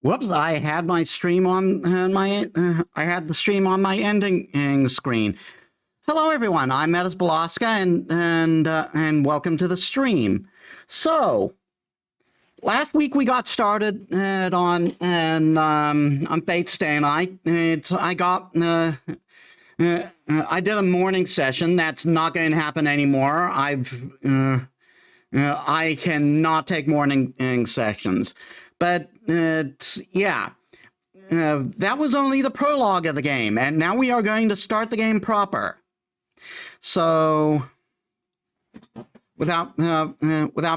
Whoops! I had my stream on I had the stream on my ending screen. Hello, everyone. I'm Metis Balaska, and welcome to the stream. So, last week we got started on Fate's Stay Night. I did a morning session. That's not going to happen anymore. I cannot take morning sessions. But yeah, that was only the prologue of the game, and now we are going to start the game proper. So, without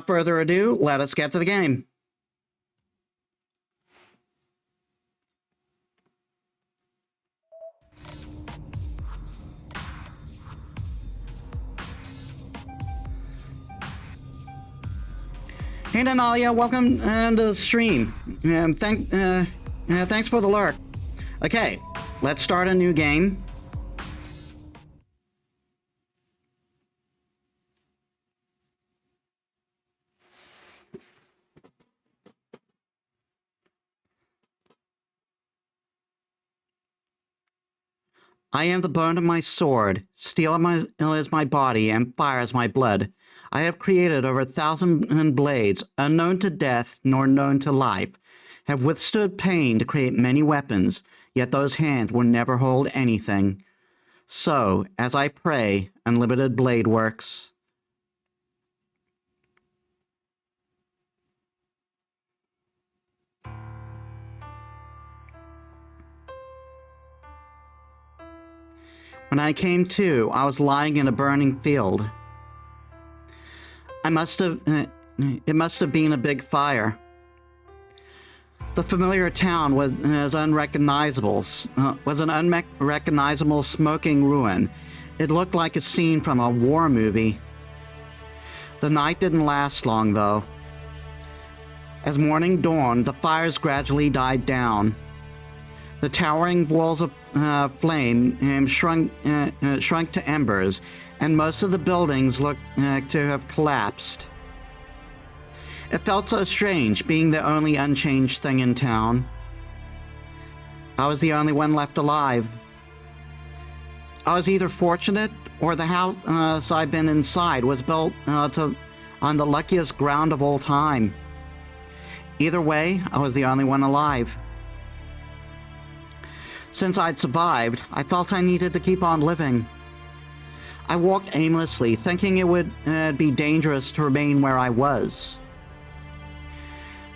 further ado, let us get to the game. Hey, Nanalia, welcome to the stream. Thanks for the lurk. Okay, let's start a new game. I am the bone of my sword. Steel is my body, and fire is my blood. I have created over 1,000 blades, unknown to death nor known to life, have withstood pain to create many weapons, yet those hands will never hold anything. So, as I pray, unlimited blade works. When I came to, I was lying in a burning field. It must have been a big fire. The familiar town was unrecognizable, was an unrecognizable smoking ruin. It looked like a scene from a war movie. The night didn't last long, though. As morning dawned, the fires gradually died down. The towering walls of flame shrunk to embers, and most of the buildings looked to have collapsed. It felt so strange, being the only unchanged thing in town. I was the only one left alive. I was either fortunate, or the house I'd been inside was built on the luckiest ground of all time. Either way, I was the only one alive. Since I'd survived, I felt I needed to keep on living. I walked aimlessly, thinking it would be dangerous to remain where I was.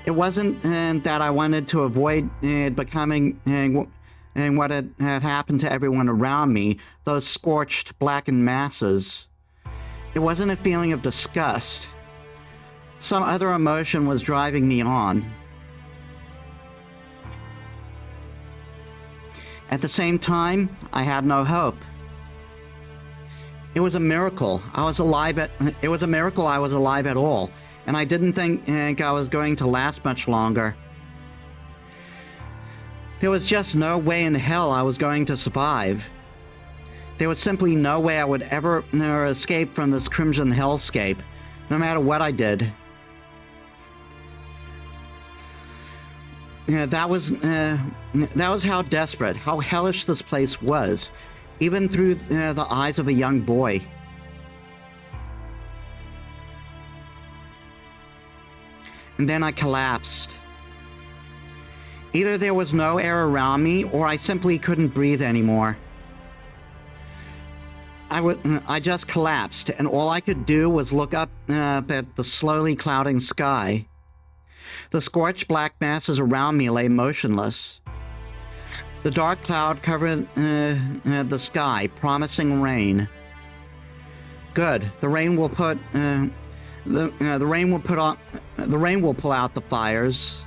It wasn't that I wanted to avoid becoming what had happened to everyone around me, those scorched, blackened masses. It wasn't a feeling of disgust. Some other emotion was driving me on. At the same time, I had no hope. It was a miracle I was alive at all, and I didn't think I was going to last much longer. There was just no way in hell I was going to survive. There was simply no way I would ever escape from this crimson hellscape, no matter what I did. That was how desperate, how hellish this place was, even through the eyes of a young boy. And then I collapsed. Either there was no air around me, or I simply couldn't breathe anymore. I just collapsed, and all I could do was look up at the slowly clouding sky. The scorched black masses around me lay motionless. The dark cloud covered the sky, promising rain. Good. The rain will pull out the fires.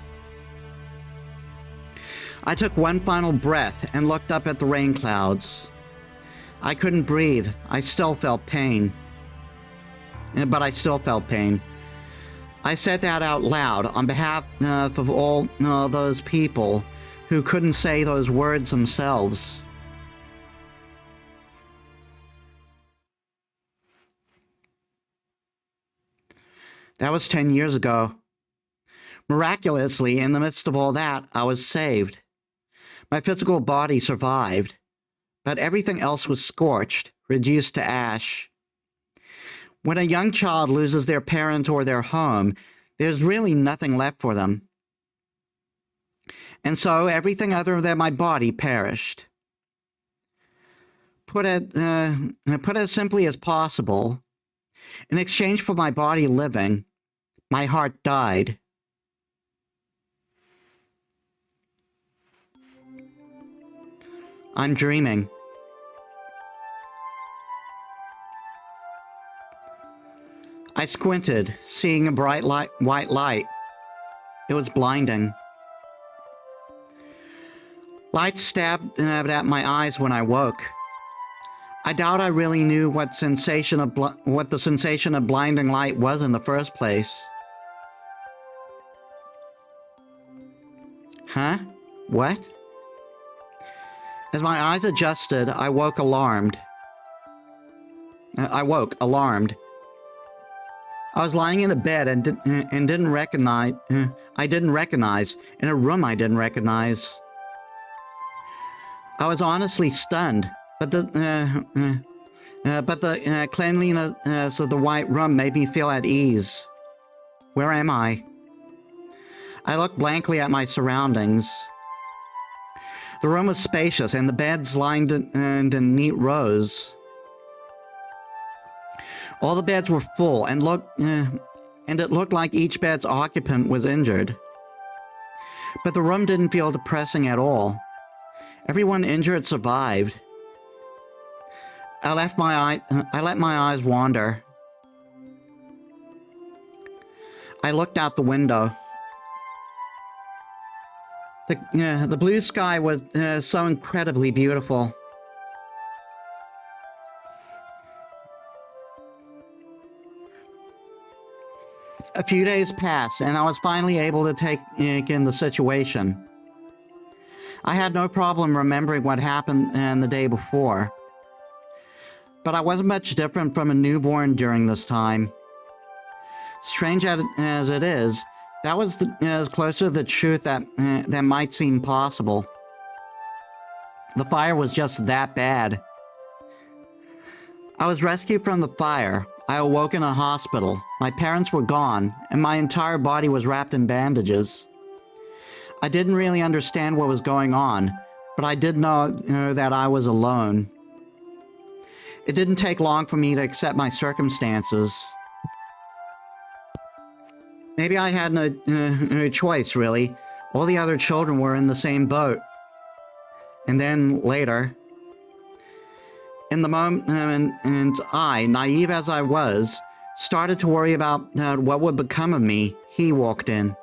I took one final breath and looked up at the rain clouds. I couldn't breathe. I still felt pain. But I still felt pain. I said that out loud on behalf of all those people who couldn't say those words themselves. That was 10 years ago. Miraculously, in the midst of all that, I was saved. My physical body survived, but everything else was scorched, reduced to ash. When a young child loses their parent or their home, there's really nothing left for them. And so everything other than my body perished. Put it as simply as possible, in exchange for my body living, my heart died. I'm dreaming. I squinted, seeing a bright white light. It was blinding. Light stabbed at my eyes when I woke. I doubt I really knew what the sensation of blinding light was in the first place. Huh? What? As my eyes adjusted, I woke alarmed. I was lying in a bed and didn't recognize. I didn't recognize in a room I didn't recognize. I was honestly stunned, but the cleanliness of the white room made me feel at ease. Where am I? I looked blankly at my surroundings. The room was spacious, and the beds lined in neat rows. All the beds were full, and it looked like each bed's occupant was injured. But the room didn't feel depressing at all. Everyone injured survived. I let my eyes wander. I looked out the window. The blue sky was so incredibly beautiful. A few days passed, and I was finally able to take in the situation. I had no problem remembering what happened the day before. But I wasn't much different from a newborn during this time. Strange as it is, that was as close to the truth that might seem possible. The fire was just that bad. I was rescued from the fire. I awoke in a hospital. My parents were gone, and my entire body was wrapped in bandages. I didn't really understand what was going on, but I did know that I was alone. It didn't take long for me to accept my circumstances. Maybe I had no choice, really. All the other children were in the same boat. And then later, in the moment, and I, naive as I was, started to worry about what would become of me. He walked in.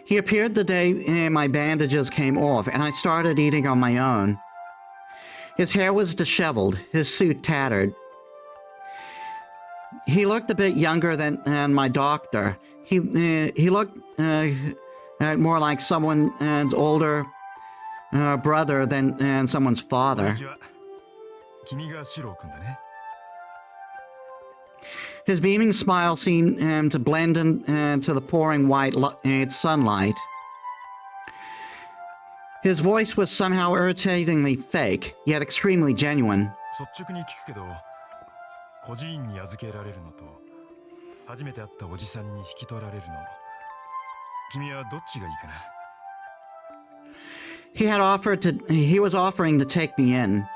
He appeared the day my bandages came off, and I started eating on my own. His hair was disheveled, his suit tattered. He looked a bit younger than my doctor. He looked more like someone's older brother than someone's father. His beaming smile seemed to blend into the pouring white sunlight. His voice was somehow irritatingly fake, yet extremely genuine. He was offering to take me in.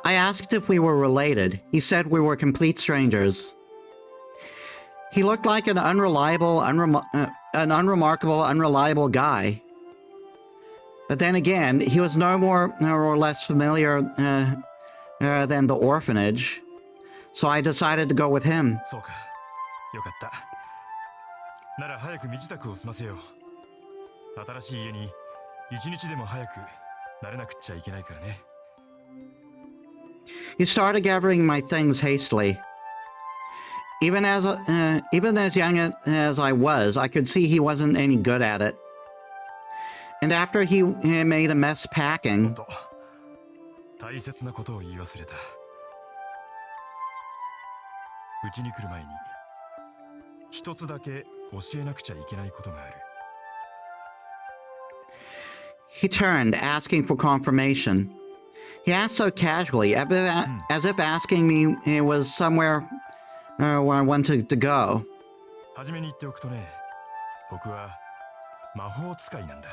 I asked if we were related. He said we were complete strangers. He looked like an unremarkable, unreliable guy. But then again, he was no more or less familiar than the orphanage. So I decided to go with him. He started gathering my things hastily. Even as young as I was, I could see he wasn't any good at it. And after he made a mess packing, うちに来る前に一つだけ教えなくちゃいけないことがある。 He turned, asking for confirmation. He asked so casually, as if asking me was somewhere where I wanted to go. はじめに言っておくとね、僕は魔法使いなんだ。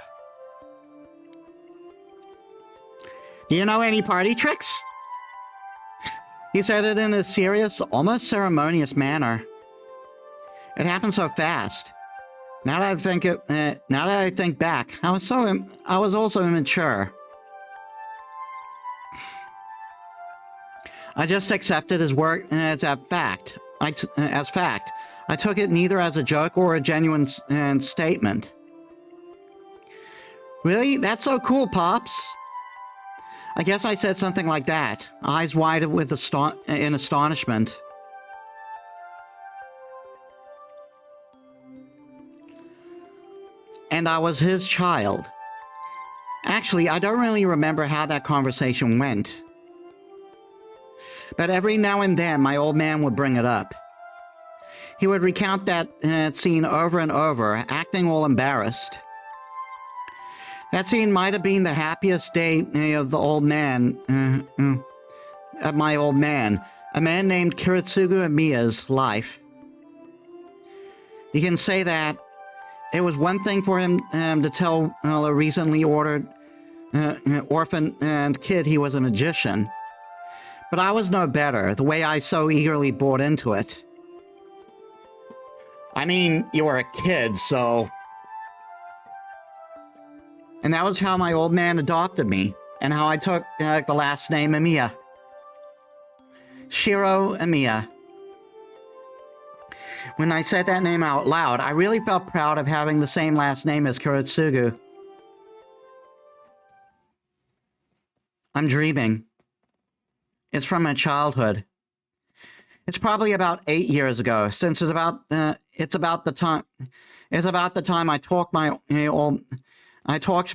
Do you know any party tricks? He said it in a serious, almost ceremonious manner. It happened so fast. Now that I think back, I was also immature. I just accepted his work as fact. I took it neither as a joke or a genuine statement. Really? That's so cool, Pops. I guess I said something like that, eyes wide with in astonishment. And I was his child. Actually, I don't really remember how that conversation went. But every now and then, my old man would bring it up. He would recount that scene over and over, acting all embarrassed. That scene might have been the happiest day of the old man, of my old man, a man named Kiritsugu Amiya's life. You can say that it was one thing for him to tell a recently ordered orphan and kid he was a magician. But I was no better, the way I so eagerly bought into it. I mean, you were a kid, so... And that was how my old man adopted me, and how I took the last name Amiya. Shiro Amiya. When I said that name out loud, I really felt proud of having the same last name as Kiritsugu. I'm dreaming. It's from my childhood. It's probably about 8 years ago, since it's about the time I talked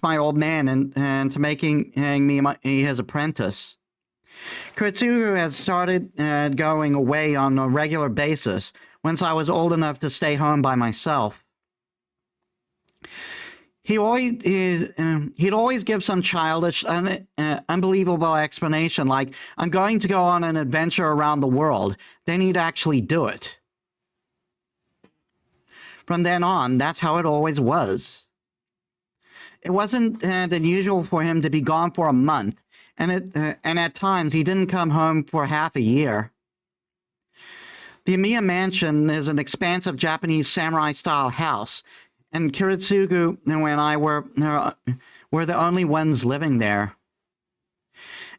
my old man into making me his apprentice. Kiritsugu had started going away on a regular basis once I was old enough to stay home by myself. He'd always give some childish, unbelievable explanation like, I'm going to go on an adventure around the world. Then he'd actually do it. From then on, that's how it always was. It wasn't unusual for him to be gone for a month, and at times he didn't come home for half a year. The Amiya Mansion is an expansive Japanese samurai-style house, and Kiritsugu and I were the only ones living there.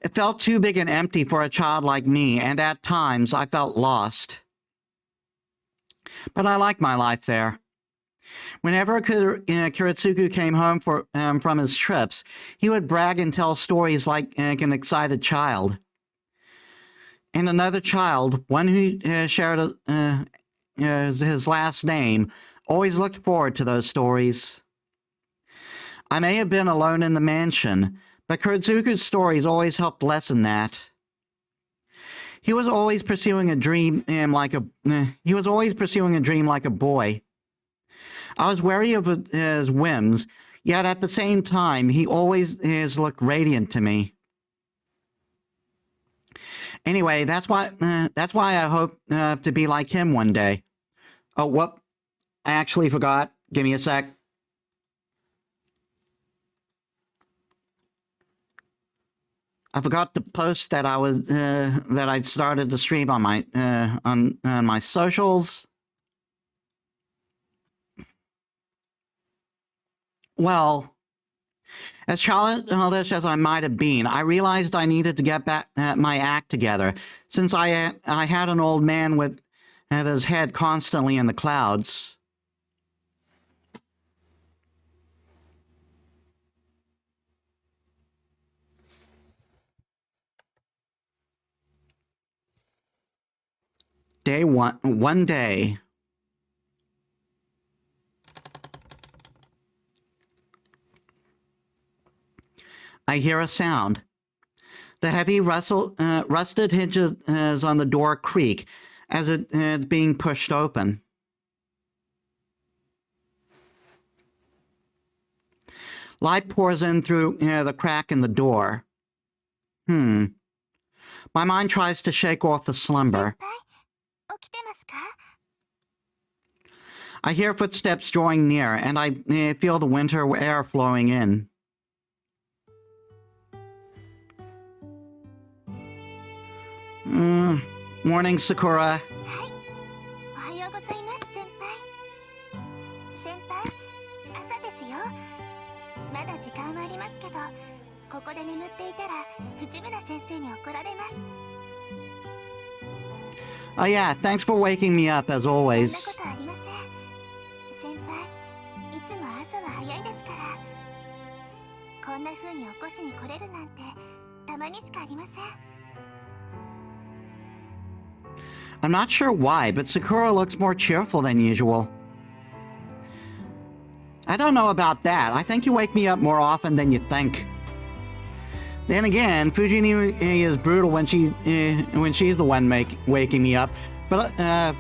It felt too big and empty for a child like me, and at times I felt lost. But I liked my life there. Whenever Kiritsugu came home from his trips, he would brag and tell stories like an excited child. And another child, one who shared his last name, always looked forward to those stories. I may have been alone in the mansion, but Kiritsugu's stories always helped lessen that. He was always pursuing a dream like a boy. I was wary of his whims, yet at the same time, he always looked radiant to me. Anyway, that's why I hope to be like him one day. Oh, whoop. I actually forgot. Give me a sec. I forgot to post that I'd started to stream on my socials. Well, as childish as I might have been, I realized I needed to get back my act together, since I had an old man with his head constantly in the clouds. One day, I hear a sound. The heavy rusted hinges on the door creak as it's being pushed open. Light pours in through the crack in the door. My mind tries to shake off the slumber. 起きてますか？ I hear footsteps drawing near, and I feel the winter air flowing in. Morning, Sakura. はい。おはようございます、先輩。先輩、朝ですよ。まだ時間はありますけど、ここで眠っていたら藤村先生に怒られます。 Oh yeah, thanks for waking me up as そんな always. ことありません。先輩、いつも朝は早いですから。こんな風に起こしに来れるなんてたまにしかありません。 I'm not sure why, but Sakura looks more cheerful than usual. I don't know about that. I think you wake me up more often than you think. Then again, Fujini is brutal when she's the one waking me up. But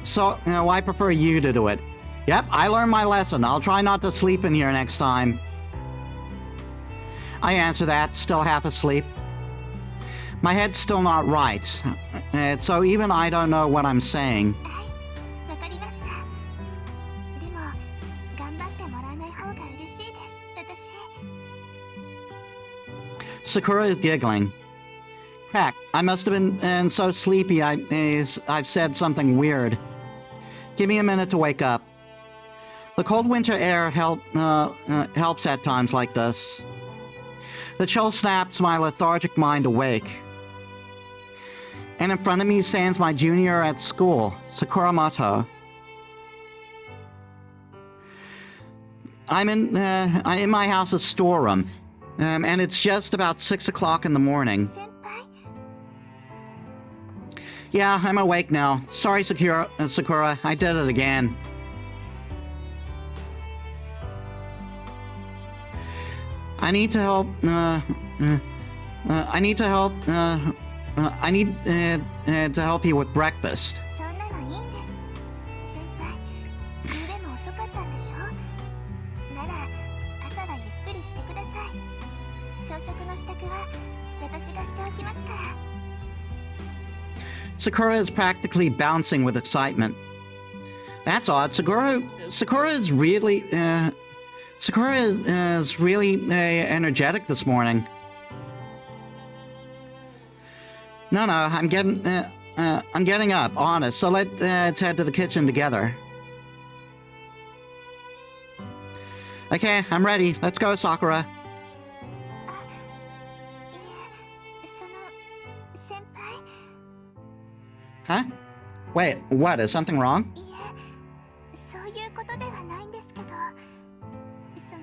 so I prefer you to do it. Yep, I learned my lesson. I'll try not to sleep in here next time. I answer that, still half asleep. My head's still not right, so even I don't know what I'm saying. はい、わかりました。でも、頑張ってもらわない方が嬉しいです、私。 Sakura is giggling. Heck, I must have been so sleepy I've said something weird. Give me a minute to wake up. The cold winter air helps at times like this. The chill snaps my lethargic mind awake. And in front of me stands my junior at school, Sakura Moto. I'm in my house's storeroom, and it's just about 6 o'clock in the morning. 先輩、 Yeah, I'm awake now. Sorry, Sakura, I did it again. I need to help you with breakfast. そんなのいいんです。先輩、夕べも遅かったんでしょ？なら、朝はゆっくりしてください。朝食の支度は私がしておきますから。 Sakura is practically bouncing with excitement. That's odd. Sakura is really energetic this morning. No, I'm getting up, honest. So let's head to the kitchen together. Okay, I'm ready. Let's go, Sakura. いえ、その、先輩、 Huh? Wait, what? Is something wrong? いえ、そういうことではないんですけど、その、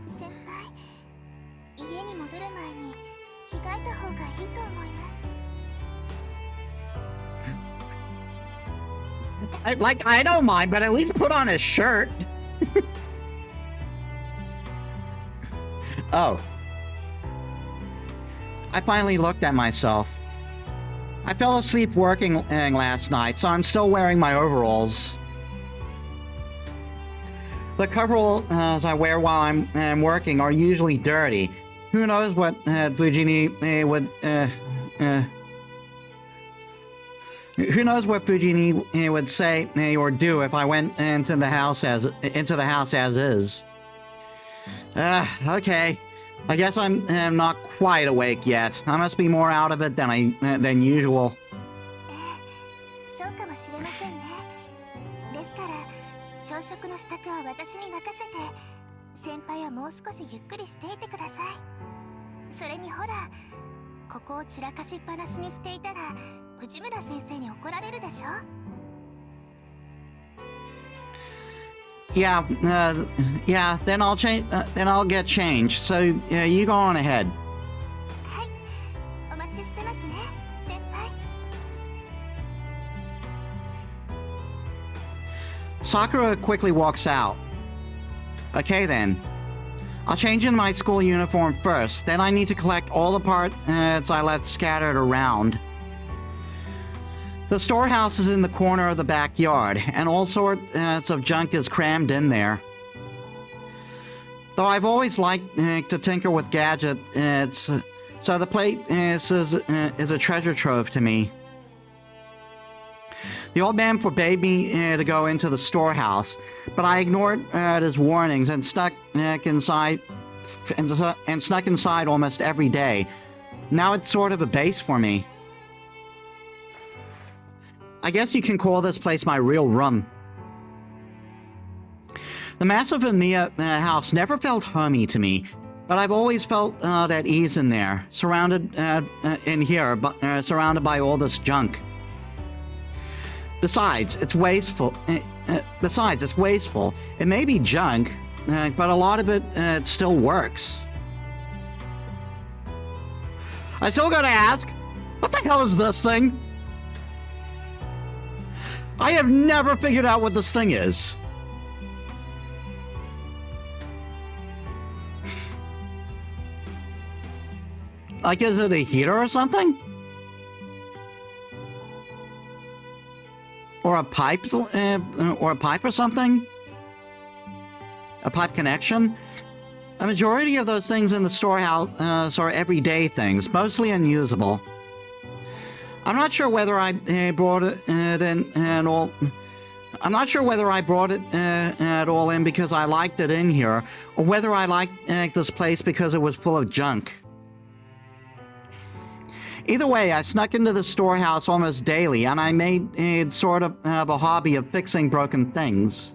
先輩、家に戻る前に着替えた方がいいと思います。 I don't mind, but at least put on a shirt. Oh. I finally looked at myself. I fell asleep working last night, so I'm still wearing my overalls. The coveralls I wear while I'm working are usually dirty. Who knows what Fujini would... Who knows what Fujini would say or do if I went into the house as is. Okay. I guess I'm not quite awake yet. I must be more out of it than usual. そうかもしれませんね。ですから、朝食の支度は私に任せて、先輩はもう少しゆっくりしていてください。それにほら、ここを散らかしっぱなしにしていたら、藤村先生に怒られるでしょ？ Yeah, then I'll change. Then I'll get changed. So you go on ahead. はい、お待ちしてますね、先輩。 Sakura quickly walks out. Okay then. I'll change in my school uniform first. Then I need to collect all the parts I left scattered around. The storehouse is in the corner of the backyard, and all sorts of junk is crammed in there. Though I've always liked to tinker with gadgets, so the place is a treasure trove to me. The old man forbade me to go into the storehouse, but I ignored his warnings and snuck inside almost every day. Now it's sort of a base for me. I guess you can call this place my real room. The massive Amiya house never felt homey to me, but I've always felt at ease in there, surrounded by all this junk. Besides, it's wasteful. It may be junk, but a lot of it still works. I still gotta ask, what the hell is this thing? I have never figured out what this thing is. Like, is it a heater or something? Or a pipe or something? A pipe connection? A majority of those things in the storehouse are everyday things, mostly unusable. I'm not sure whether I brought it in at all. I'm not sure whether I brought it at all in because I liked it in here, or whether I liked this place because it was full of junk. Either way, I snuck into the storehouse almost daily, and I made sort of a hobby of fixing broken things.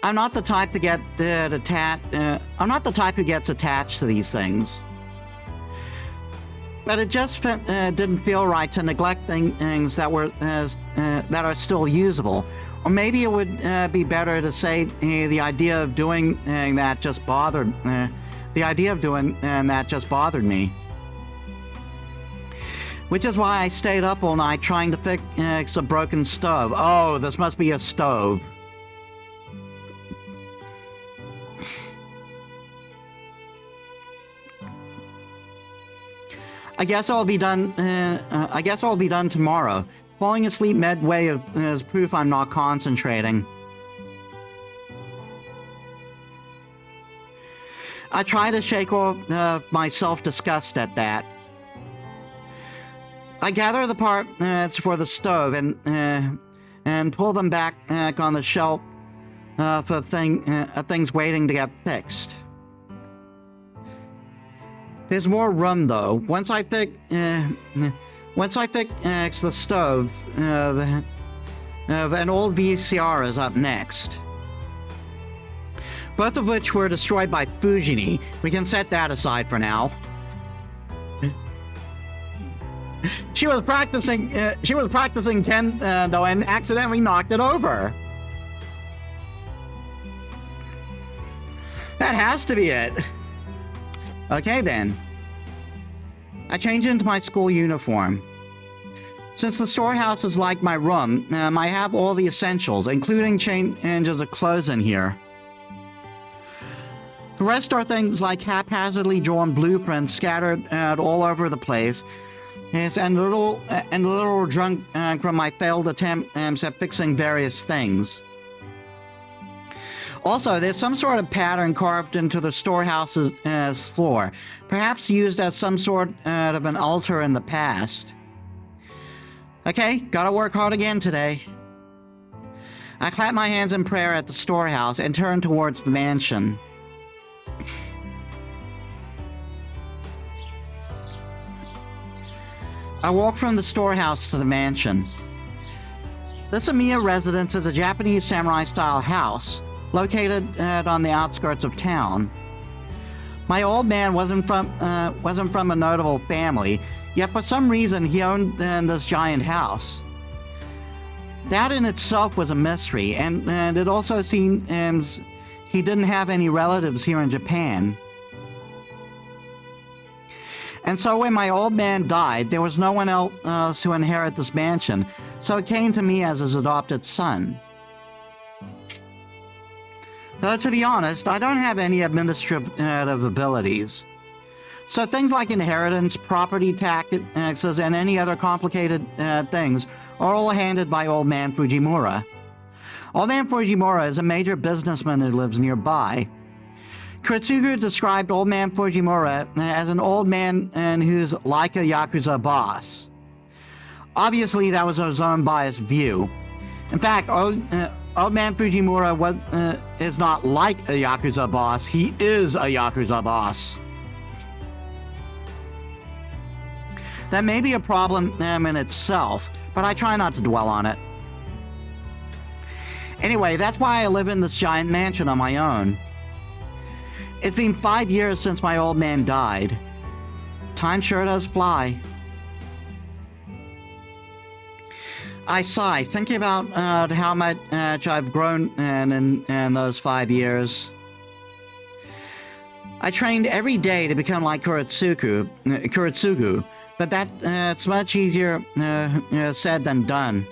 I'm not the type to get I'm not the type who gets attached to these things. But it just didn't feel right to neglect things that are still usable. Or maybe it would be better to say the idea of doing that just bothered me. Which is why I stayed up all night trying to fix a broken stove. Oh, this must be a stove. I guess I'll be done tomorrow. Falling asleep midway is proof I'm not concentrating. I try to shake off my self-disgust at that. I gather the parts for the stove and pull them back on the shelf of things waiting to get fixed. There's more room though. Once I fix the stove, an old VCR is up next. Both of which were destroyed by Fujini. We can set that aside for now. She was practicing kendo and accidentally knocked it over. That has to be it. Okay then. I change into my school uniform. Since the storehouse is like my room, I have all the essentials, including changes of clothes in here. The rest are things like haphazardly drawn blueprints scattered all over the place, and little junk from my failed attempts at fixing various things. Also, there's some sort of pattern carved into the storehouse's floor, perhaps used as some sort of an altar in the past. Okay, gotta work hard again today. I clap my hands in prayer at the storehouse and turn towards the mansion. I walk from the storehouse to the mansion. This Amiya residence is a Japanese samurai-style house, located on the outskirts of town. My old man wasn't from a notable family, yet for some reason he owned this giant house. That in itself was a mystery, and it also seems he didn't have any relatives here in Japan. And so when my old man died, there was no one else to inherit this mansion, so it came to me as his adopted son. Though to be honest, I don't have any administrative abilities. So things like inheritance, property taxes, and any other complicated things are all handled by Old Man Fujimura. Old Man Fujimura is a major businessman who lives nearby. Kuretsugu described Old Man Fujimura as an old man who's like a Yakuza boss. Obviously, that was his own biased view. In fact, Old Man Fujimura is not like a Yakuza boss, he is a Yakuza boss. That may be a problem in itself, but I try not to dwell on it. Anyway, that's why I live in this giant mansion on my own. It's been 5 years since my old man died. Time sure does fly. I sigh, thinking about how much I've grown in those 5 years. I trained every day to become like Kuretsugu, but it's much easier said than done.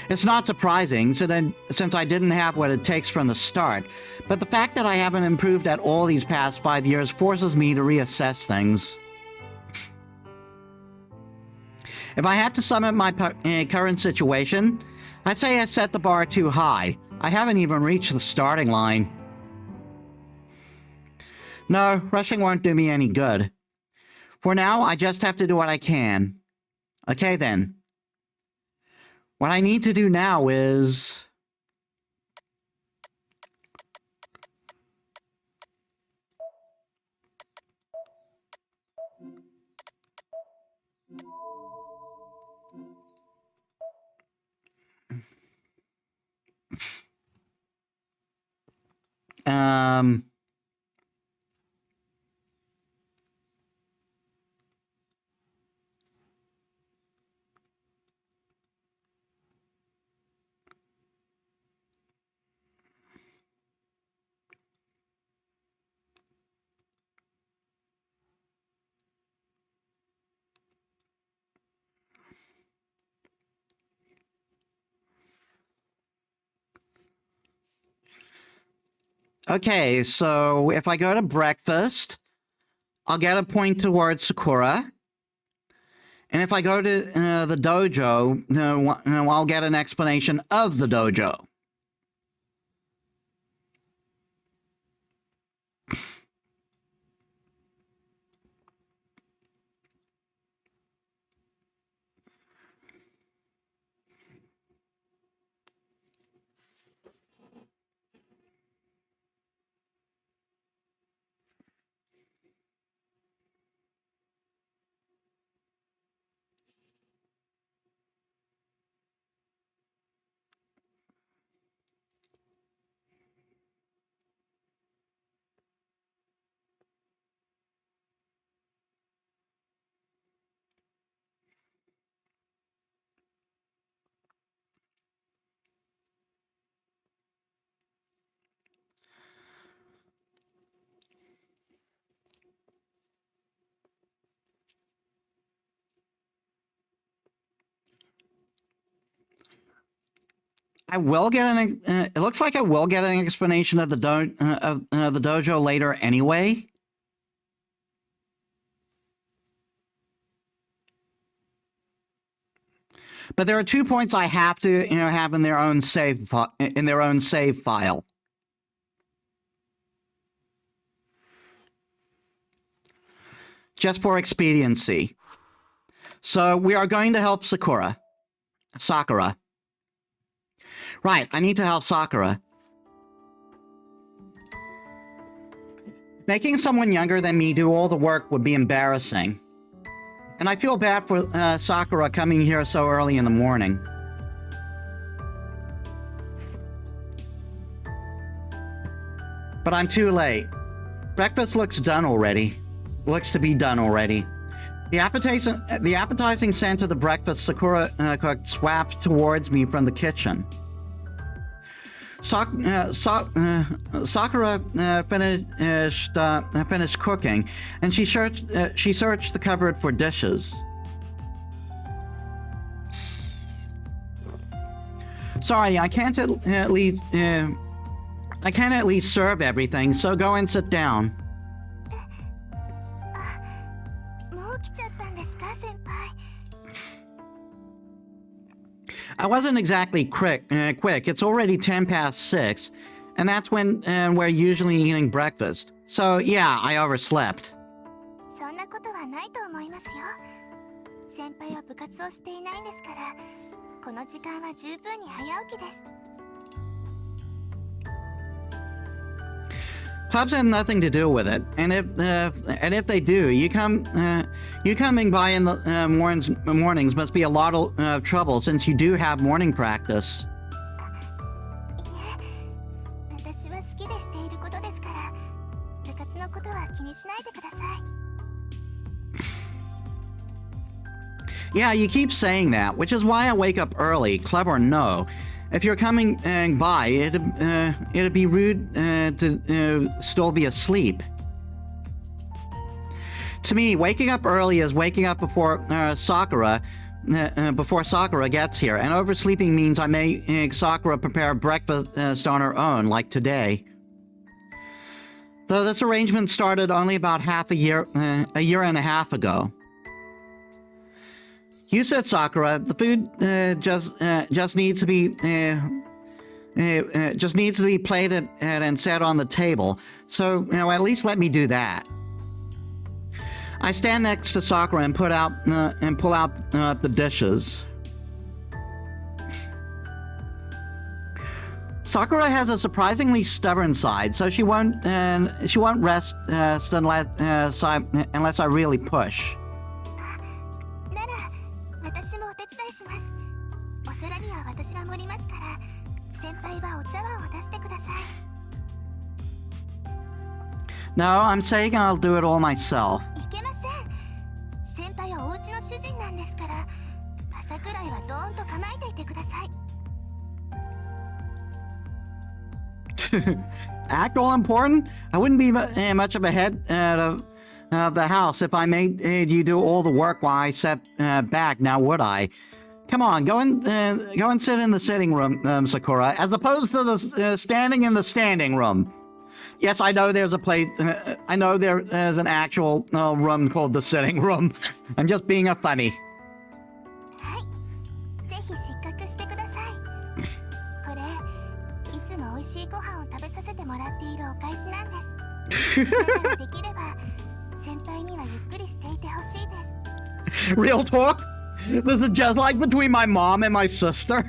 It's not surprising, since I didn't have what it takes from the start, but the fact that I haven't improved at all these past 5 years forces me to reassess things. If I had to sum up my current situation, I'd say I set the bar too high. I haven't even reached the starting line. No, rushing won't do me any good. For now, I just have to do what I can. Okay then. What I need to do now is... Okay, so if I go to breakfast, I'll get a point towards Sakura. And if I go to the dojo, I'll get an explanation of the dojo. I will get it looks like I will get an explanation of the dojo later anyway. But there are 2 points I have to have in their own save file. Just for expediency. So we are going to help Sakura. Right, I need to help Sakura. Making someone younger than me do all the work would be embarrassing. And I feel bad for Sakura coming here so early in the morning. But I'm too late. Breakfast looks done already. Looks to be done already. The appetizing scent of the breakfast Sakura cooked swapped towards me from the kitchen. Sakura finished cooking, and she searched the cupboard for dishes. Sorry, I can't at least serve everything, so go and sit down. wasn't exactly quick. It's already 10 past 6, and that's when we're usually eating breakfast. So yeah, I overslept. そんなことはないと思いますよ。先輩は部活をしていないんですから、この時間は十分に早起きです。Clubs have nothing to do with it, and if they do, you coming by in the mornings must be a lot of trouble since you do have morning practice. いえ、私は好きでしていることですから、部活のことは気にしないでください。Yeah, you keep saying that, which is why I wake up early, club or no. If you're coming by, it'd be rude to still be asleep. To me, waking up early is waking up before Sakura gets here, and oversleeping means I make Sakura prepare breakfast on her own, like today. Though this arrangement started only about a year and a half ago. You said, Sakura, the food just needs to be plated and set on the table. So, at least let me do that. I stand next to Sakura and pull out the dishes. Sakura has a surprisingly stubborn side, so she won't rest unless I really push. なら、私もお手伝いします。お皿には私が盛りますから、先輩はお茶碗を出してください。No, I'm saying I'll do it all myself. いけません。先輩はお家の主人なんですから、朝くらいはドーンと構えていてください。Act all important? I wouldn't be much of a head of the house if I made you do all the work while I sat back, now would I? Come on, go and sit in the sitting room, Sakura, as opposed to the standing in the standing room. Yes, I know there's a place. I know there is an actual room called the sitting room. I'm just being a funny. はい、ぜひ失格してください。これ、いつも美味しいご飯を食べさせてもらっているお返しなんです。だからできれば、先輩にはゆっくりしていてほしいです。Real talk? This is just like between my mom and my sister.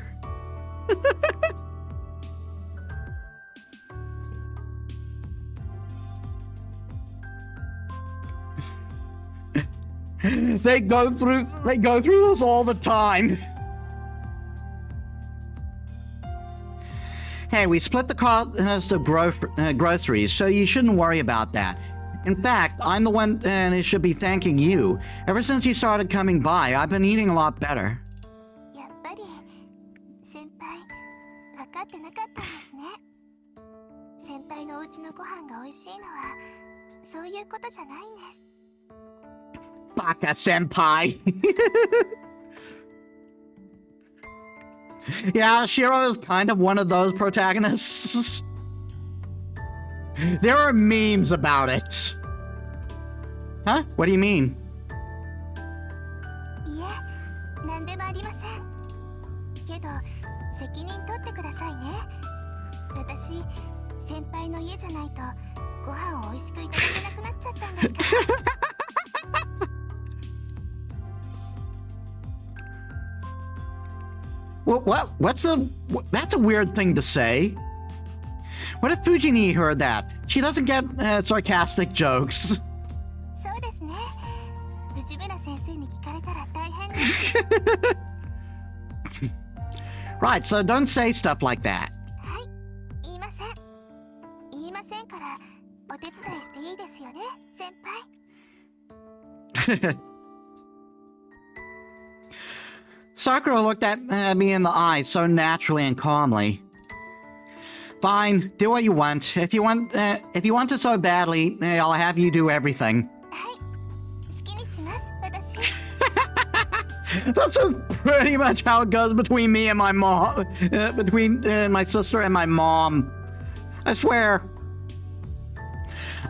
They go through this all the time. Hey, we split the cost of groceries, so you shouldn't worry about that. In fact, I'm the one who should be thanking you. Ever since you started coming by, I've been eating a lot better. やっぱり、先輩、分かってなかったんですね。先輩のお家のご飯が美味しいのは、そういうことじゃないんです。Baka senpai. Yeah, Shiro is kind of one of those protagonists. There are memes about it. Huh? What do you mean? いえ、なんでもありません。けど、責任取ってくださいね。私、先輩の家じゃないと、ご飯を美味しくいただけなくなっちゃったんですから。That's a weird thing to say. What if Fujini heard that? She doesn't get sarcastic jokes. そうですね。藤村先生に聞かれたら大変です。Right, so don't say stuff like that. はい、言いません。言いませんから、お手伝いしていいですよね、先輩。Sakura looked at me in the eyes so naturally and calmly. Fine, do what you want. If you want it so badly, I'll have you do everything. はい、好きにします、私。That's pretty much how it goes between me and my mom, between my sister and my mom. I swear.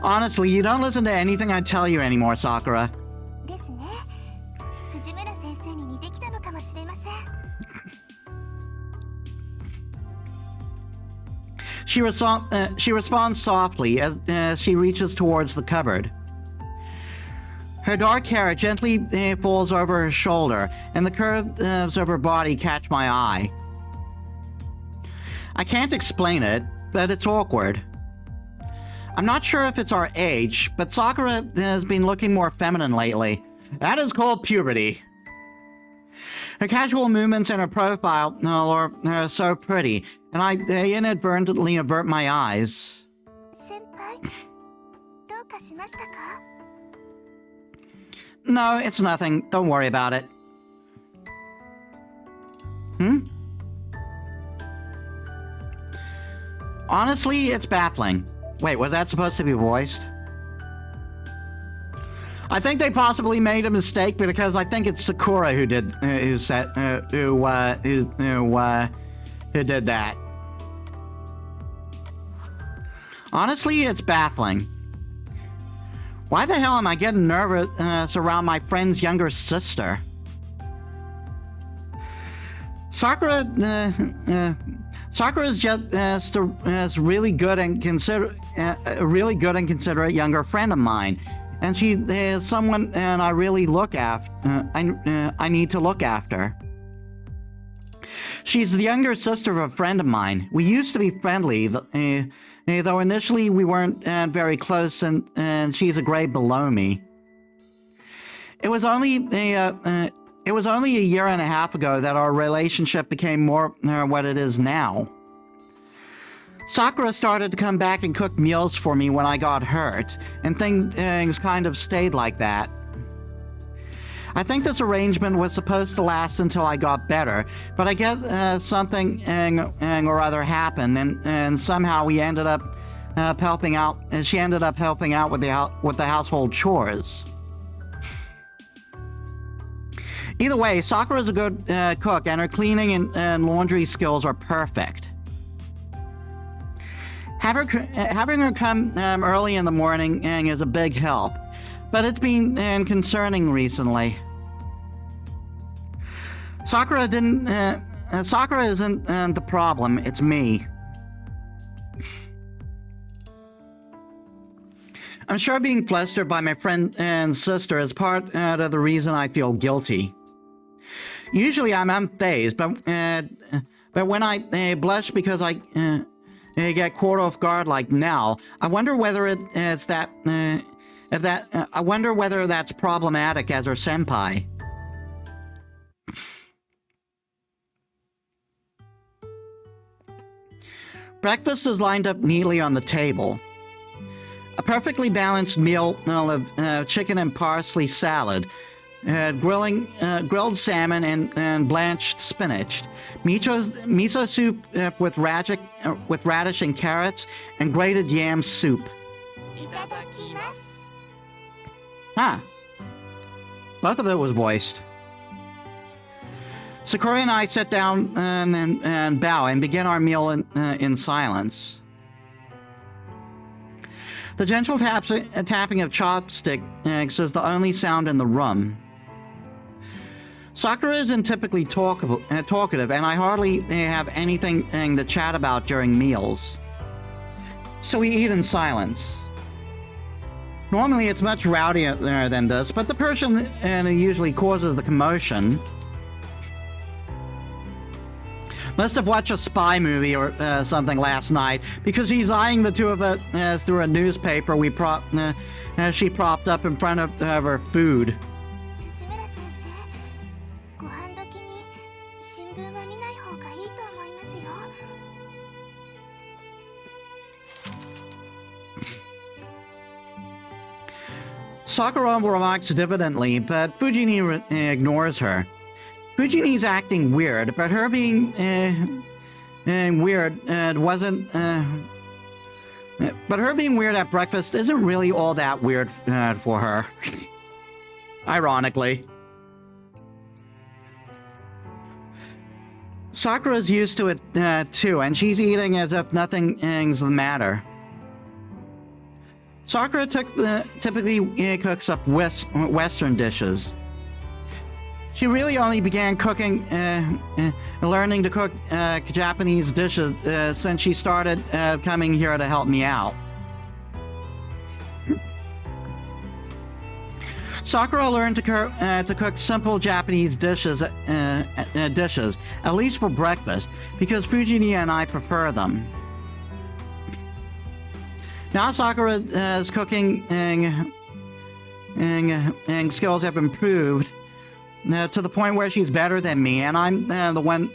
Honestly, you don't listen to anything I tell you anymore, Sakura. ですね。藤村先生に似てきたのかもしれません。She responds softly as she reaches towards the cupboard. Her dark hair gently falls over her shoulder, and the curves of her body catch my eye. I can't explain it, but it's awkward. I'm not sure if it's our age, but Sakura has been looking more feminine lately. That is called puberty. Her casual movements and her profile are so pretty, and I inadvertently avert my eyes. 先輩、どうかしましたか? No, it's nothing. Don't worry about it. Honestly, it's baffling. Wait, was that supposed to be voiced? I think they possibly made a mistake because I think it's Sakura who did that. Honestly, it's baffling. Why the hell am I getting nervous around my friend's younger sister? Sakura is just a really good and considerate younger friend of mine, and she is someone and I really look after. I need to look after. She's the younger sister of a friend of mine. We used to be friendly, though initially we weren't very close, and she's a grade below me. It was only a year and a half ago that our relationship became more what it is now. Sakura started to come back and cook meals for me when I got hurt, and things kind of stayed like that. I think this arrangement was supposed to last until I got better, but I guess something or other happened, and somehow we ended up helping out. She ended up helping out with the household chores. Either way, Sakura's a good cook, and her cleaning and laundry skills are perfect. Having her come early in the morning is a big help, but it's been concerning recently. Sakura isn't the problem, it's me. I'm sure being flustered by my friend and sister is part of the reason I feel guilty. Usually I'm unfazed, but when I blush because I get caught off guard like now, I wonder whether I wonder whether that's problematic as her senpai. Breakfast is lined up neatly on the table. A perfectly balanced meal of chicken and parsley salad, grilled salmon and blanched spinach, miso soup with radish and carrots, and grated yam soup. Itadakimasu. Ah, both of it was voiced. Sakura and I sit down and bow and begin our meal in silence. The gentle tapping of chopsticks is the only sound in the room. Sakura isn't typically talkative, and I hardly have anything to chat about during meals. So we eat in silence. Normally it's much rowdier than this, but the person who usually causes the commotion must have watched a spy movie or something last night, because he's eyeing the two of us through a newspaper she propped up in front of her food. 藤村先生、ご飯時に新聞は見ない方がいいと思いますよ。Sakura remarks diffidently, but Fujini ignores her. Fujini's acting weird, but her being weird wasn't. But her being weird at breakfast isn't really all that weird for her. Ironically. Sakura's used to it too, and she's eating as if nothing's the matter. Sakura typically cooks up Western dishes. She really only began cooking, learning to cook Japanese dishes since she started coming here to help me out. Sakura learned to cook simple Japanese dishes, at least for breakfast, because Fujini and I prefer them. Now Sakura's cooking and skills have improved to the point where she's better than me, and I'm the one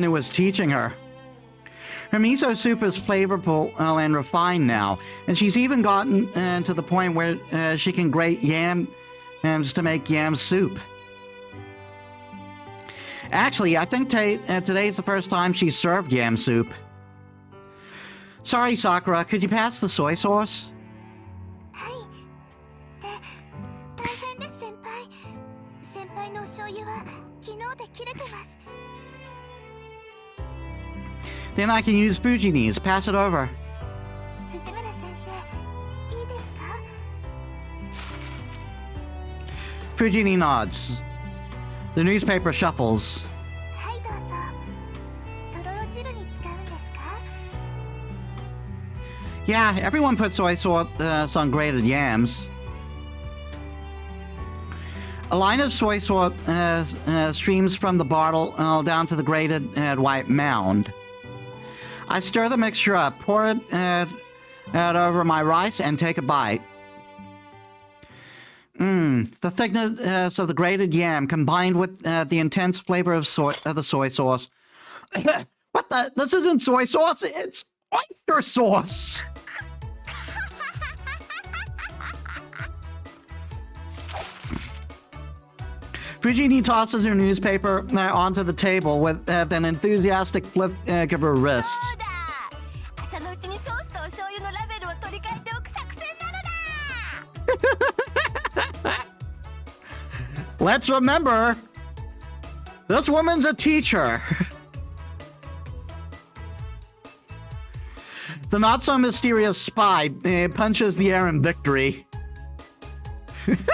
who was teaching her. Her miso soup is flavorful and refined now, and she's even gotten to the point where she can grate yams to make yam soup. Actually, I think today's the first time she served yam soup. Sorry, Sakura, could you pass the soy sauce? はい。大変です、先輩。先輩のお醤油は昨日で切れてます。 Then I can use Fujini's. Pass it over. 藤村先生、いいですか? Fujini nods. The newspaper shuffles. はい、どうぞ。とろろ汁に使うんですか? Yeah, everyone puts soy sauce on grated yams. A line of soy sauce streams from the bottle down to the grated white mound. I stir the mixture up, pour it over my rice, and take a bite. The thickness of the grated yam combined with the intense flavor of the soy sauce. What the? This isn't soy sauce, it's oyster sauce! Fujini tosses her newspaper onto the table with an enthusiastic flip of her wrists. そうだ。朝のうちにソースとお醤油のラベルを取り替えておく作戦なのだ。 Let's remember, this woman's a teacher. The not so mysterious spy punches the air in victory.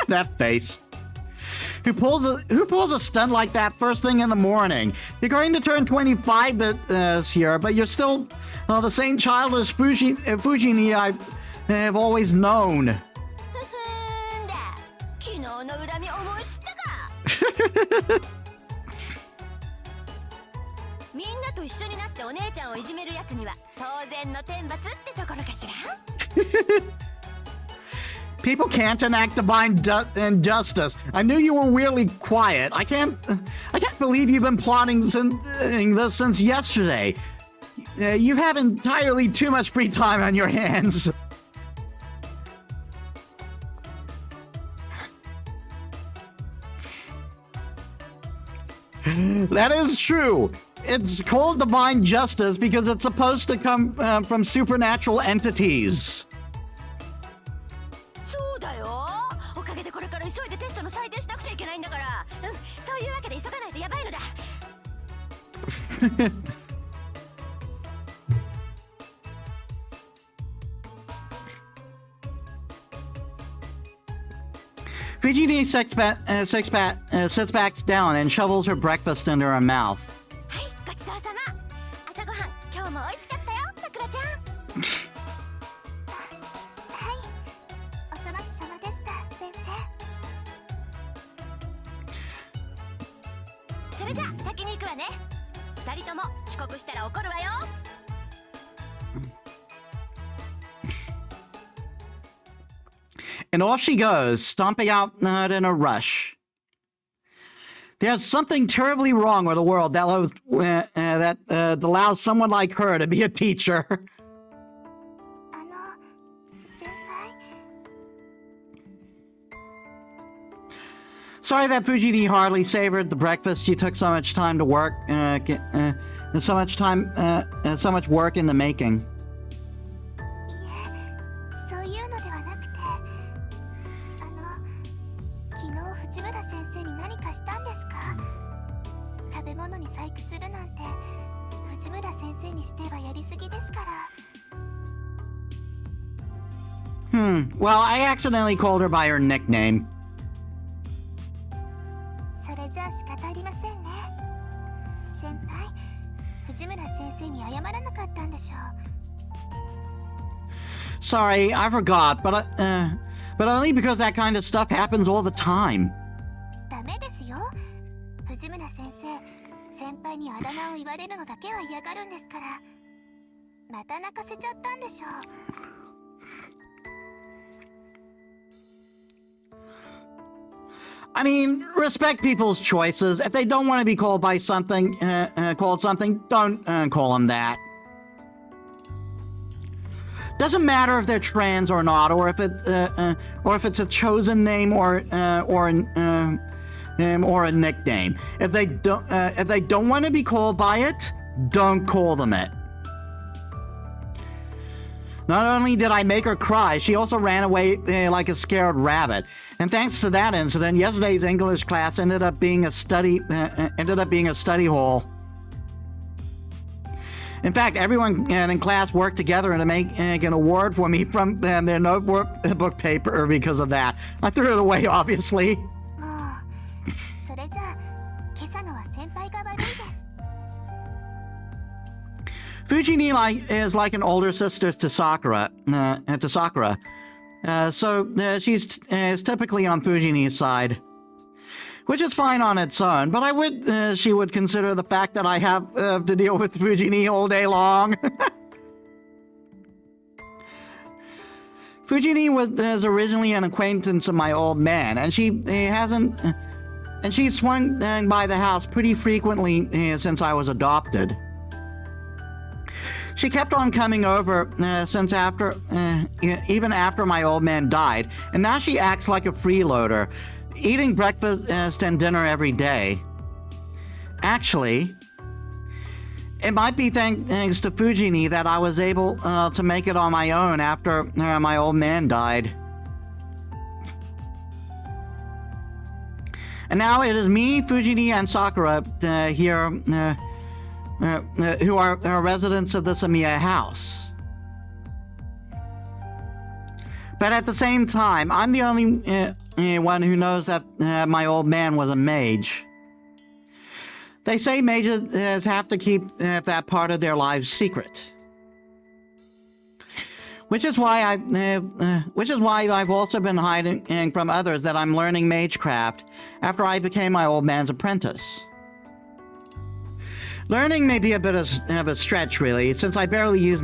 That face. Who pulls a stunt like that first thing in the morning? You're going to turn 25 this year, but you're still the same child as Fujini I have always known. ふふんだ。昨日の恨み思い知ったか。みんなと一緒になってお姉ちゃんをいじめるやつには当然の天罰ってところかしら。 People can't enact divine injustice. I knew you were weirdly quiet. I can't believe you've been plotting this since yesterday. You have entirely too much free time on your hands. That is true. It's called divine justice because it's supposed to come from supernatural entities. そうだよ。おかげでこれから急いでテストの採点しなくちゃいけないんだから。そういうわけで急がないとやばいのだ。Fujini sits back down and shovels her breakfast into her mouth. はい、ごちそうさま。朝ごはん、今日も美味しかったよ、さくらちゃん。はい、お粗末様でした、先生。それじゃあ先に行くわね。二人とも遅刻したら怒るわよ。 And off she goes, stomping out in a rush. There's something terribly wrong with the world that allows someone like her to be a teacher. 先輩。 Sorry that Fujini hardly savored the breakfast. You took so much time to work, so much work in the making. いえ、そういうのではなくて、昨日藤村先生に何かしたんですか？食べ物に細工するなんて、藤村先生にしてはやりすぎですから。 Well, I accidentally called her by her nickname. 仕方ありませんね。先輩、藤村先生に謝らなかったんでしょう。 Sorry, I forgot, but only because that kind of stuff happens all the time. ダメですよ。藤村先生、先輩にあだ名を言われるのだけは嫌がるんですから。また泣かせちゃったんでしょう。 I mean, respect people's choices. If they don't want to be called by something, called something, don't call them that. Doesn't matter if they're trans or not, or if it's a chosen name or a nickname. If they don't want to be called by it, don't call them it. Not only did I make her cry, she also ran away like a scared rabbit. And thanks to that incident, yesterday's English class ended up being a study hall. In fact, everyone in class worked together to make an award for me from their notebook paper because of that. I threw it away, obviously. もう、それじゃあ、今朝のは先輩が悪いです。 Fujini is like an older sister to Sakura. So she's typically on Fujini's side, which is fine on its own. But she would consider the fact that I have to deal with Fujini all day long. Fujini was originally an acquaintance of my old man, and she's swung by the house pretty frequently since I was adopted. She kept on coming over even after my old man died, and now she acts like a freeloader, eating breakfast and dinner every day. Actually, it might be thanks to Fujini that I was able to make it on my own after my old man died. And now it is me, Fujini, and Sakura here who are residents of the Samiya house. But at the same time, I'm the only one who knows that my old man was a mage. They say mages have to keep that part of their lives secret. Which is why I've also been hiding from others that I'm learning magecraft after I became my old man's apprentice. Learning may be a bit of a stretch, really, since I can barely use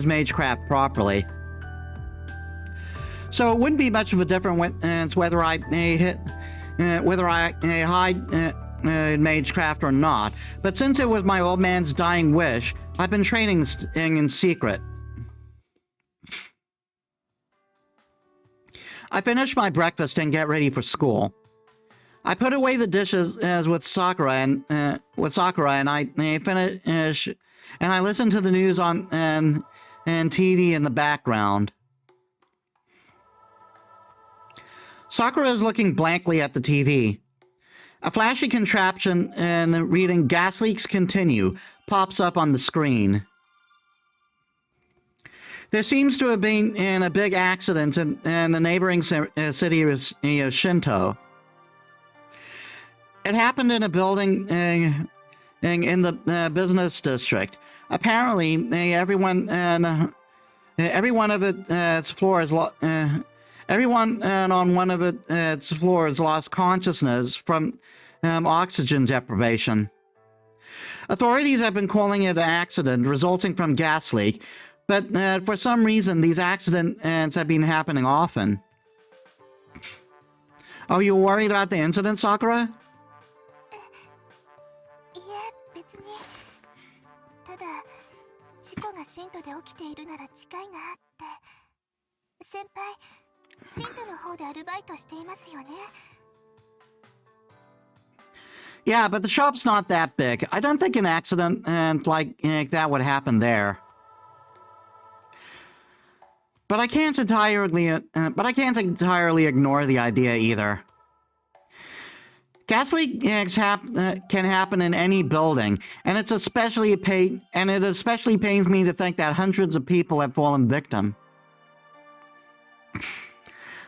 magecraft properly. So it wouldn't be much of a difference whether I hide magecraft or not. But since it was my old man's dying wish, I've been training in secret. I finish my breakfast and get ready for school. I put away the dishes with Sakura and I finish and I listen to the news on TV in the background. Sakura is looking blankly at the TV. A flashy contraption and reading "Gas leaks continue" pops up on the screen. There seems to have been a big accident in the neighboring city of Shinto. It happened in a building in the business district. Apparently, everyone on one of its floors lost consciousness from oxygen deprivation. Authorities have been calling it an accident resulting from gas leak, but for some reason, these accidents have been happening often. Are you worried about the incident, Sakura? いえ、別に。ただ、事故がシントで起きているなら近いなって。先輩、シントの方でアルバイトしていますよね。Yeah, but the shop's not that big. I don't think an accident like that would happen there. But I can't entirely ignore the idea either. Gas leaks can happen in any building, and it especially pains me to think that hundreds of people have fallen victim.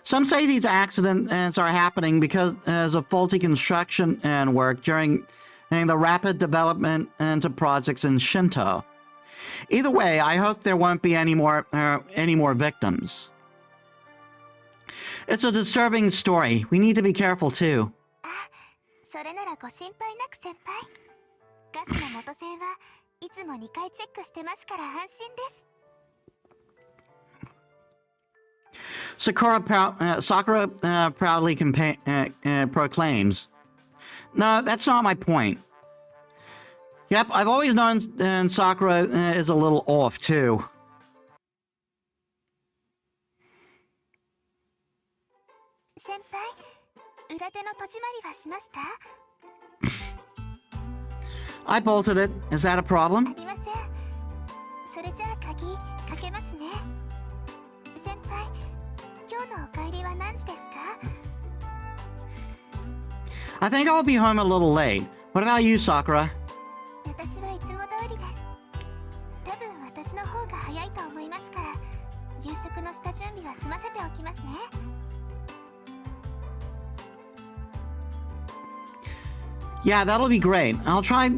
Some say these accidents are happening because of faulty construction and work during the rapid development into projects in Shinto. Either way, I hope there won't be any more victims. It's a disturbing story. We need to be careful too. それならご心配なく先輩。ガスの元栓はいつも2回チェックしてますから安心です。Sakura proudly proclaims, "No, that's not my point. Yep, I've always known Sakura is a little off, too." Senpai, 裏手の戸締まりはしました？ I bolted it. Is that a problem? ありません。それじゃあ鍵かけますね。先輩、今日のお帰りは何時ですか？ I think I'll be home a little late. What about you, Sakura? 私はいつも通りです。多分私の方が早いと思いますから、夕食の下準備は済ませておきますね。Yeah, that'll be great. I'll try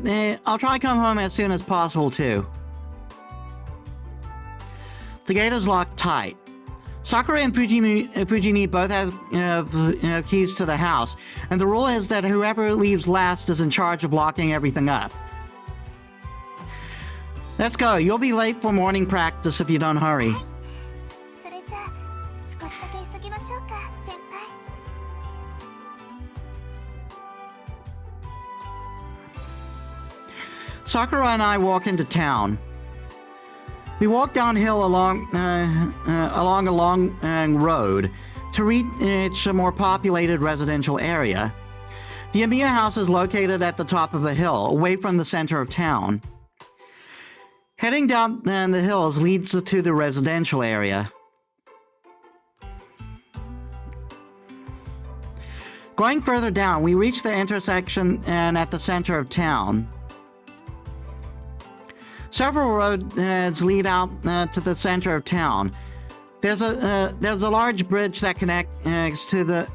come home as soon as possible too. The gate is locked tight. Sakura and Fujini both have keys to the house, and the rule is that whoever leaves last is in charge of locking everything up. Let's go. You'll be late for morning practice if you don't hurry. それじゃあ少しだけ急ぎましょうか、先輩。Sakura and I walk into town. We walk downhill along a long road to reach a more populated residential area. The Amiya house is located at the top of a hill, away from the center of town. Heading down the hills leads to the residential area. Going further down, we reach the intersection and at the center of town. Several roads lead out to the center of town. There's a large bridge that connects to the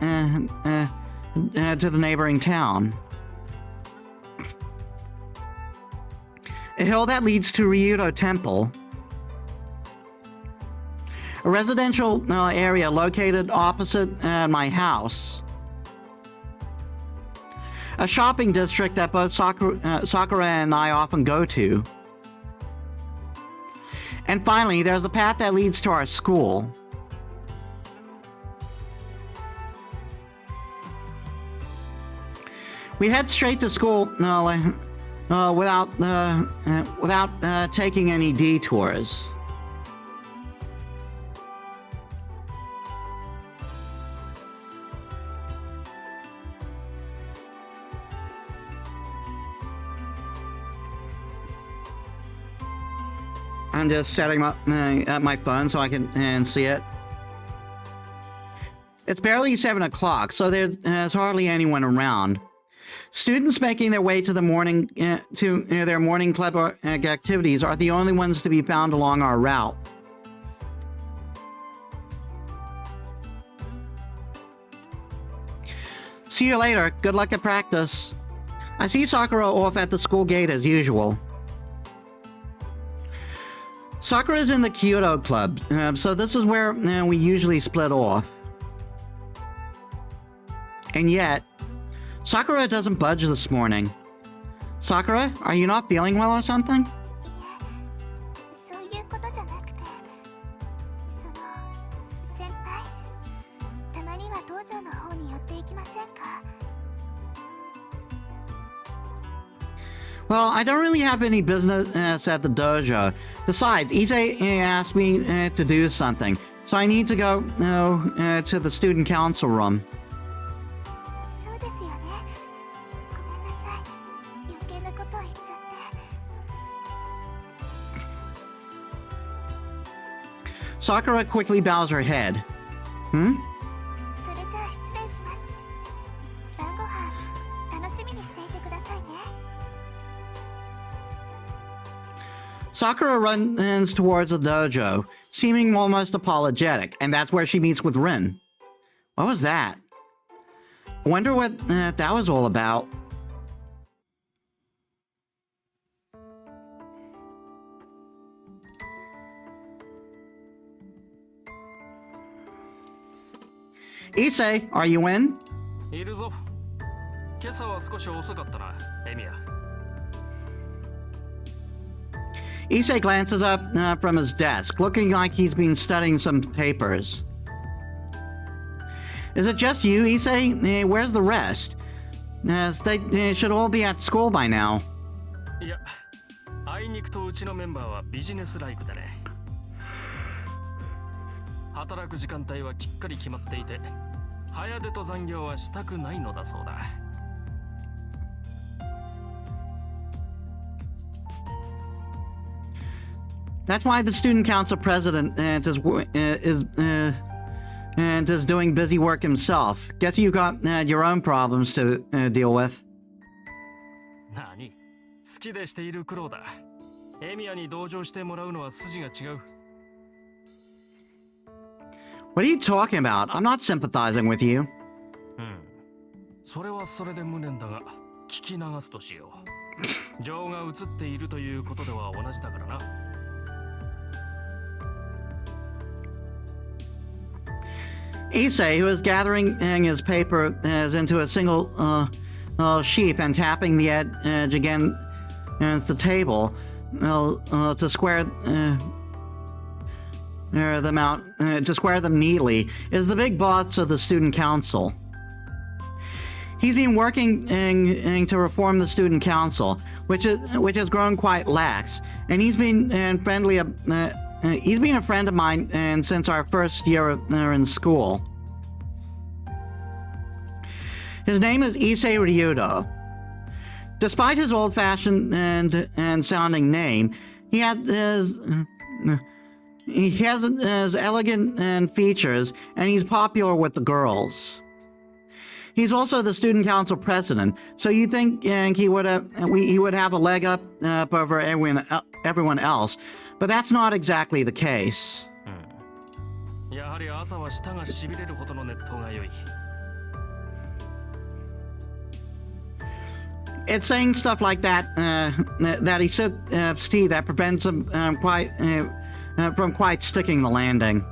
neighboring town. A hill that leads to Ryudo Temple. A residential area located opposite my house. A shopping district that both Sakura and I often go to. And finally, there's the path that leads to our school. We head straight to school without taking any detours. I'm just setting up my phone so I can see it. It's barely 7 o'clock, so there's hardly anyone around. Students making their way to their morning club activities are the only ones to be found along our route. See you later. Good luck at practice. I see Sakura off at the school gate as usual. Sakura's in the Kyoto Club, so this is where we usually split off. And yet, Sakura doesn't budge this morning. Sakura, are you not feeling well or something? そういうことじゃなくて、先輩、たまには道場の方に寄っていきませんか? Well, I don't really have any business at the dojo. Besides, Ise asked me to do something, so I need to go to the student council room. そうですよね。ごめんなさい。余計なことを言っちゃって。Sakura quickly bows her head. それじゃあ失礼します。晩ご飯楽しみにしていてくださいね。Sakura runs towards the dojo, seeming almost apologetic, and that's where she meets with Rin. What was that? Wonder what that was all about. Issei, are you in? いるぞ。今朝は少し遅かったな、エミヤ。Issei glances up from his desk, looking like he's been studying some papers. Is it just you, Issei? Where's the rest? They should all be at school by now. いや、あいにくとうちのメンバーはビジネスライクでね。働く時間帯はきっかり決まっていて、早出と残業はしたくないのだそうだ。That's why the student council president is doing busy work himself. Guess you got your own problems to deal with. なに、好きでしている苦労だ。エミヤに同情してもらうのは筋が違う。What are you talking about? I'm not sympathizing with you. それはそれで無念だが、聞き流すとしよう。情が映っているということでは同じだからな。Issei, who is gathering his paper into a single sheaf and tapping the edge against the table to square them out, to square them neatly, is the big boss of the student council. He's been working to reform the student council, which has grown quite lax, and he's been he's been a friend of mine since our first year in school. His name is Issei Ryudo. Despite his old-fashioned and sounding name, he has his elegant features, and he's popular with the girls. He's also the student council president, so you think he would have a leg up over everyone else, but that's not exactly the case. やはり朝は舌がしびれるほどの熱湯が良い。It's saying stuff like that that he sips tea that prevents him from quite sticking the landing.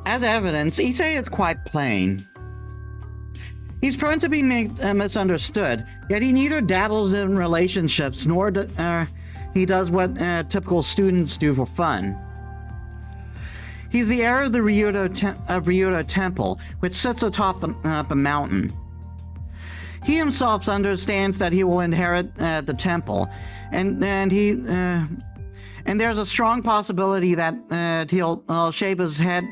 As evidence, Issei is quite plain. He's prone to be misunderstood, yet he neither dabbles in relationships nor he does what typical students do for fun. He's the heir of the Ryudo Temple, which sits atop a mountain. He himself understands that he will inherit the temple, and there's a strong possibility that he'll shave his head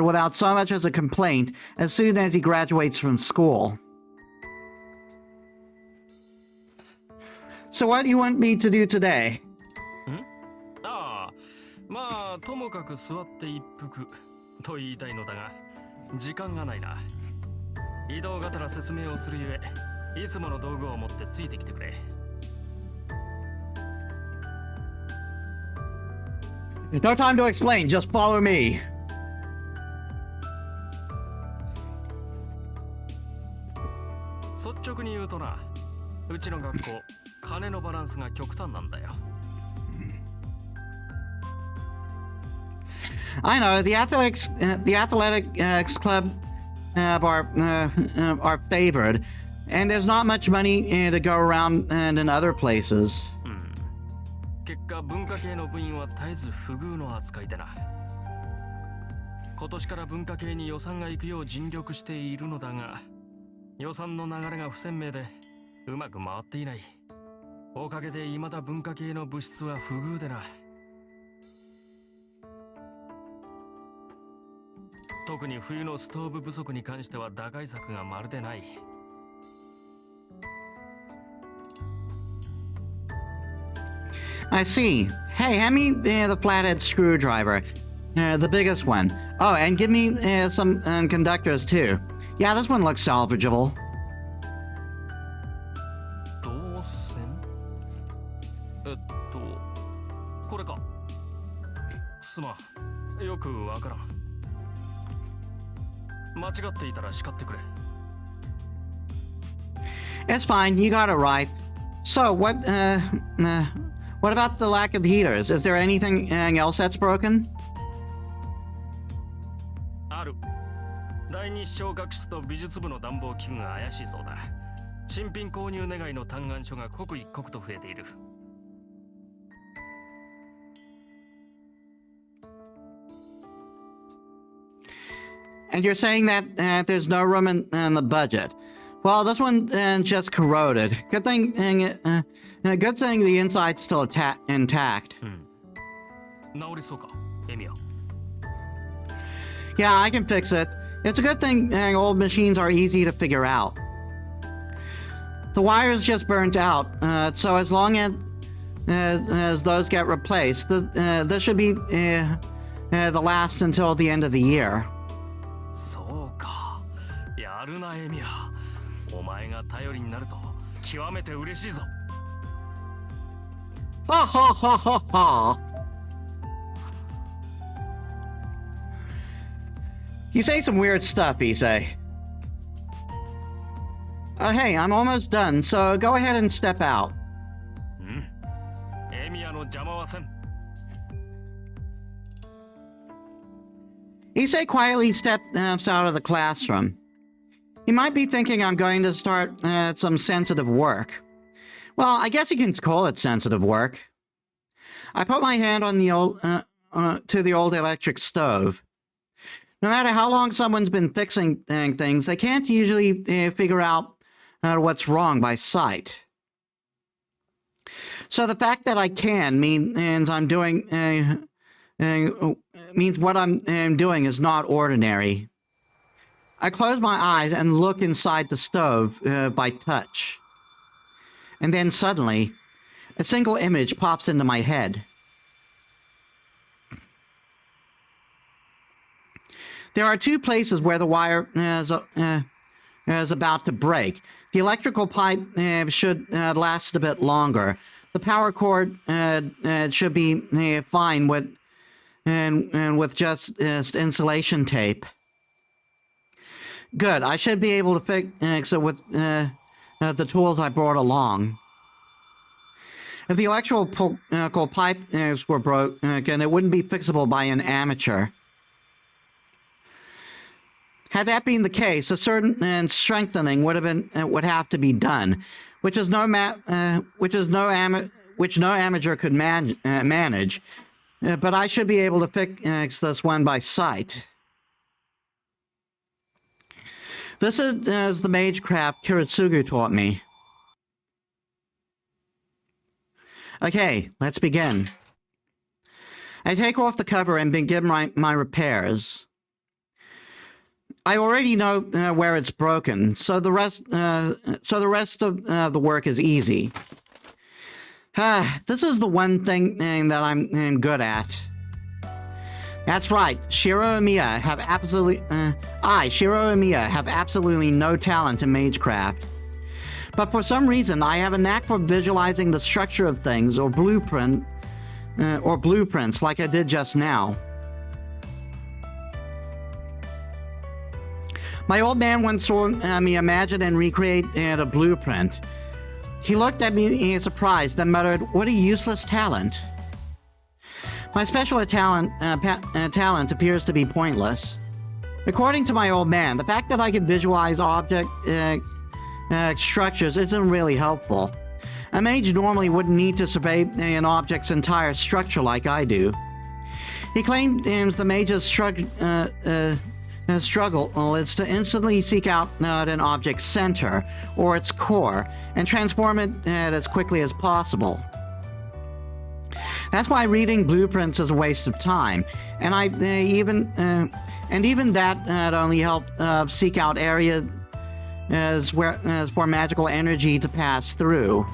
without so much as a complaint as soon as he graduates from school. So what do you want me to do today? ああ、まあともかく座って一服と言いたいのだが、時間がないな。移動がてら説明をするゆえ、いつもの道具を持ってついてきてくれ。No time to explain, just follow me. 率直に言うとな、うちの学校、金のバランスが極端なんだよ。I know the athletics club are favored, and there's not much money to go around and in other places. 結果文化系の部員は絶えず不遇の扱いでな。今年から文化系に予算が行くよう尽力しているのだが、予算の流れが不鮮明でうまく回っていない。おかげで未だ文化系の部室は不遇でな。特に冬のストーブ不足に関しては打開策がまるでない。I see. Hey, hand me the flathead screwdriver, the biggest one. Oh, and give me some conductors too. Yeah, this one looks salvageable. 導線？これか。すまん。よよくわからん。間違っていたら叱ってくれ。 It's fine, you got it right. So, what about the lack of heaters? Is there anything else that's broken? ある。第二小学室と美術部の暖房器具が怪しいそうだ。新品購入願いの嘆願書が刻一刻と増えている。 And you're saying that there's no room in the budget. Well, this one just corroded. Good thing the inside's still intact. 治りそうか、エミヤ。 Yeah, I can fix it. It's a good thing old machines are easy to figure out. The wires just burnt out, so as long as those get replaced, this should be the last until the end of the year. そうか。やるな、エミヤ。お前が頼りになると極めて嬉しいぞ。 Ha ha ha ha ha. You say some weird stuff, Issei. Hey, I'm almost done, so go ahead and step out. エミヤの邪魔はせん。 Issei quietly steps out of the classroom. He might be thinking I'm going to start some sensitive work. Well, I guess you can call it sensitive work. I put my hand on the old to the old electric stove. No matter how long someone's been fixing things, they can't usually figure out what's wrong by sight. So the fact that I can means I'm doing means what I'm doing is not ordinary. I close my eyes and look inside the stove by touch. And then suddenly, a single image pops into my head. There are two places where the wire is about to break. The electrical pipe should last a bit longer. The power cord should be fine with just insulation tape. Good. I should be able to fix it with the tools I brought along. If the electrical pipes were broken, it wouldn't be fixable by an amateur. Had that been the case, a certain strengthening would have to be done, which no amateur could manage. But I should be able to fix this one by sight. This is the magecraft Kiritsugu taught me. Okay, let's begin. I take off the cover and begin my repairs. I already know where it's broken, so the rest of the work is easy. This is the one thing that I'm good at. That's right. Shiro and Mia have absolutely no talent in magecraft. But for some reason, I have a knack for visualizing the structure of things or blueprints like I did just now. My old man once saw me imagine and recreate a blueprint. He looked at me in surprise, then muttered, "What a useless talent." My special talent appears to be pointless. According to my old man, the fact that I can visualize object structures isn't really helpful. A mage normally wouldn't need to survey an object's entire structure like I do. He claimed the mage's struggle is to instantly seek out an object's center, or its core, and transform it as quickly as possible. That's why reading blueprints is a waste of time, and even that only help seek out areas for magical energy to pass through.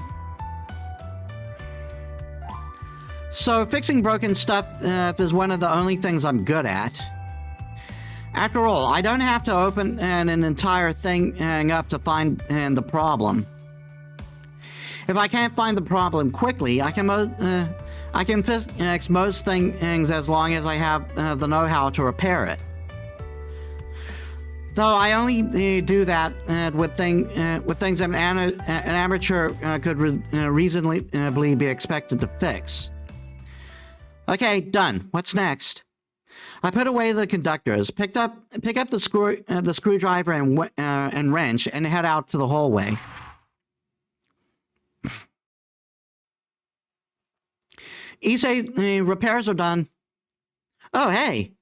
So fixing broken stuff is one of the only things I'm good at. After all, I don't have to open an entire thing up to find the problem. If I can't find the problem quickly, I can I can fix most things as long as I have the know-how to repair it. Though I only do that with things an amateur could reasonably be expected to fix. Okay, done. What's next? I put away the conductors, pick up the screwdriver and wrench, and head out to the hallway. Issei, repairs are done. Oh, hey.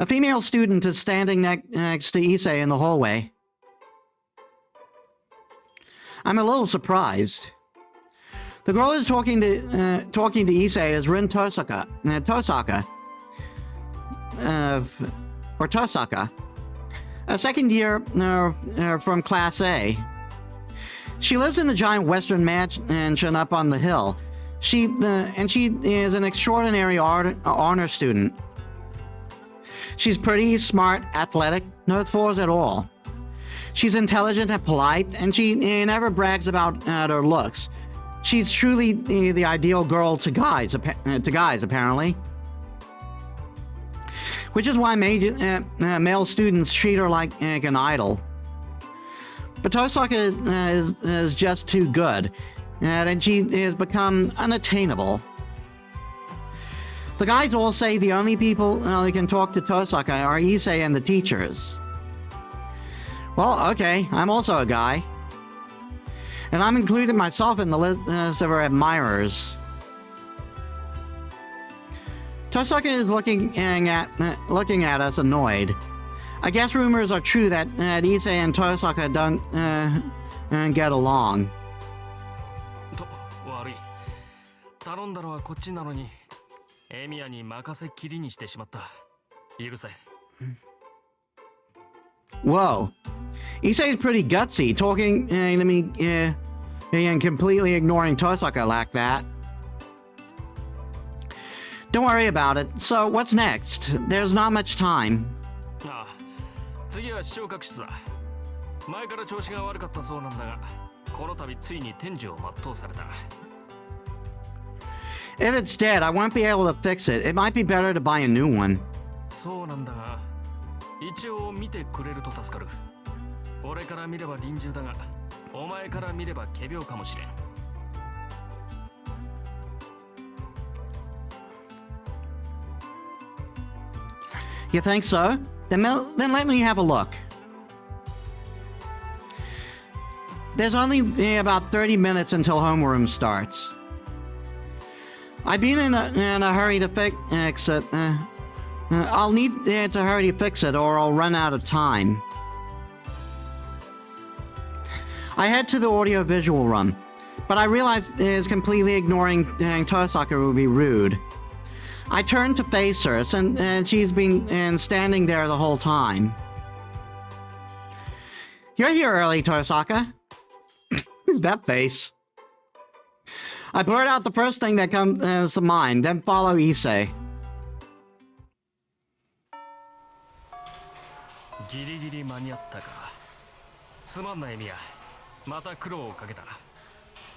A female student is standing next to Issei in the hallway. I'm a little surprised. The girl is talking to Issei is Rin Tosaka. Or Tosaka. A second year from Class A. She lives in the giant western mansion up on the hill. She is an extraordinary honor student. She's pretty, smart, athletic, no flaws at all. She's intelligent and polite, and she never brags about her looks. She's truly the ideal girl to guys, apparently. Which is why male students treat her like an idol. But Tosaka is just too good, and she has become unattainable. The guys all say the only people who can talk to Tosaka are Issei and the teachers. Well, okay, I'm also a guy. And I'm including myself in the list of her admirers. Tosaka is looking at us annoyed. I guess rumors are true that Issei and Tosaka don't get along. 悪い。頼んだのはこっちなのに、エミヤに任せっきりにしてしまった。許せ。Whoa. Issei's pretty gutsy, talking to me and completely ignoring Tosaka like that. Don't worry about it. So, what's next? There's not much time. ああ、次は昇格室だ。前から調子が悪かったそうなんだが、この度ついに天寿を全うされた。If it's dead, I won't be able to fix it. It might be better to buy a new one. そうなんだが、一応見てくれると助かる。俺から見れば臨終だが、お前から見れば仮病かもしれん。You think so? Then let me have a look. There's only about 30 minutes until homeroom starts. I've been in a hurry to fix it. I'll need to hurry to fix it or I'll run out of time. I head to the audio-visual room, but I realize completely ignoring Tosaka would be rude. I turn to face her, and she's been standing there the whole time. You're here early, Tosaka. That face. I blurt out the first thing that comes to mind, then follow Issei. ギリギリ間に合ったか。すまんなエミヤ。また苦労をかけた。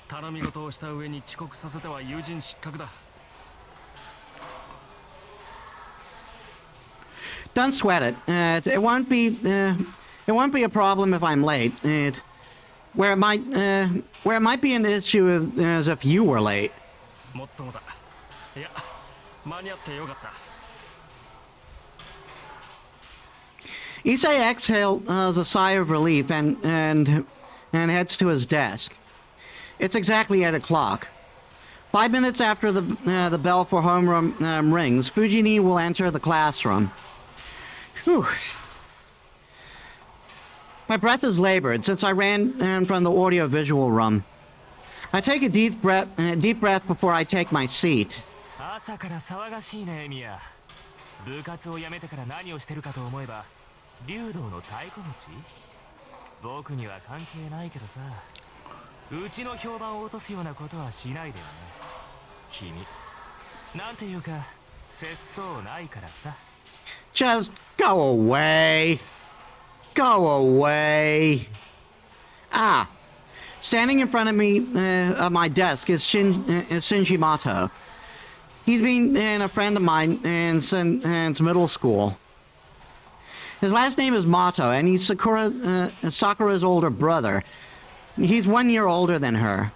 頼み事をした上に遅刻させては友人失格だ。Don't sweat it. It won't be a problem if I'm late. Where it might be an issue is if you were late. もっともだ。いや、間に合ってよかった。Issei exhales a sigh of relief and heads to his desk. It's exactly 8 o'clock. 5 minutes after the bell for homeroom rings, Fujini will enter the classroom. Whew. My breath is labored since I ran from the audio-visual room. I take a deep breath before I take my seat. 朝から騒がしいねエミヤ。部活を辞めてから何をしてるかと思えば、竜道の太鼓持ち？僕には関係ないけどさ。うちの評判を落とすようなことはしないでよね。君、なんていうか節操ないからさ。Just go away. Go away. Ah, standing in front of me, of my desk, is Shinji Mato. He's been a friend of mine since middle school. His last name is Mato, and he's Sakura's older brother. He's 1 year older than her.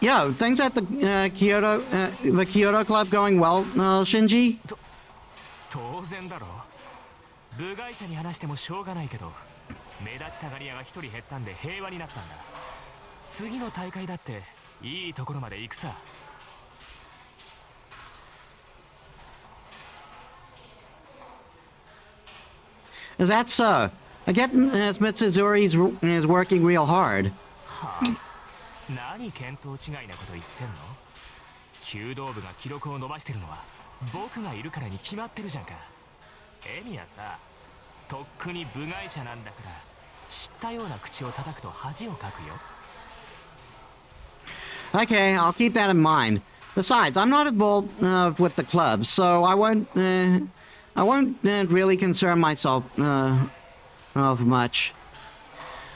Yo, things at the Kyoto Club going well, Shinji? 当然だろう。部外者に話してもしょうがないけど、目立ちたがり屋が一人減ったんで平和になったんだ。次の大会だっていいところまで行くさ。Is that so? I get Mitsuzuri is working real hard. はあ、何見当違いなこと言ってんの？弓道部が記録を伸ばしてるのは僕がいるからに決まってるじゃんか。エミはさ、とっくに部外者なんだから知ったような口を叩くと恥をかくよ。Okay, I'll keep that in mind. Besides, I'm not involved with the club, so I won't really concern myself of much.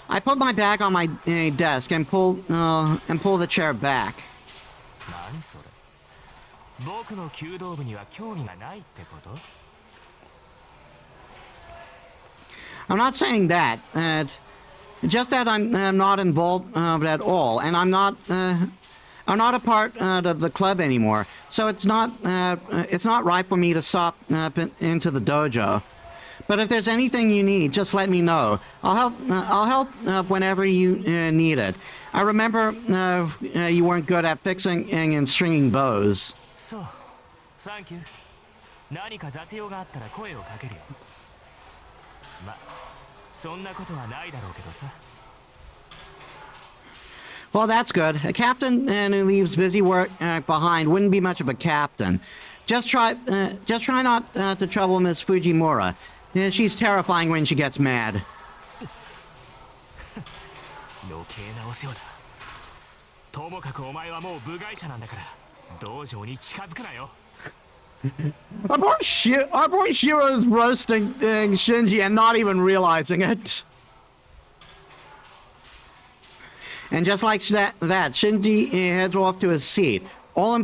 I put my bag on my desk and pull the chair back. 何それ？僕の弓道部には興味がないってこと？ I'm not saying that. Just that I'm not involved at all, and I'm not a part of the club anymore. So it's not right for me to stop into the dojo. But if there's anything you need, just let me know. I'll help whenever you need it. I remember you weren't good at fixing and stringing bows. そう、サンキュー。何か雑用があったら声をかけるよ。ま、そんなことはないだろうけどさ。Well, that's good. A captain who leaves busy work behind wouldn't be much of a captain. Just try not to trouble Miss Fujimura. She's terrifying when she gets mad. 余計なお世話だ。ともかくお前はもう部外者なんだから、道場に近づくなよ。Our boy Shiro's roasting Shinji and not even realizing it. And just like that, Shinji heads off to his seat, all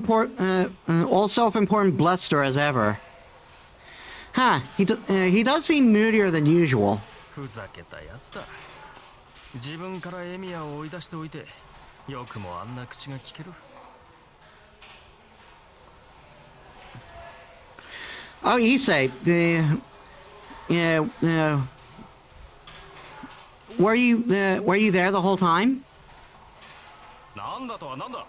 self-important bluster as ever. Huh? He does seem moodier than usual. ふざけたやつだ。自分からエミヤを追い出しておいて、よくもあんな口が聞ける。Oh, Issei, were you there the whole time? なんだとはなんだ。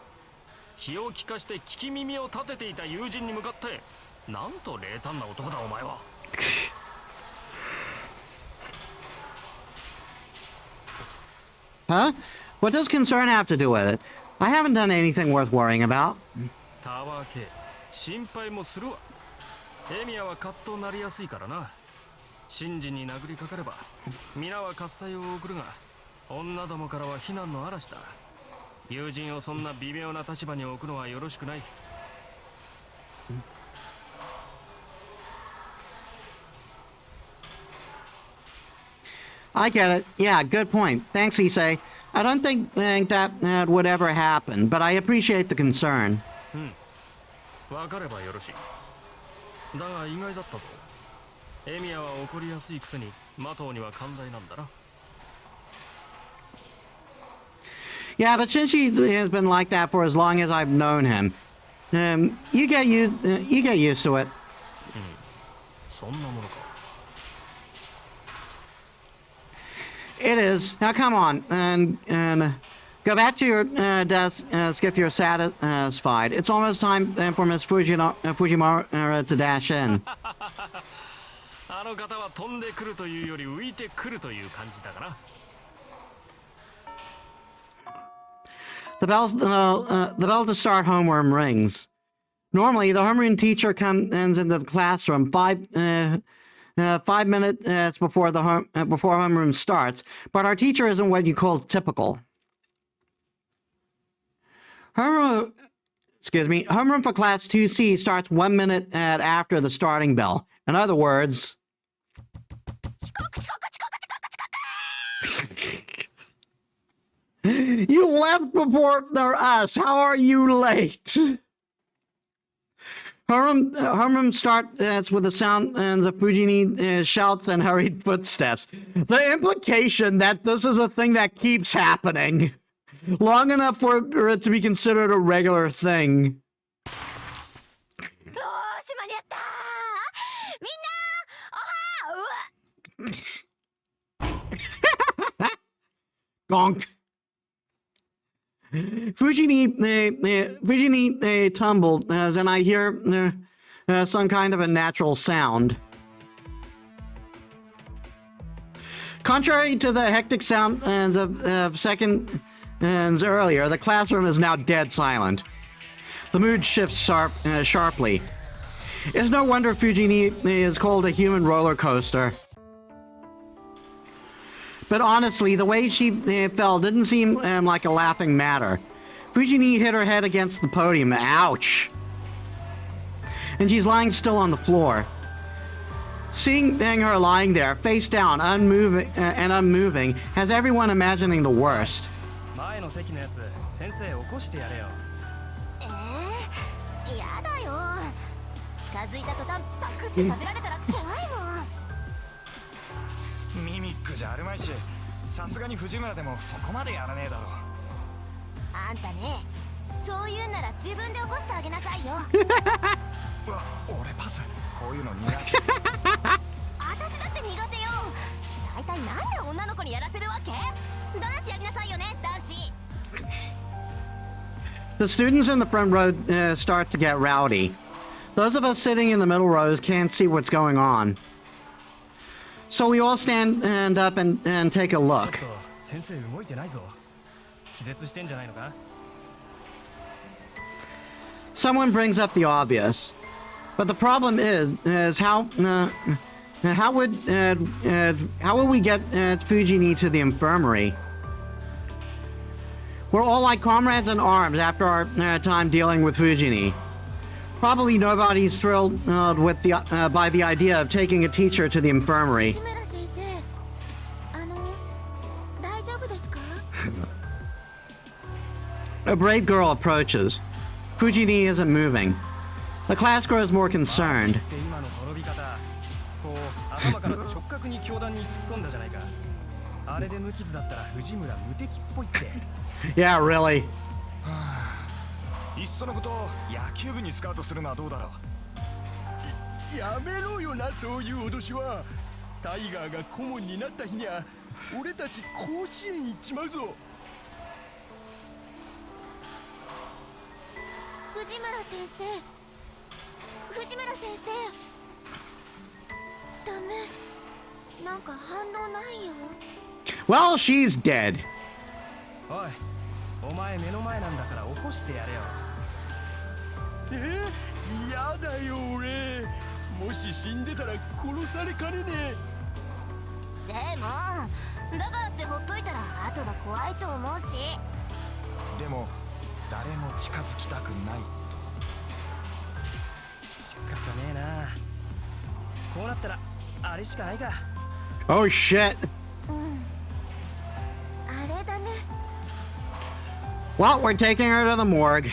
気を利かして聞き耳を立てていた友人に向かって、なんと冷淡な男だお前は。Huh? What does concern have to do with it? I haven't done anything worth worrying about. たわけ、心配もするわ。エミヤはカッとなりやすいからな。真珠に殴りかかれば皆は喝采を送るが、女どもからは非難の嵐だ。友人をそんな微妙な立場に置くのはよろしくない。I get it. Yeah, good point. Thanks, Issei. I don't think that would ever happen, but I appreciate the concern. わかればよろしい。だが意外だったぞ。エミヤは怒りやすいくせにマトウには寛大なんだな。Yeah, but Shinji has been like that for as long as I've known him. You get used to it. そんなものか。It is. Now come on and go back to your desk if you're satisfied. It's almost time for Miss Fujimura to dash in. あの方は飛んでくるというより浮いてくるという感じだかな。The bell to start homeroom rings. Normally, the homeroom teacher comes into the classroom 5 minutes before homeroom starts, but our teacher isn't what you call typical. Homeroom for class 2C starts 1 minute after the starting bell. In other words, You left before us. How are you late? Herman starts with the sound and the Fujini shouts and hurried footsteps. The implication that this is a thing that keeps happening. Long enough for it to be considered a regular thing. Gonk. Fujini tumbled, and I hear some kind of a natural sound. Contrary to the hectic sounds of seconds earlier, the classroom is now dead silent. The mood shifts sharply. It's no wonder Fujini is called a human roller coaster. But honestly, the way she fell didn't seem like a laughing matter. Fujini hit her head against the podium. Ouch! And she's lying still on the floor. Seeing her lying there, face down, unmoving, has everyone imagining the worst. The students in the front row start to get rowdy. Those of us sitting in the middle rows can't see what's going on. So we all stand up and take a look. Someone brings up the obvious, but the problem is how will we get Fujini to the infirmary? We're all like comrades in arms after our time dealing with Fujini. Probably nobody's thrilled by the idea of taking a teacher to the infirmary. A brave girl approaches. Fujini isn't moving. The class grows more concerned. Yeah, really. いっそのこと野球部にスカウトするのはどうだろう。やめろよな、そういう脅しは。タイガーが顧問になった日には俺たち甲子園行っちまうぞ。藤村先生ダメ、なんか反応ないよ。 Well, she's dead. おい、お前目の前なんだから起こしてやれよ。やだよ俺。もし死んでたら殺されかねねえ。でもだからってほっといたら後が怖いと思うし。でも誰も近づきたくないと。仕方ねえな。こうなったらあれしかないか。Oh shit. あれだね。 Well, we're taking her to the morgue.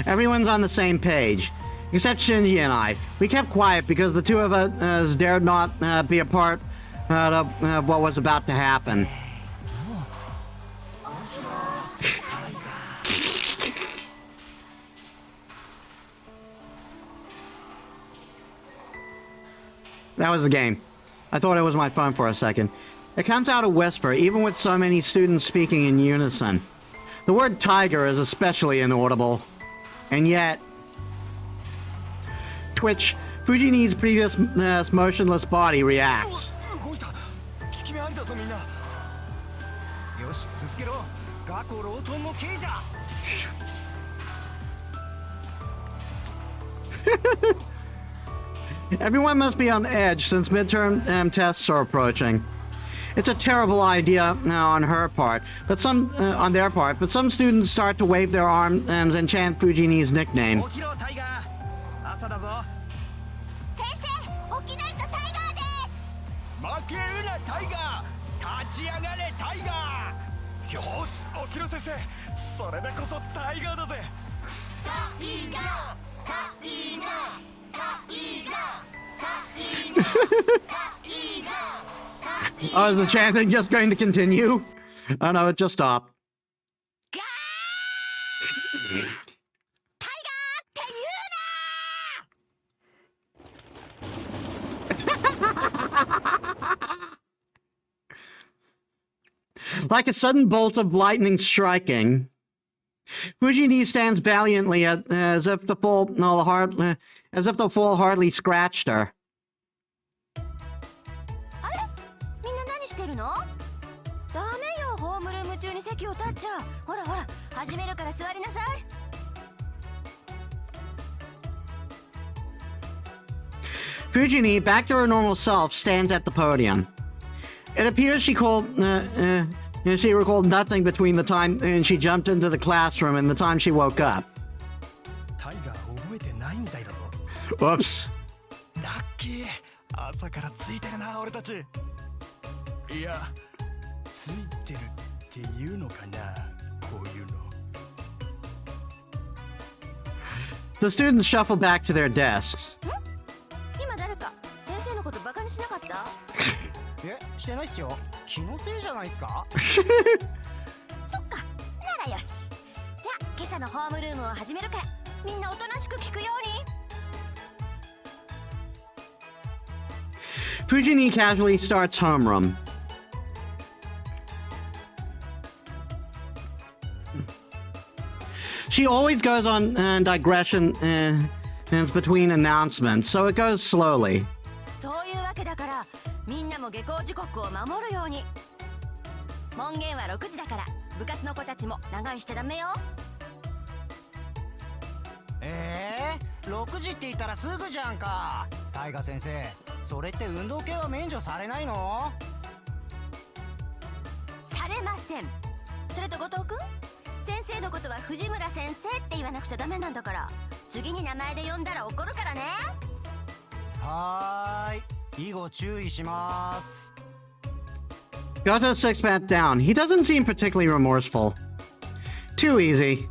Everyone's on the same page, except Shinji and I. We kept quiet because the two of us dared not be a part of what was about to happen. That was the game. I thought it was my phone for a second. It comes out a whisper, even with so many students speaking in unison. The word tiger is especially inaudible. And yet... Twitch, Fujini's previous motionless body reacts. 効き目ありだぞみんな。よし続けろ。学校ロートンの刑じゃ。Everyone must be on edge since midterm tests are approaching. It's a terrible idea on her part, but on their part, but some students start to wave their arms and chant Fujini's nickname. よし、沖野先生、それでこそタイガーだぜ。Oh, is the chanting just going to continue? Oh no, it just stopped. Like a sudden bolt of lightning striking, Fujini stands valiantly as if the fall hardly scratched her. あれみんな何してるの？ダメよ、ホームルーム中に席を立っちゃ。ほらほら、始めるから座りなさい。Fujini, back to her normal self, stands at the podium. It appears she recalled nothing between the time she jumped into the classroom and the time she woke up. タイガー覚えてないみたいだぞ。 Whoops. ラッキー、朝からついてるな俺たち。いや、ついてるっていうのかな、こういうの。 The students shuffle back to their desks. 今誰か先生のことバカにしなかった？え、してないっすよ。気のせいじゃないっすか？そっか、ならよし。じゃあ今朝のホームルームを始めるから、みんなおとなしく聞くように。 Fujini casually starts homeroom. She always goes on digressions between announcements, so it goes slowly. そういうわけだから、みんなも下校時刻を守るように。門限は6時だから、部活の子たちも長居しちゃダメよ。6時って言ったらすぐじゃんか。タイガ先生、それって運動系は免除されないの？されません。それと後藤くん、先生のことは藤村先生って言わなくちゃダメなんだから、次に名前で呼んだら怒るからね。はーい、以後注意します。 Goto's six pat down. He doesn't seem particularly remorseful. Too easy.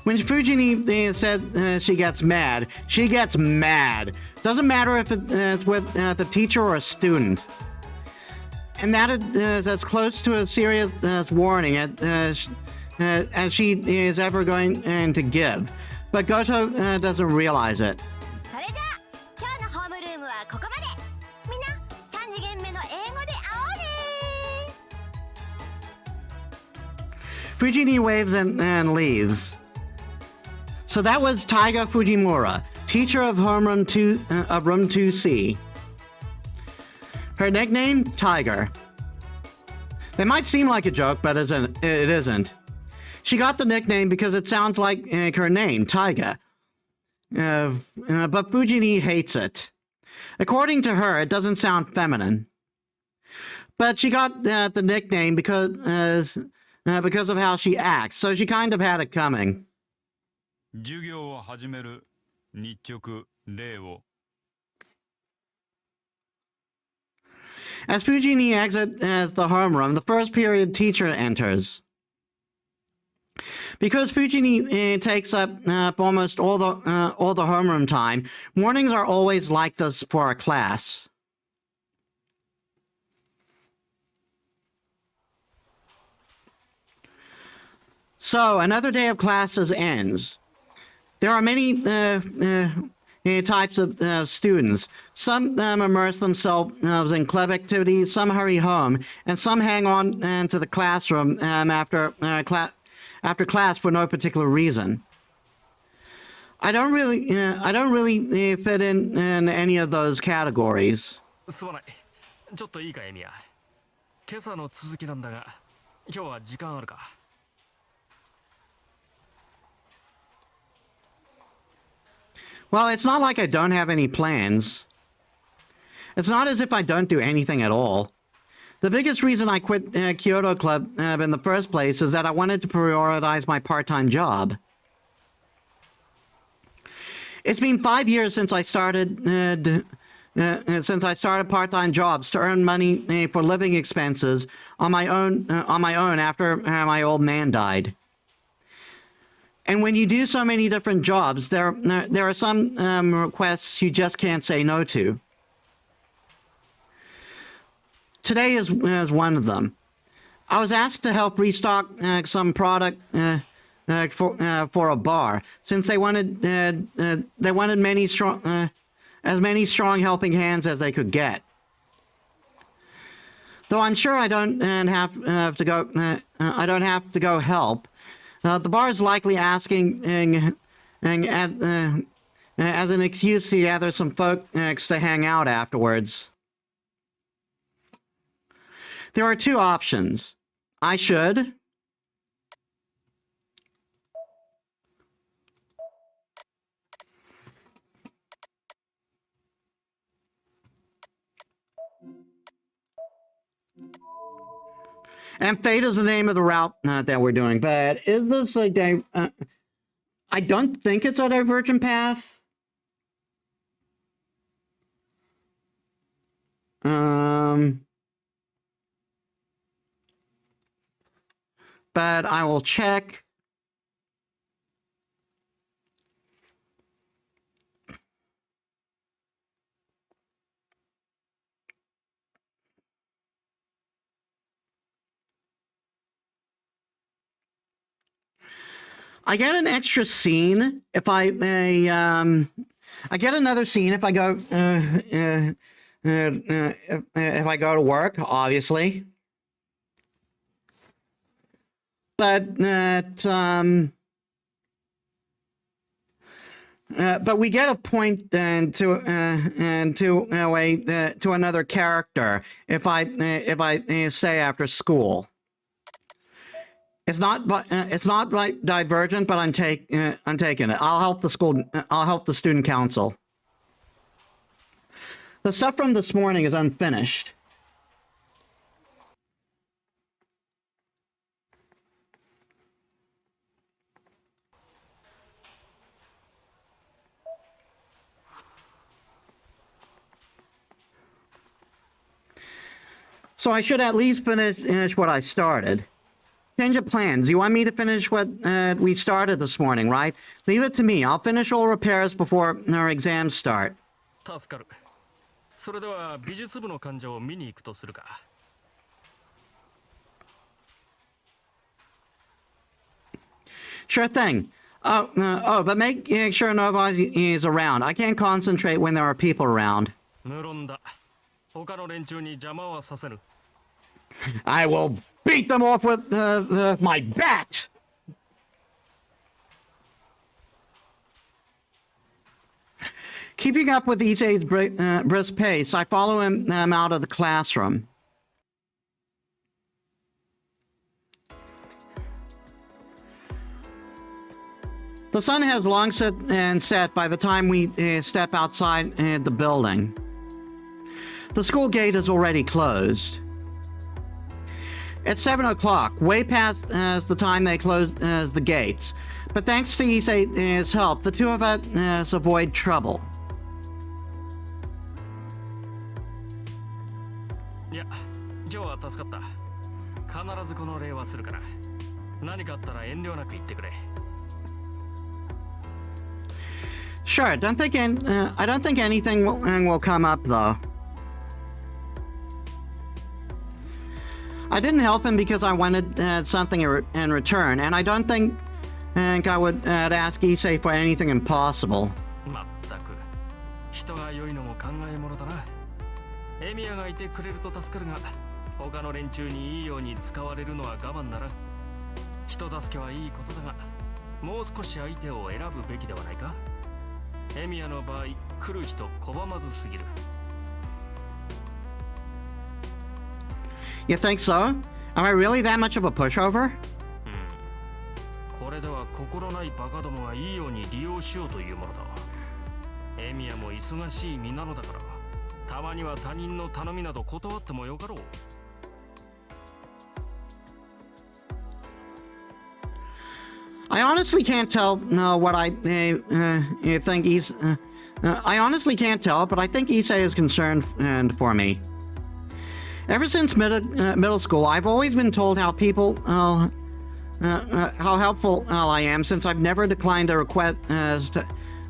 When Fujini said she gets mad, she gets mad. Doesn't matter if it's with the teacher or a student. And that is as close to a serious warning as she is ever going to give. But Goto doesn't realize it. それじゃあ今日のホームルームはここまで。みんな3次元目の英語で会おうね。 Fujini waves and leaves. So that was Taiga Fujimura, teacher of Room 2C. Her nickname, Tiger. They might seem like a joke, but it isn't. She got the nickname because it sounds like her name, Taiga. But Fujini hates it. According to her, it doesn't sound feminine. But she got the nickname because of how she acts, so she kind of had it coming. 授業を始める。日直礼を。 As Fujini exits the homeroom, the first period teacher enters. Because Fujini takes up almost all the homeroom time, mornings are always like this for our class. So another day of classes ends. There are many types of students. Some immerse themselves in club activities, some hurry home, and some hang on to the classroom after class for no particular reason. I don't really fit in any of those categories. すまない。ちょっといいか、エミヤ。今朝の続きなんだが、今日は時間あるか。 Well, it's not like I don't have any plans. It's not as if I don't do anything at all. The biggest reason I quit Kyoto Club in the first place is that I wanted to prioritize my part-time job. It's been 5 years since I started since I started part-time jobs to earn money for living expenses on my own after my old man died. And when you do so many different jobs, there are some requests you just can't say no to. Today is one of them. I was asked to help restock some product for a bar, since they wanted many strong helping hands as they could get. Though I'm sure I don't have to go. I don't have to go help. The bar is likely asking as an excuse to gather some folks to hang out afterwards. There are two options. I should. And Fate is the name of the route that we're doing. But is this a I don't think it's a divergent path. But I will check. I get an extra scene if I get another scene if I go if I go to work, obviously. But we get a point to another character if I stay after school. It's not like Divergent, but I'm taking it. I'll help the school. I'll help the student council. The stuff from this morning is unfinished. So I should at least finish what I started. Change of plans. You want me to finish what we started this morning, right? Leave it to me. I'll finish all repairs before our exams start. 助かる。それでは美術部の患者を見に行くとするか。Sure thing. But make sure nobody is around. I can't concentrate when there are people around. 無論だ。他の連中に邪魔はさせぬ。I will beat them off with my bat! Keeping up with Issei's brisk pace, I follow him out of the classroom. The sun has long set by the time we step outside the building. The school gate is already closed. It's 7 o'clock, way past the time they closed the gates. But thanks to Issei's help, the two of us avoid trouble. いや、今日は助かった。必ずこの礼はするから。何かあったら遠慮なく言ってくれ。Sure, I don't think anything will come up though. I didn't help him because I wanted something in return, and I don't think I would ask Issei for anything impossible. まったく、人が良いのも考えものだな。エミヤがいてくれると助かるが、他の連中にいいように使われるのは我慢ならん。人助けはいいことだが、もう少し相手を選ぶべきではないか。エミヤの場合、来る人拒まずすぎる。You think so? Am I really that much of a pushover? これでは心ないバカどもがいいように利用しようというものだ。エミヤも忙しい身なのだから、たまには他人の頼みなど断ってもよかろう。I honestly can't tell what I think I honestly can't tell, but I think Issei is concerned for me. Ever since middle school, I've always been told how helpful I am, since I've never declined a request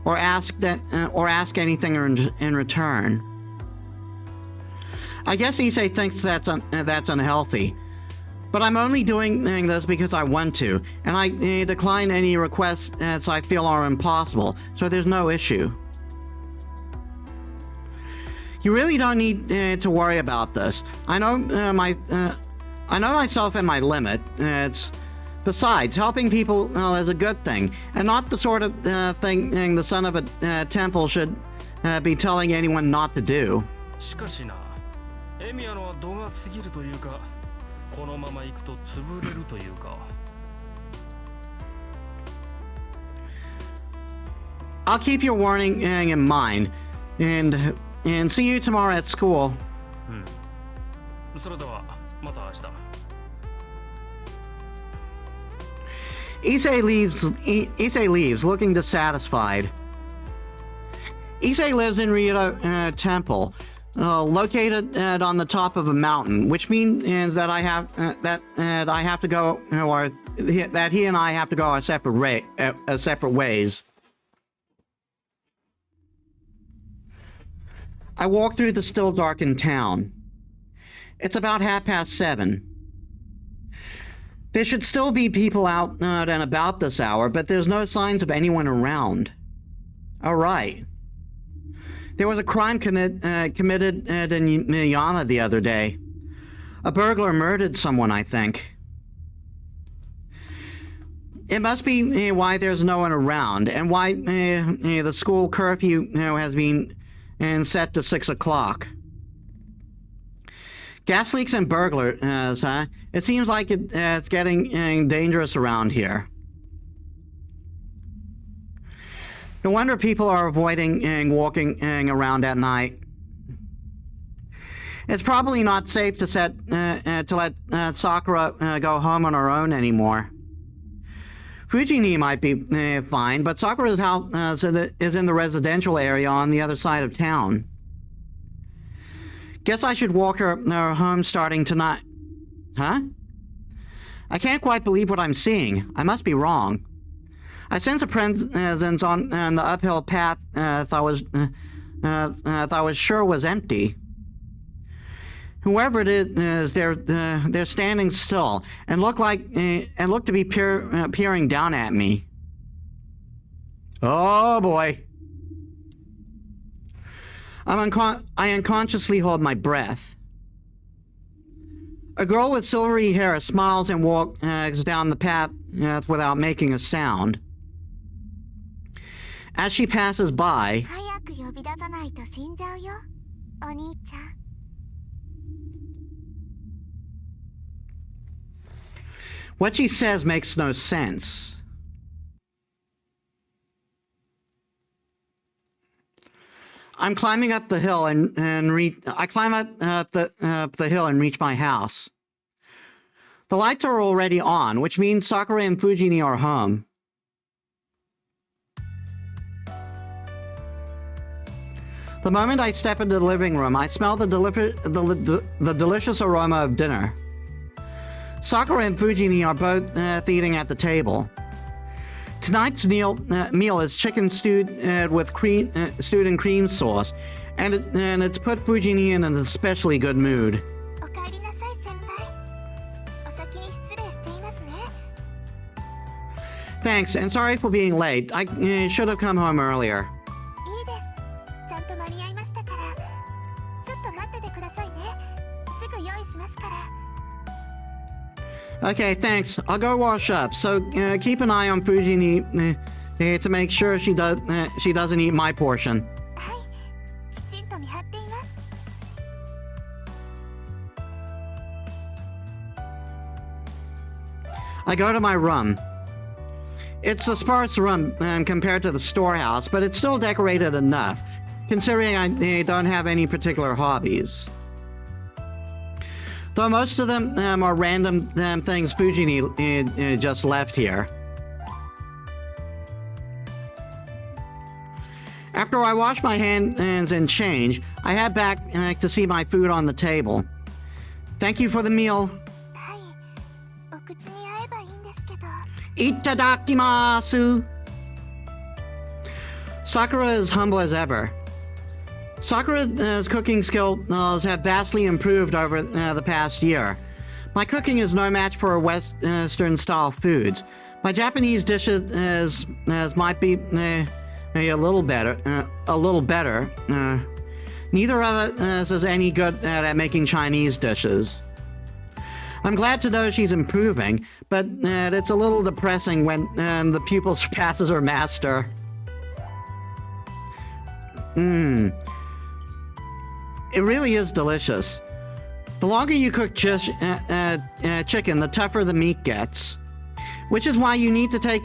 or ask anything in return. I guess Issei thinks that's unhealthy, but I'm only doing this because I want to, and I decline any requests as I feel are impossible, so there's no issue. You really don't need to worry about this. I know myself and my limit. Besides, helping people is a good thing, and not the sort of thing the son of a temple should be telling anyone not to do. しかしな、エミヤのは度が過ぎるというか、このまま行くと潰れるというか。I'll keep your warning in mind, and see you tomorrow at school. それではまた明日。Issei leaves, looking dissatisfied. Issei lives in Rito Temple, located on the top of a mountain, which means that I have to go, or that he and I have to go our separate ways. I walk through the still darkened town. It's about 7:30. There should still be people out and about this hour, but there's no signs of anyone around. All right. There was a crime committed in Miyama the other day. A burglar murdered someone, I think. It must be why there's no one around, and why the school curfew has been set to 6 o'clock. Gas leaks and burglars, huh? It seems like it's getting dangerous around here. No wonder people are avoiding walking around at night. It's probably not safe to let Sakura go home on her own anymore. Fujini might be fine, but Sakura's house is in the residential area on the other side of town. Guess I should walk her home starting tonight. Huh? I can't quite believe what I'm seeing. I must be wrong. I sense a presence on the uphill path I was sure was empty. Whoever it is, they're standing still and look to be peering down at me. Oh boy. I unconsciously hold my breath. A girl with silvery hair smiles and walks down the path without making a sound. As she passes by, 早く呼び出さないと死んじゃうよ、お兄ちゃん。 what she says makes no sense. I'm climbing up the hill I climb up the hill and reach my house. The lights are already on, which means Sakura and Fujini are home. The moment I step into the living room, I smell the delicious aroma of dinner. Sakura and Fujini are both eating at the table. Tonight's meal is chicken stewed in cream sauce, and it's put Fujini in an especially good mood. おかえりなさい、先輩。お先に失礼していますね。 Thanks, and sorry for being late. I should have come home earlier. いいです。ちゃんと間に合いましたから。ちょっと待っててくださいね。すぐ用意しますから。 Okay, thanks. I'll go wash up. So keep an eye on Fujini to make sure she doesn't eat my portion. はい、きちんと見張っています。 I go to my room. It's a sparse room compared to the storehouse, but it's still decorated enough, considering I don't have any particular hobbies. Though most of them are random things Fujini just left here. After I wash my hands and change, I head back to see my food on the table. Thank you for the meal. はい、お口に合えばいいんですけど。Itadakimasu! Sakura is humble as ever. Sakura's cooking skills have vastly improved over the past year. My cooking is no match for Western-style foods. My Japanese dishes might be a little better. Neither of us is any good at making Chinese dishes. I'm glad to know she's improving, but it's a little depressing when the pupil surpasses her master. It really is delicious. The longer you cook chicken, the tougher the meat gets. Which is why you need to take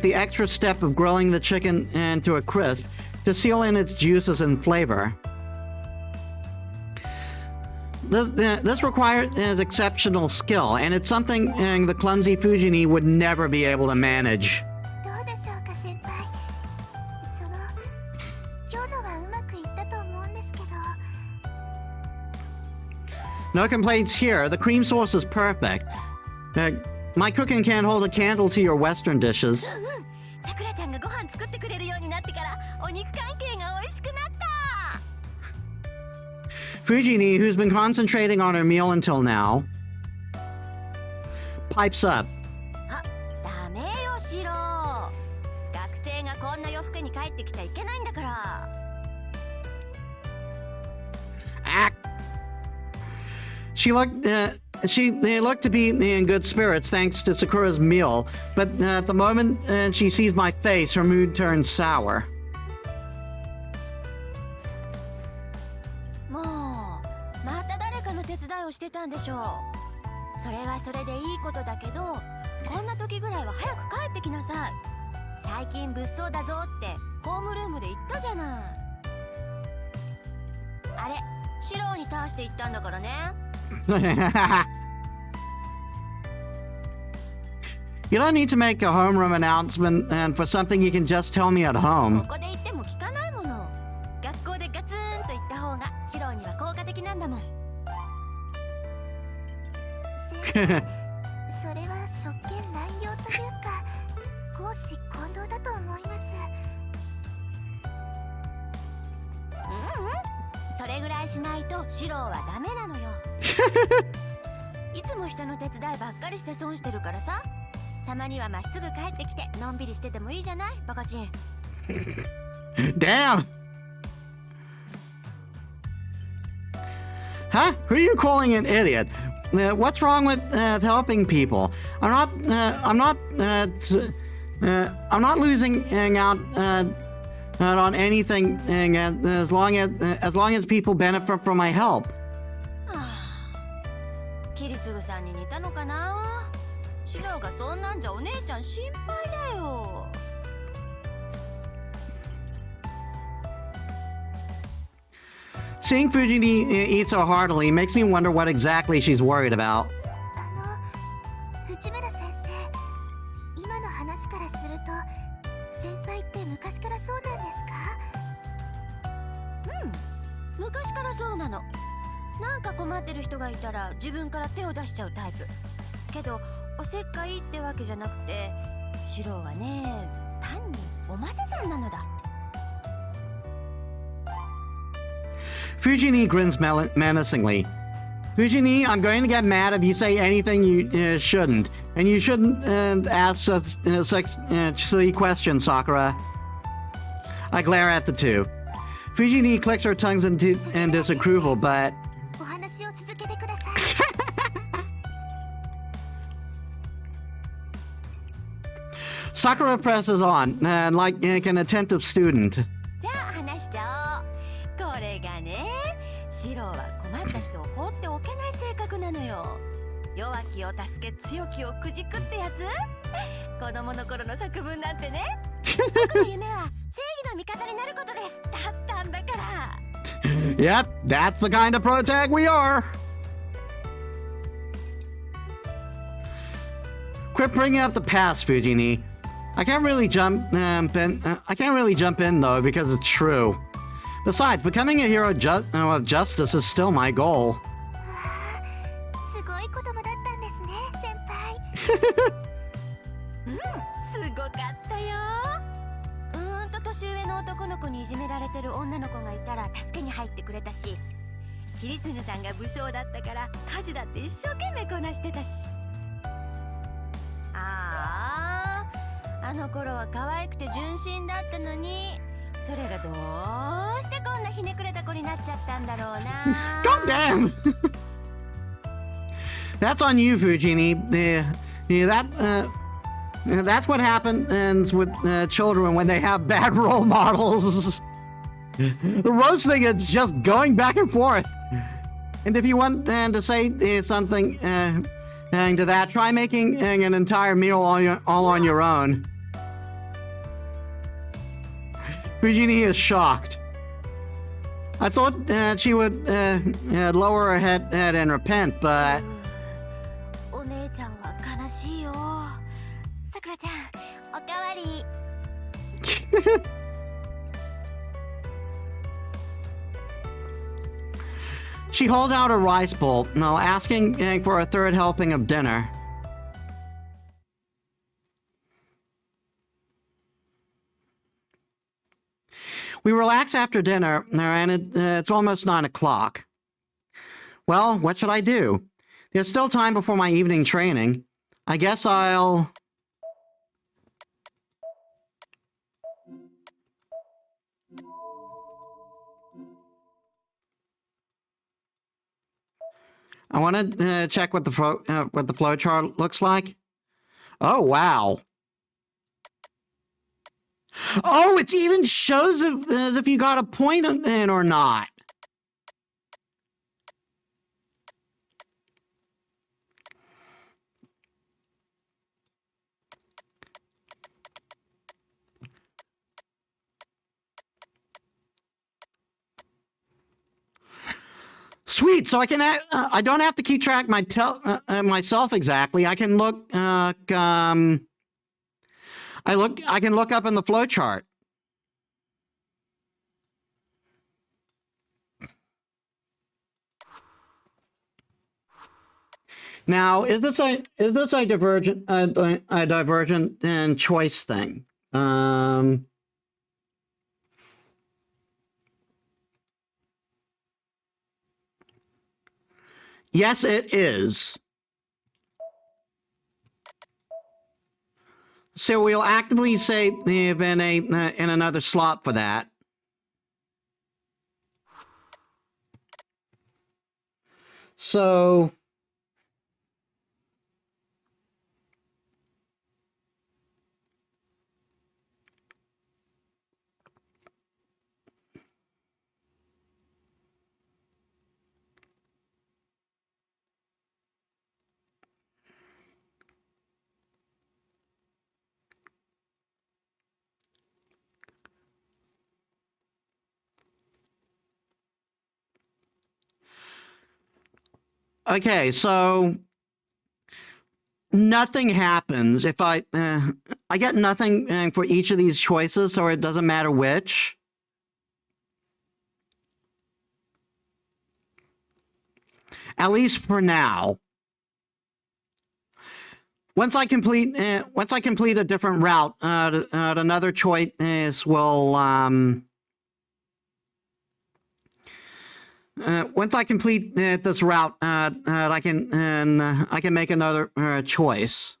the extra step of grilling the chicken to a crisp to seal in its juices and flavor. This requires exceptional skill, and it's something the clumsy Fujini would never be able to manage. どうでしょうか先輩。今日のはうまくいったと思うんですけど。No complaints here. The cream sauce is perfect. My cooking can't hold a candle to your Western dishes. さくらちゃんがご飯作ってくれるようになってからお肉関係が美味しくなった。 Fujini, who's been concentrating on her meal until now, pipes up. あ、ダメよシロ。学生がこんな夜更けに帰ってきちゃいけないんだから。 She looked to be in good spirits thanks to Sakura's meal, but at the moment she sees my face, her mood turns sour. もうまた誰かの手伝いをしてたんでしょう。それはそれでいいことだけど、こんな時ぐらいは早く帰ってきなさい。最近物騒だぞってホームルームで言ったじゃない。あれ、シロに倒して言ったんだからね。You don't need to make a homeroom announcement and for something you can just tell me at home. ここで言っても聞かないもの。学校でガツンと言った方がシロには効果的なんだもん。先生、それは職権乱用というか、公私混同だと思います。それぐらいしないとシロはダメなのよ。いつも人の手伝いばっかりして損してるからさ。たまにはまっすぐ帰ってきてのんびりしててもいいじゃないバカチン。Damn! Huh? Who are you calling an idiot? What's wrong with helping people? I'm not losing out on anything as long as people benefit from my help. キリツグさんに似たのかな。シロがそんなんじゃお姉ちゃん心配だよ。Seeing Fujini eat so heartily makes me wonder what exactly she's worried about. 内村先生、今の話からすると先輩って昔からそうなんですか？昔からそうなの。なんか困ってる人がいたら自分から手を出しちゃうタイプ。けどおせっかいってわけじゃなくて、シロはね、単におませさんなのだ。Fujini grins menacingly. Fujini, I'm going to get mad if you say anything you shouldn't. And you shouldn't ask such silly questions, Sakura. I glare at the two. Fujini clicks her tongues in disapproval, but... お話を続けてください。Sakura presses on, like an attentive student. じゃあ話しちゃおう。これがね、シロは困った人を放っておけない性格なのよ。弱きを助け強きをくじくってやつ。子供の頃の作文なんてね、僕の夢は正義の味方になることですだったんだから。Yep, that's the kind of protag we are. Quit bringing up the past, Fujini. I can't really jump in. I can't really jump in though because it's true. Besides, becoming a hero of justice is still my goal. すごい子供だったんですね、先輩。うん、すごかったよ。年上の男の子にいじめられてる女の子がいたら助けに入ってくれたし、桐次さんが武将だったから家事だって一生懸命こなしてたし。あの頃は可愛くて純真だったのに、それがどうしてこんなひねくれた子になっちゃったんだろうな。God damn! That's on you, Fujini. That's what happens with children when they have bad role models. The roasting is just going back and forth. And if you want to say something to that, try making an entire meal all on your own. Fujini is shocked. I thought she would lower her head and repent, but... お姉ちゃんは悲しいよ。さくらちゃん、おかわり。She holds out a rice bowl, now asking for a third helping of dinner. We relax after dinner, and it's almost 9 o'clock. Well, what should I do? There's still time before my evening training. I guess I'll... I want to check what the flow chart looks like. Oh, wow. Oh, it even shows if you got a point in or not. Sweet. So I can I don't have to keep track myself exactly. I can look I can look up in the flow chart. Now, is this a divergent and choice thing? Yes, it is. So we'll actively save in another slot for that. So okay, so nothing happens if I get nothing for each of these choices, so it doesn't matter which. At least for now. Once I complete a different route, another choice will once I complete this route, I can make another choice.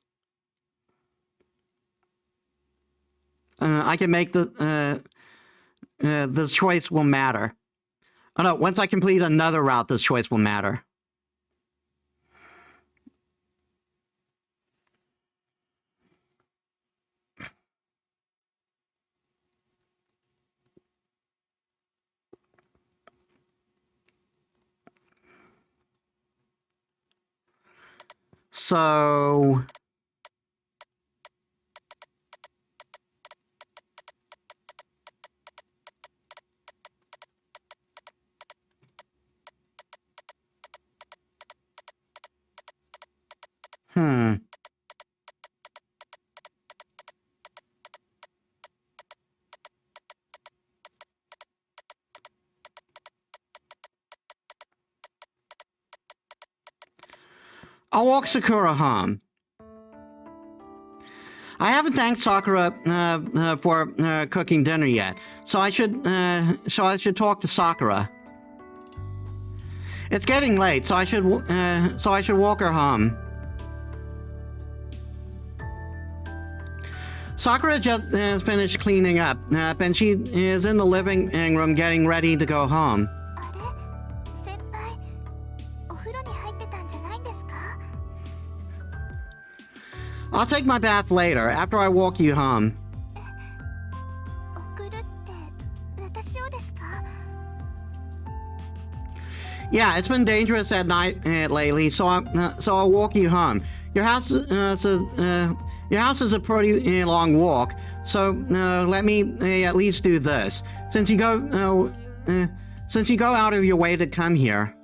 I can make this choice will matter. Oh no! Once I complete another route, this choice will matter. So I'll walk Sakura home. I haven't thanked Sakura for cooking dinner yet, so I should talk to Sakura. It's getting late, so I should walk her home. Sakura just finished cleaning up, and she is in the living room getting ready to go home. あれ先輩お風呂に入ってたんじゃないんですか？ I'll take my bath later, after I walk you home. 送るって私をですか？ Yeah, it's been dangerous at night lately, so I'll walk you home. Your house is a pretty long walk, so let me at least do this. Since you go out of your way to come here.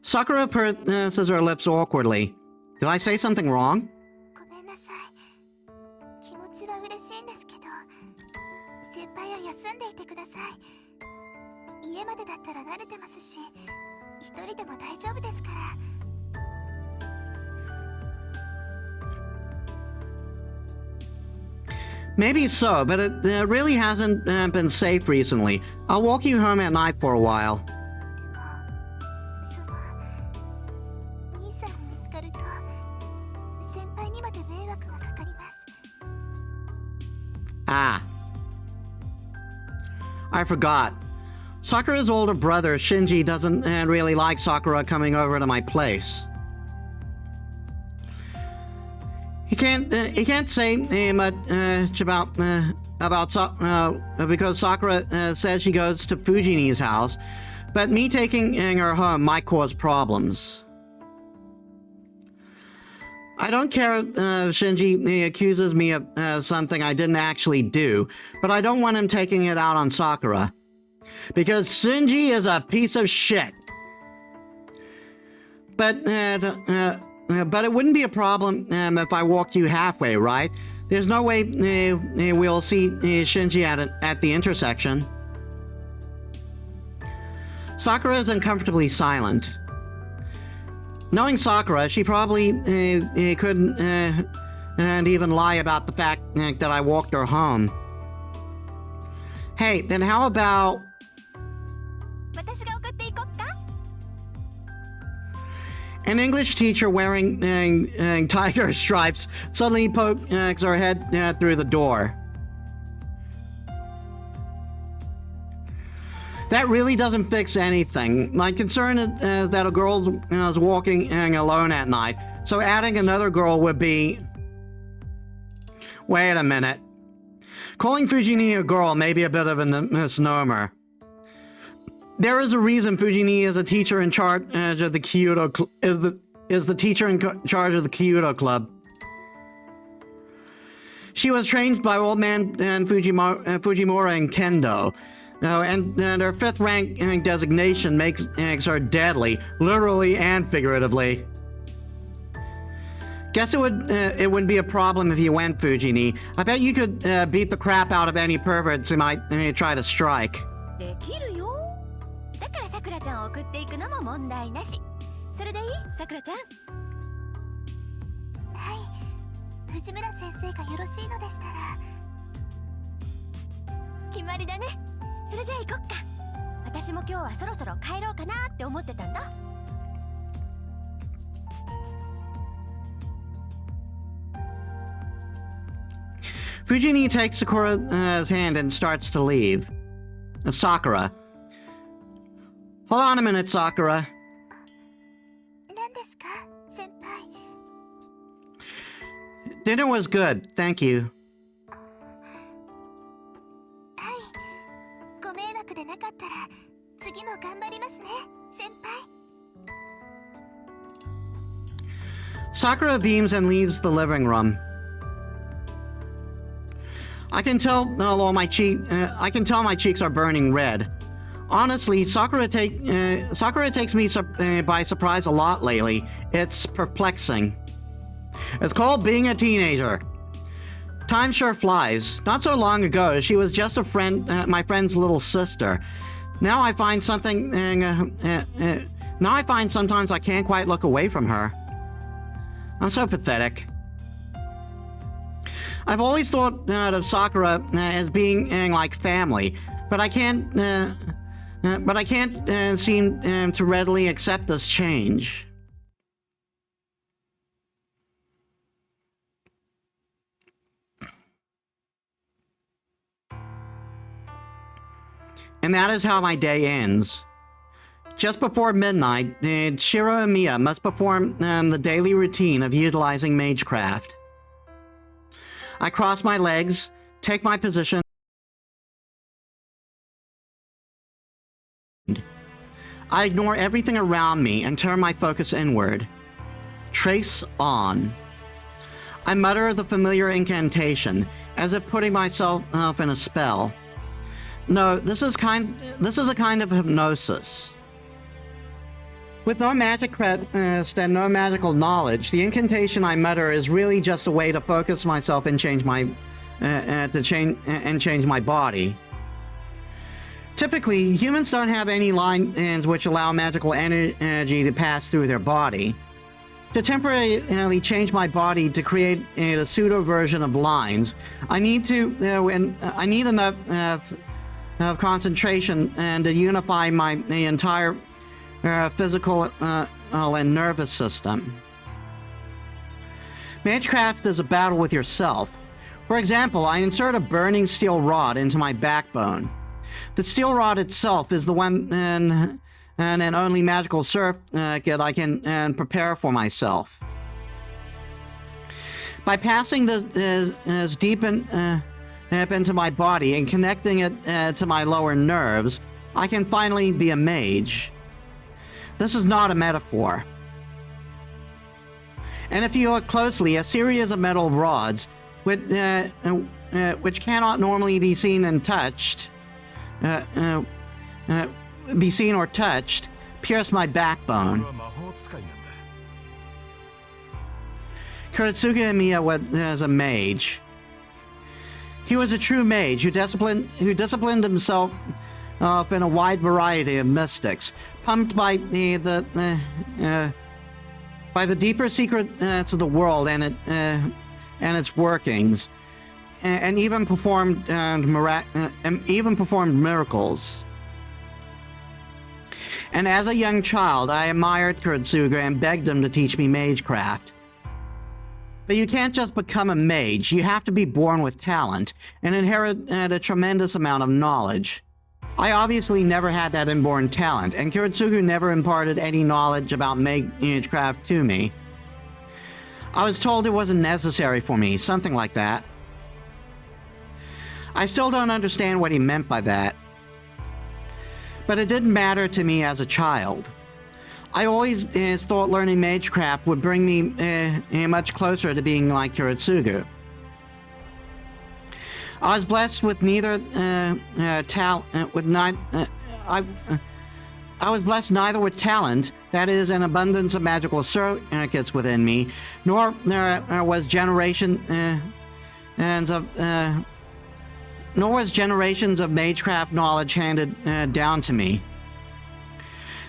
Sakura purses her lips awkwardly. Did I say something wrong? ごめんなさい。気持ちは嬉しいんですけど、先輩は休んでいてください。家までだったら慣れてますし、一人でも大丈夫ですから。 Maybe so, but it really hasn't been safe recently. I'll walk you home at night for a while. その兄さんに見つかると先輩にまで迷惑がかかります。 Ah. I forgot. Sakura's older brother, Shinji, doesn't really like Sakura coming over to my place. He can't say much about because Sakura says she goes to Fujini's house, but me taking her home might cause problems. I don't care if Shinji accuses me of something I didn't actually do, but I don't want him taking it out on Sakura. Because Shinji is a piece of shit. But it wouldn't be a problem if I walked you halfway, right? There's no way we'll see Shinji at the intersection. Sakura is uncomfortably silent. Knowing Sakura, she probably couldn't and even lie about the fact that I walked her home. Hey, then how about... 私が送っていこっか。 An English teacher wearing tiger stripes suddenly pokes her head through the door. That really doesn't fix anything. My concern is that a girl is walking alone at night, so adding another girl would be... Wait a minute. Calling Fujini a girl may be a bit of a misnomer. There is a reason Fujini is a teacher in charge of the Kyoto is the teacher in charge of the Kyoto Club. She was trained by old man Fujimura in Kendo. And her 5th rank designation makes her deadly, literally and figuratively. Guess it wouldn't be a problem if you went, Fujini. I bet you could beat the crap out of any perverts who might try to strike. できるよ。だからさくらちゃんを送っていくのも問題なし。それでいい？さくらちゃん。はい、藤村先生がよろしいのでしたら。決まりだね。それじゃあ行こっか。私も今日はそろそろ帰ろうかなって思ってたんだ。Fujini takes Sakura's hand and starts to leave. Sakura. Hold on a minute, Sakura. 何ですか、先輩。 Dinner was good, thank you. はい、ご迷惑でなかったら次も頑張りますね、先輩。 Sakura beams and leaves the living room. I can tell my cheeks are burning red. Honestly, Sakura takes me by surprise a lot lately. It's perplexing. It's called being a teenager. Time sure flies. Not so long ago, she was just a friend, my friend's little sister. Now I find sometimes I can't quite look away from her. I'm so pathetic. I've always thought of Sakura as being like family, but I can't seem to readily accept this change. And that is how my day ends. Just before midnight, Shiro and Mia must perform the daily routine of utilizing Magecraft. I cross my legs, take my position. I ignore everything around me and turn my focus inward. Trace on. I mutter the familiar incantation, as if putting myself in a spell. No, this is a kind of hypnosis. With no magic crest and no magical knowledge, the incantation I mutter is really just a way to focus myself and change my body. Typically, humans don't have any lines which allow magical energy to pass through their body. To temporarily change my body to create a pseudo version of lines, I need enough of concentration and to unify the entire physical and nervous system. Magecraft is a battle with yourself. For example, I insert a burning steel rod into my backbone. The steel rod itself is the one and only magical circuit I can prepare for myself. By passing this deep into my body and connecting it to my lower nerves, I can finally be a mage. This is not a metaphor. And if you look closely, a series of metal rods, which cannot normally be seen or touched, pierce my backbone. Kuretsugu Emiya was a mage. He was a true mage who disciplined himself in a wide variety of mystics, pumped by the deeper secrets of the world and its workings, and even performed miracles. And as a young child, I admired Kuretsugu and begged him to teach me magecraft. But you can't just become a mage. You have to be born with talent and inherit a tremendous amount of knowledge. I obviously never had that inborn talent, and Kuretsugu never imparted any knowledge about magecraft to me. I was told it wasn't necessary for me, something like that. I still don't understand what he meant by that. But it didn't matter to me as a child. I always thought learning magecraft would bring me much closer to being like Kuretsugu. I was blessed with neither I was blessed neither with talent, that is, an abundance of magical circuits within me, nor was generations of magecraft knowledge handed down to me.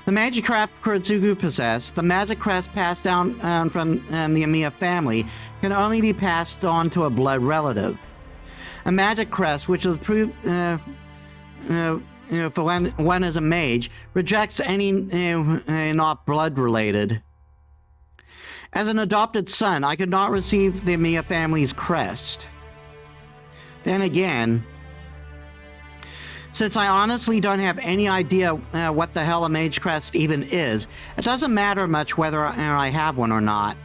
The magicraft Kuretsugu possessed, the magic crest passed down from the Emiya family, can only be passed on to a blood relative. A magic crest, which is proved for when one is a mage, rejects any not blood related. As an adopted son, I could not receive the Emiya family's crest. Then again, since I honestly don't have any idea what the hell a mage crest even is, it doesn't matter much whether I have one or not.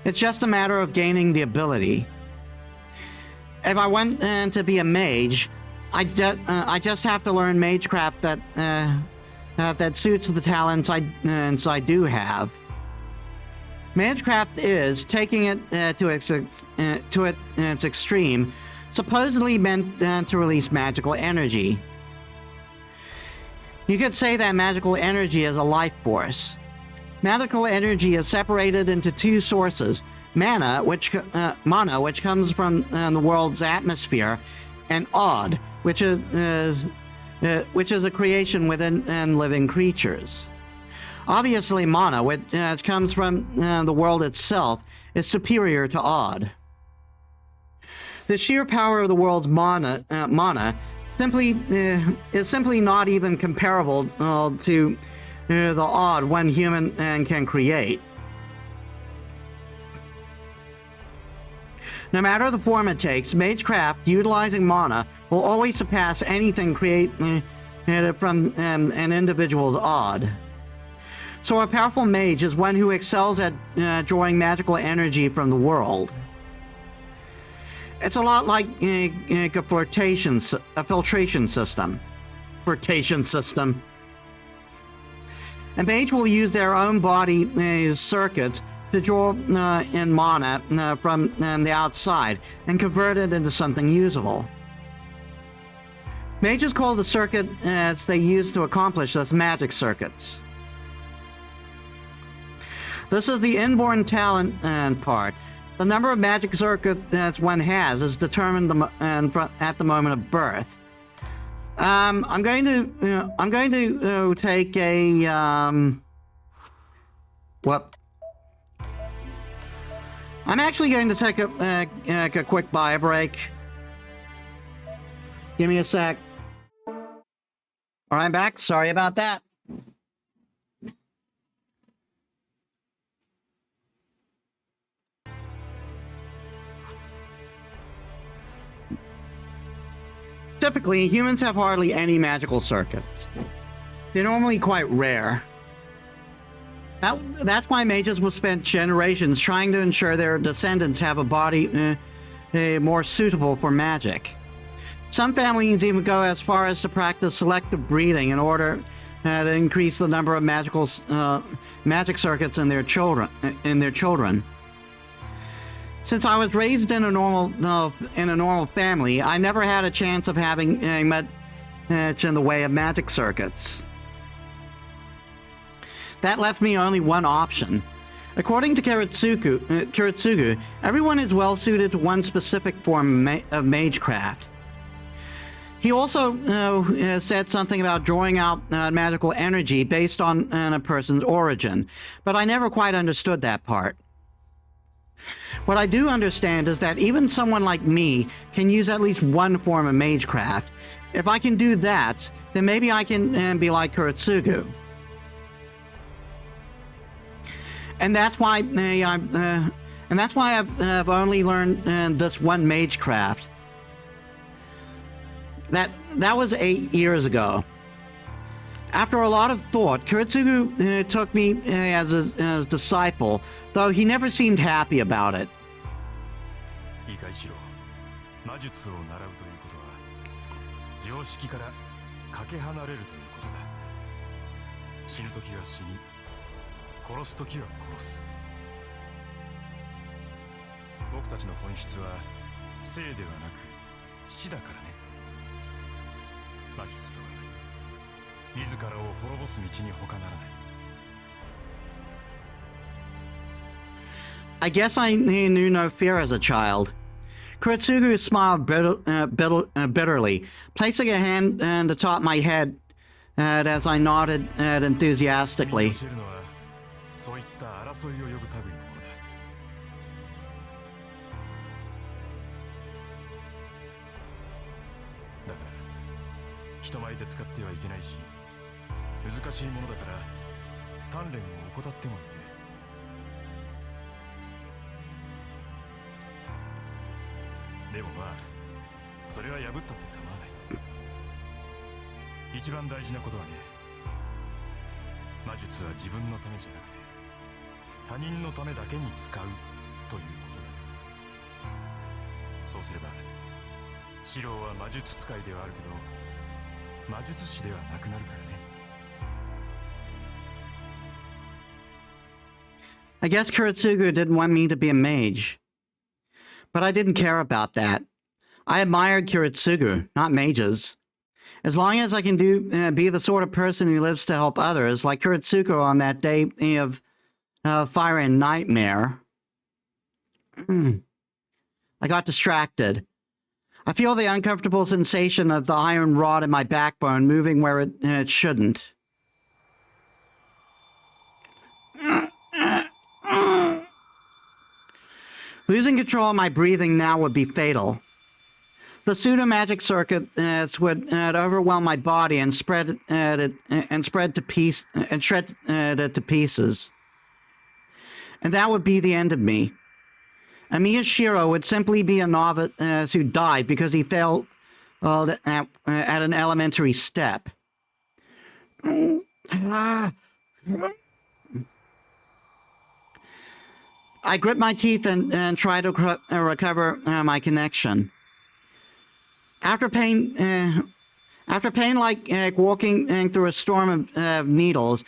It's just a matter of gaining the ability. If I want to be a mage, I just have to learn magecraft that suits the talents I do have. Magecraft is, taking it to its extreme, supposedly meant to release magical energy. You could say that magical energy is a life force. Magical energy is separated into two sources: mana, which comes from the world's atmosphere, and odd, which is a creation within living creatures. Obviously, mana, which comes from the world itself, is superior to odd. The sheer power of the world's mana is simply not even comparable to the odd one human can create. No matter the form it takes, magecraft utilizing mana will always surpass anything created from an individual's odd. So a powerful mage is one who excels at drawing magical energy from the world. It's a lot like a filtration system. A mage will use their own body circuits to draw in mana from the outside and convert it into something usable. Mages call the circuits they use to accomplish this magic circuits. This is the inborn talent part. The number of magic circuits one has is determined at the moment of birth. I'm going to take a what? I'm actually going to take a quick bio break. Give me a sec. All right, I'm back. Sorry about that. Typically, humans have hardly any magical circuits. They're normally quite rare. That's why mages will spend generations trying to ensure their descendants have a body more suitable for magic. Some families even go as far as to practice selective breeding in order to increase the number of magic circuits in their children. Since I was raised in a normal family, I never had a chance of having much in the way of magic circuits. That left me only one option. According to Kiritsugu, everyone is well suited to one specific form of magecraft. He also said something about drawing out magical energy based on a person's origin, but I never quite understood that part. What I do understand is that even someone like me can use at least one form of magecraft. If I can do that, then maybe I can be like Kiritsugu. And that's why I've only learned this one magecraft. That was 8 years ago. After a lot of thought, Kiritsugu took me as a disciple, though he never seemed happy about it. 理解しろ。魔術を習うということは常識からかけ離れるということだ。死ぬ時は死に、殺す時は殺す。僕たちの本質は生ではなく死だからね。魔術とは自らを滅ぼす道に他ならない。I guess I knew no fear as a child. Kiritsugu smiled bitterly, placing a hand atop my head as I nodded enthusiastically. 教えるのはそういった争いを呼ぶ類のものだ。だから人前で使ってはいけないし、難しいものだから鍛錬を怠ってもいけない。でもまあ、それは破ったって構わない。一番大事なことはね、魔術は自分のためじゃなくて他人のためだけに使うということだ。そうすればシローは魔術使いではあるけど魔術師ではなくなるからね。I guess Kiritsugu didn't want me to be a mage. But I didn't care about that. I admired Kiritsugu, not mages. As long as I can be the sort of person who lives to help others, like Kiritsugu on that day of Fire and Nightmare. I got distracted. I feel the uncomfortable sensation of the iron rod in my backbone moving where it shouldn't. Losing control of my breathing now would be fatal. The pseudo-magic circuits would overwhelm my body and shred it to pieces. And that would be the end of me. Miyashiro would simply be a novice who died because he failed at an elementary step. I grip my teeth and try to recover my connection. After pain like walking through a storm of needles,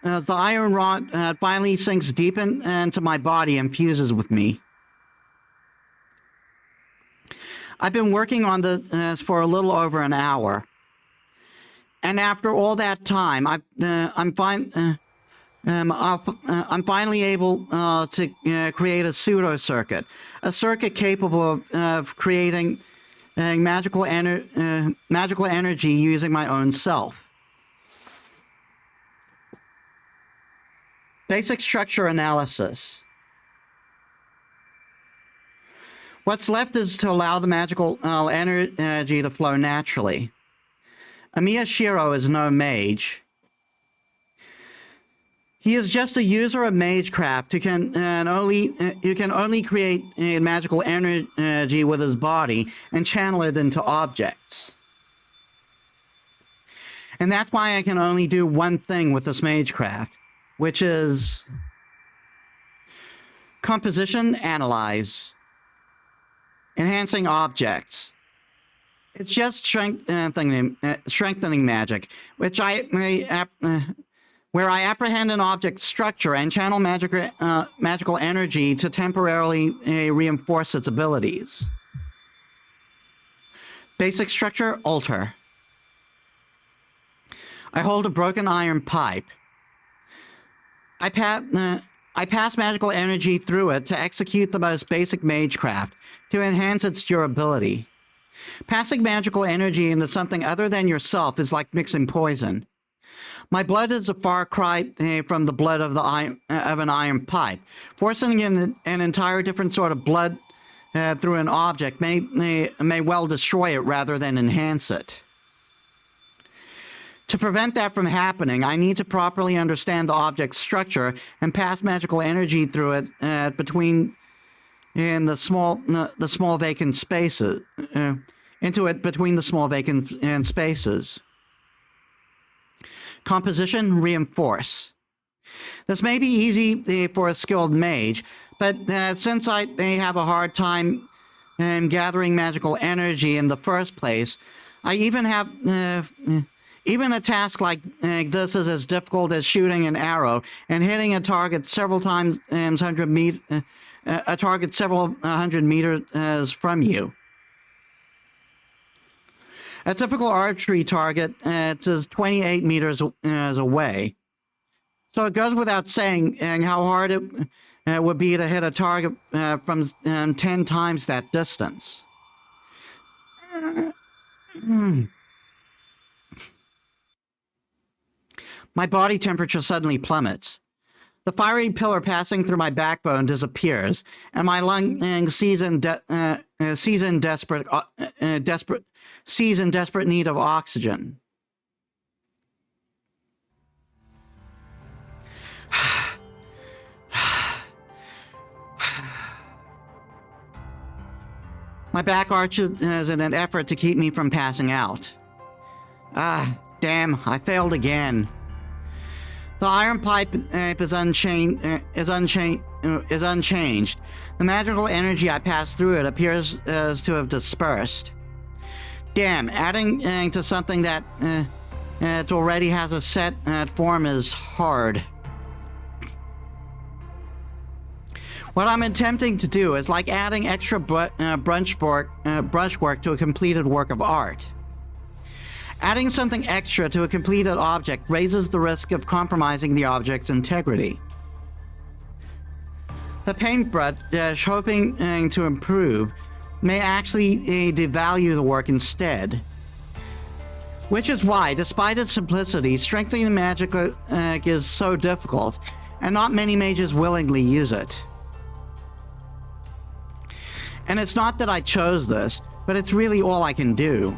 the iron rod finally sinks deep into my body and fuses with me. I've been working on this for a little over an hour, and after all that time, I'm finally able to create a pseudo circuit, a circuit capable of creating magical energy using my own self. Basic structure analysis. What's left is to allow the magical energy to flow naturally. Miyashiro is no mage. He is just a user of magecraft who can only create magical energy with his body and channel it into objects. And that's why I can only do one thing with this magecraft, which is composition analyze, enhancing objects. It's just strengthening magic, where I apprehend an object's structure and channel magical energy to temporarily reinforce its abilities. Basic structure, alter. I hold a broken iron pipe. I pass magical energy through it to execute the most basic magecraft, to enhance its durability. Passing magical energy into something other than yourself is like mixing poison. My blood is a far cry from the blood of an iron pipe. Forcing in an entire different sort of blood through an object may well destroy it rather than enhance it. To prevent that from happening, I need to properly understand the object's structure and pass magical energy through it between the small vacant spaces between the small vacant spaces. Composition, reinforce. This may be easy for a skilled mage, but since I have a hard time gathering magical energy in the first place, I even a task like this is as difficult as shooting an arrow and hitting a target several hundred meters from you. A typical archery target is 28 meters away. So it goes without saying how hard it would be to hit a target from 10 times that distance. My body temperature suddenly plummets. The fiery pillar passing through my backbone disappears, and my lungs seize in desperate need of oxygen. My back arches in an effort to keep me from passing out. Damn, I failed again. The iron pipe is unchanged. The magical energy I passed through it appears to have dispersed. Damn, adding to something that it already has a set form is hard. What I'm attempting to do is like adding extra brushwork to a completed work of art. Adding something extra to a completed object raises the risk of compromising the object's integrity. The paintbrush, hoping to improve, may actually devalue the work instead. Which is why, despite its simplicity, strengthening magic is so difficult, and not many mages willingly use it. And it's not that I chose this, but it's really all I can do.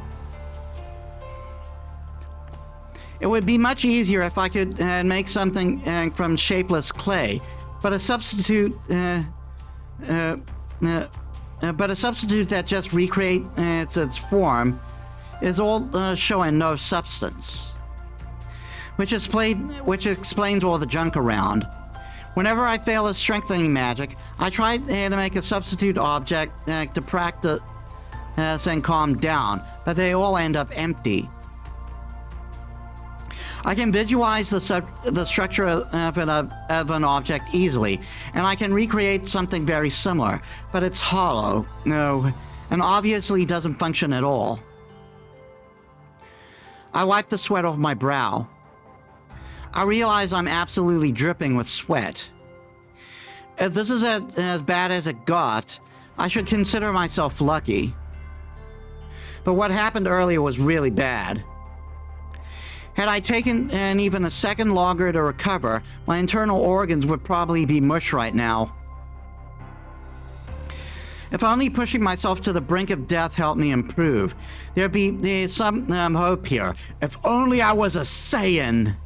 It would be much easier if I could make something from shapeless clay, but a substitute that just recreates its form is all show and no substance, which explains all the junk around. Whenever I fail at strengthening magic, I try to make a substitute object to practice and calm down, but they all end up empty. I can visualize the structure of an object easily, and I can recreate something very similar, but it's hollow, and obviously doesn't function at all. I wipe the sweat off my brow. I realize I'm absolutely dripping with sweat. If this is as bad as it got, I should consider myself lucky. But what happened earlier was really bad. Had I taken even a second longer to recover, my internal organs would probably be mush right now. If only pushing myself to the brink of death helped me improve. There'd be some hope here. If only I was a Saiyan.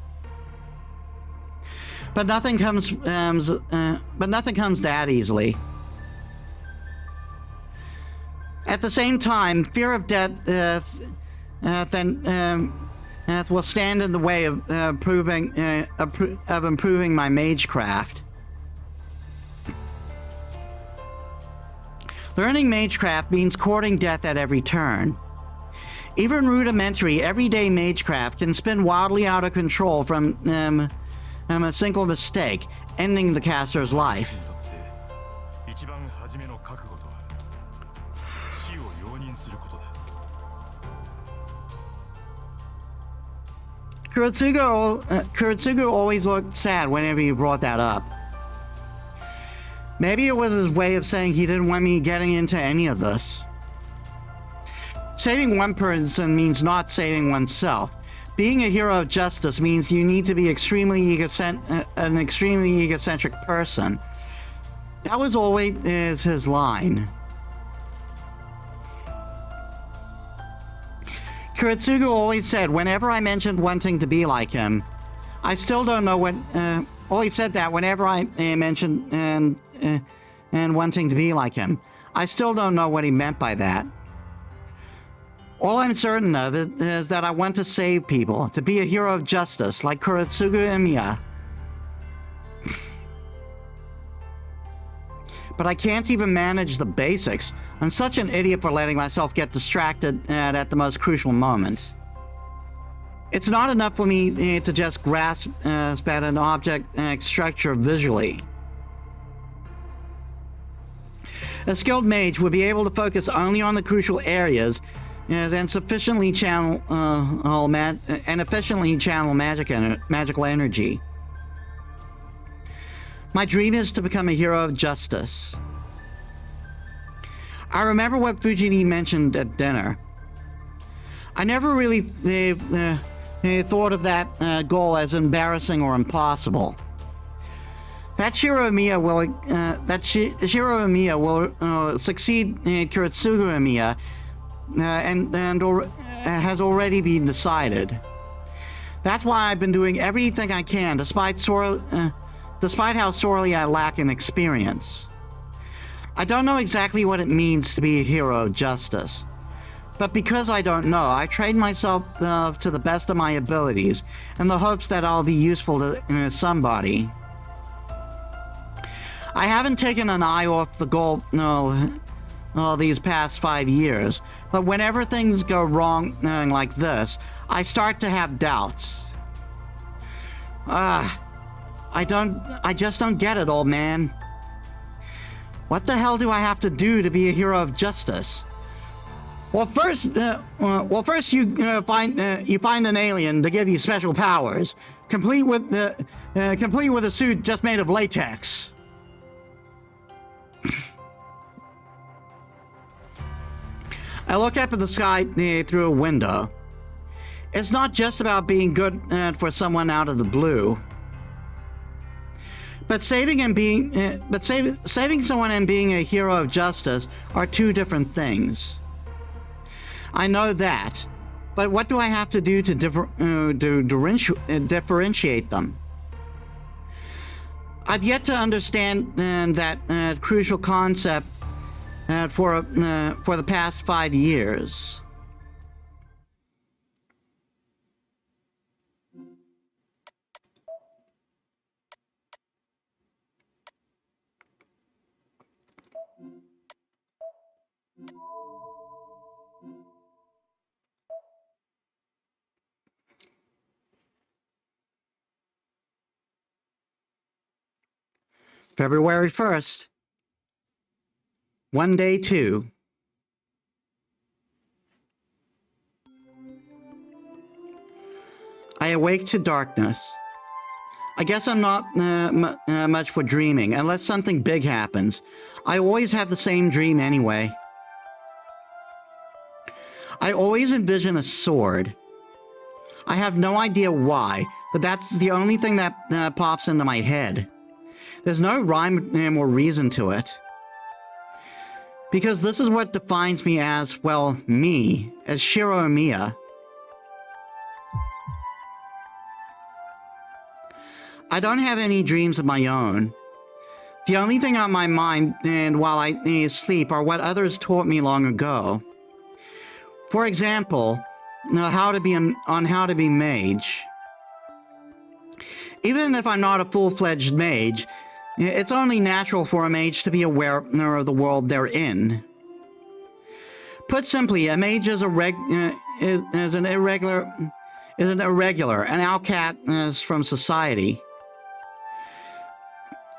But nothing comes that easily. At the same time, fear of death will stand in the way of improving my magecraft. Learning magecraft means courting death at every turn. Even rudimentary, everyday magecraft can spin wildly out of control from a single mistake, ending the caster's life. Kuretsugu always looked sad whenever he brought that up. Maybe it was his way of saying he didn't want me getting into any of this. Saving one person means not saving oneself. Being a hero of justice means you need to be an extremely egocentric person. That was always his line. Kuretsugu always said whenever I mentioned wanting to be like him, I still don't know what. Always said that whenever I mentioned and wanting to be like him, I still don't know what he meant by that. All I'm certain of is that I want to save people, to be a hero of justice like Kuretsugu Emiya. But I can't even manage the basics. I'm such an idiot for letting myself get distracted at the most crucial moment. It's not enough for me to just grasp at an object structure visually. A skilled mage would be able to focus only on the crucial areas and efficiently channel magical energy. My dream is to become a hero of justice. I remember what Fujini mentioned at dinner. I never really thought of that goal as embarrassing or impossible. That Shiro Emiya will succeed Kuretsugu Emiya, and has already been decided. That's why I've been doing everything I can, despite how sorely I lack in experience. I don't know exactly what it means to be a hero of justice. But because I don't know, I train myself to the best of my abilities in the hopes that I'll be useful to somebody. I haven't taken an eye off the goal these past 5 years, but whenever things go wrong like this, I start to have doubts. I just don't get it, old man. What the hell do I have to do to be a hero of justice? Well, first you find an alien to give you special powers, complete with a suit just made of latex. I look up at the sky through a window. It's not just about being good for someone out of the blue. But saving someone and being a hero of justice are two different things. I know that, but what do I have to do to differentiate them? I've yet to understand that crucial concept for the past 5 years. February 1st. One day 2. I awake to darkness. I guess I'm not much for dreaming, unless something big happens. I always have the same dream anyway. I always envision a sword. I have no idea why, but that's the only thing that pops into my head. There's no rhyme or reason to it. Because this is what defines me as, well, me, as Shiro Omiya. I don't have any dreams of my own. The only thing on my mind while I sleep are what others taught me long ago. For example, how to be mage. Even if I'm not a full-fledged mage, it's only natural for a mage to be aware of the world they're in. Put simply, a mage is an irregular, an outcast from society.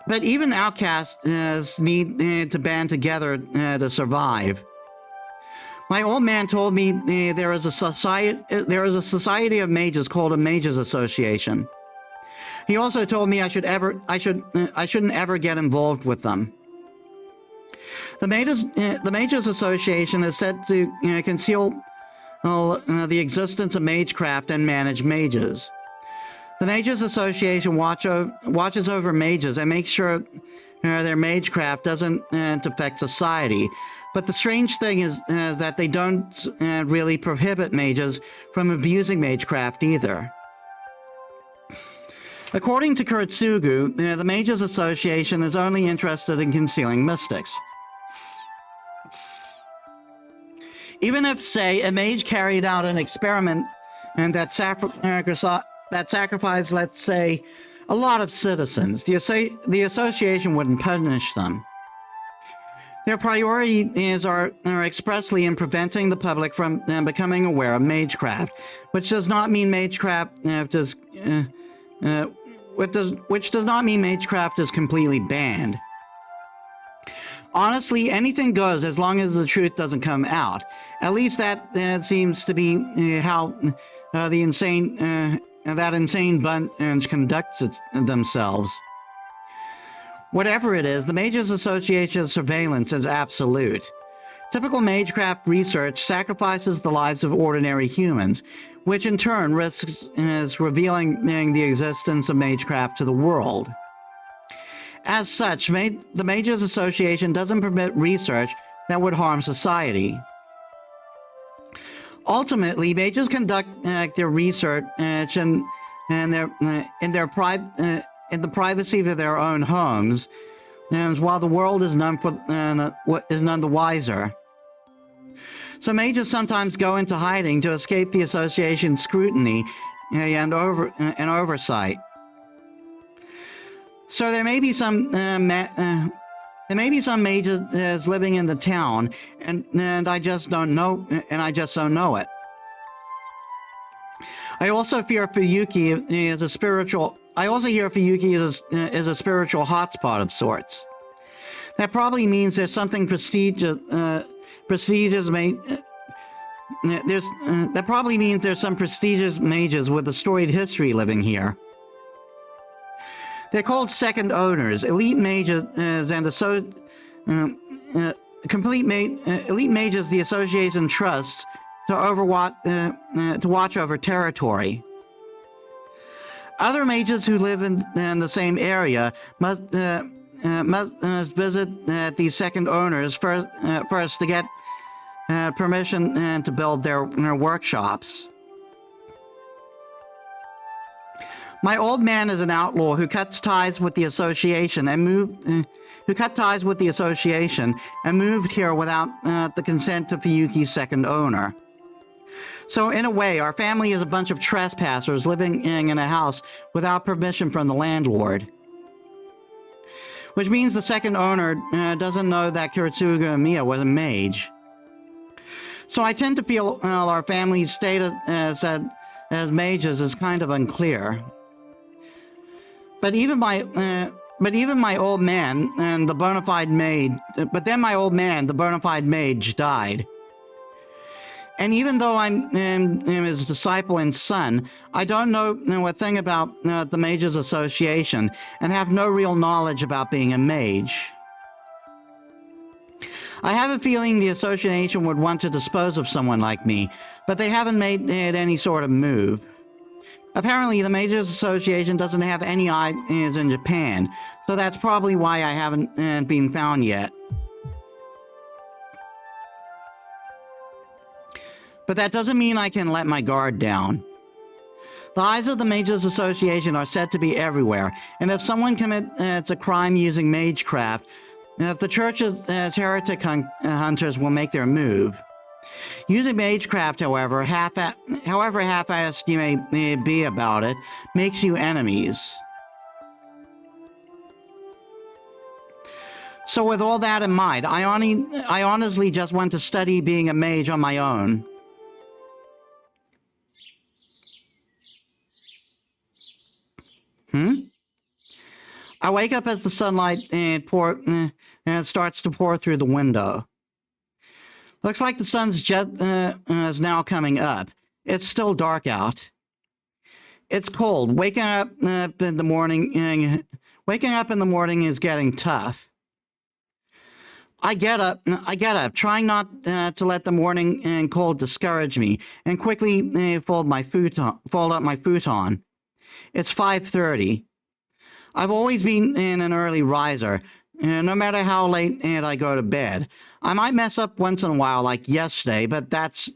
But even outcasts need to band together to survive. My old man told me there is a society of mages called a Mages Association. He also told me I shouldn't ever get involved with them. The Mages Association is said to conceal the existence of magecraft and manage mages. The Mages Association watches over mages and makes sure their magecraft doesn't affect society. But the strange thing is that they don't really prohibit mages from abusing magecraft either. According to Kurtsugu, the Mages Association is only interested in concealing mystics. Even if, say, a mage carried out an experiment and that sacrificed, let's say, a lot of citizens, the association wouldn't punish them. Their priorities are expressly in preventing the public from becoming aware of magecraft, which does not mean magecraft which does not mean magecraft is completely banned. Honestly, anything goes as long as the truth doesn't come out. At least that seems to be how that insane bunch conducts themselves. Whatever it is, the Mages Association's surveillance is absolute. Typical magecraft research sacrifices the lives of ordinary humans, which in turn risks revealing the existence of magecraft to the world. As such, the Mages Association doesn't permit research that would harm society. Ultimately, mages conduct their research in the privacy of their own homes, while the world is none the wiser. So mages sometimes go into hiding to escape the association's scrutiny and oversight. So there may be some mages living in the town, and I just don't know. It. I also fear Fuyuki is a spiritual. I also hear Fuyuki is a spiritual hotspot of sorts. That probably means there's something prestigious. That probably means there's some prestigious mages with a storied history living here. They're called second owners, elite mages, and elite mages the association trusts to watch over territory. Other mages who live in the same area must visit these second owners first to get permission to build their workshops. My old man is an outlaw who cut ties with the association and moved here without the consent of Fuyuki's second owner. So in a way, our family is a bunch of trespassers living in a house without permission from the landlord. Which means the second owner doesn't know that Kiritsuga Amiya was a mage. So I tend to feel our family's status as mages is kind of unclear. But even my old man and the bona fide mage, died. And even though I'm his disciple and son, I don't know a thing about the Mages Association and have no real knowledge about being a mage. I have a feeling the association would want to dispose of someone like me, but they haven't made any sort of move. Apparently, the Mages Association doesn't have any eyes in Japan, so that's probably why I haven't been found yet. But that doesn't mean I can let my guard down. The eyes of the Mages Association are said to be everywhere, and if someone commits a crime using magecraft, if the church's heretic hunters will make their move. Using magecraft, however half-assed you may be about it, makes you enemies. So with all that in mind, I honestly just want to study being a mage on my own. I wake up as the sunlight starts to pour through the window. Looks like the sun's is now coming up. It's still dark out. It's cold. Waking up in the morning is getting tough. I get up, trying not to let the morning cold discourage me, and quickly fold up my futon. It's 5:30. I've always been an early riser, no matter how late I go to bed. I might mess up once in a while, like yesterday, but that's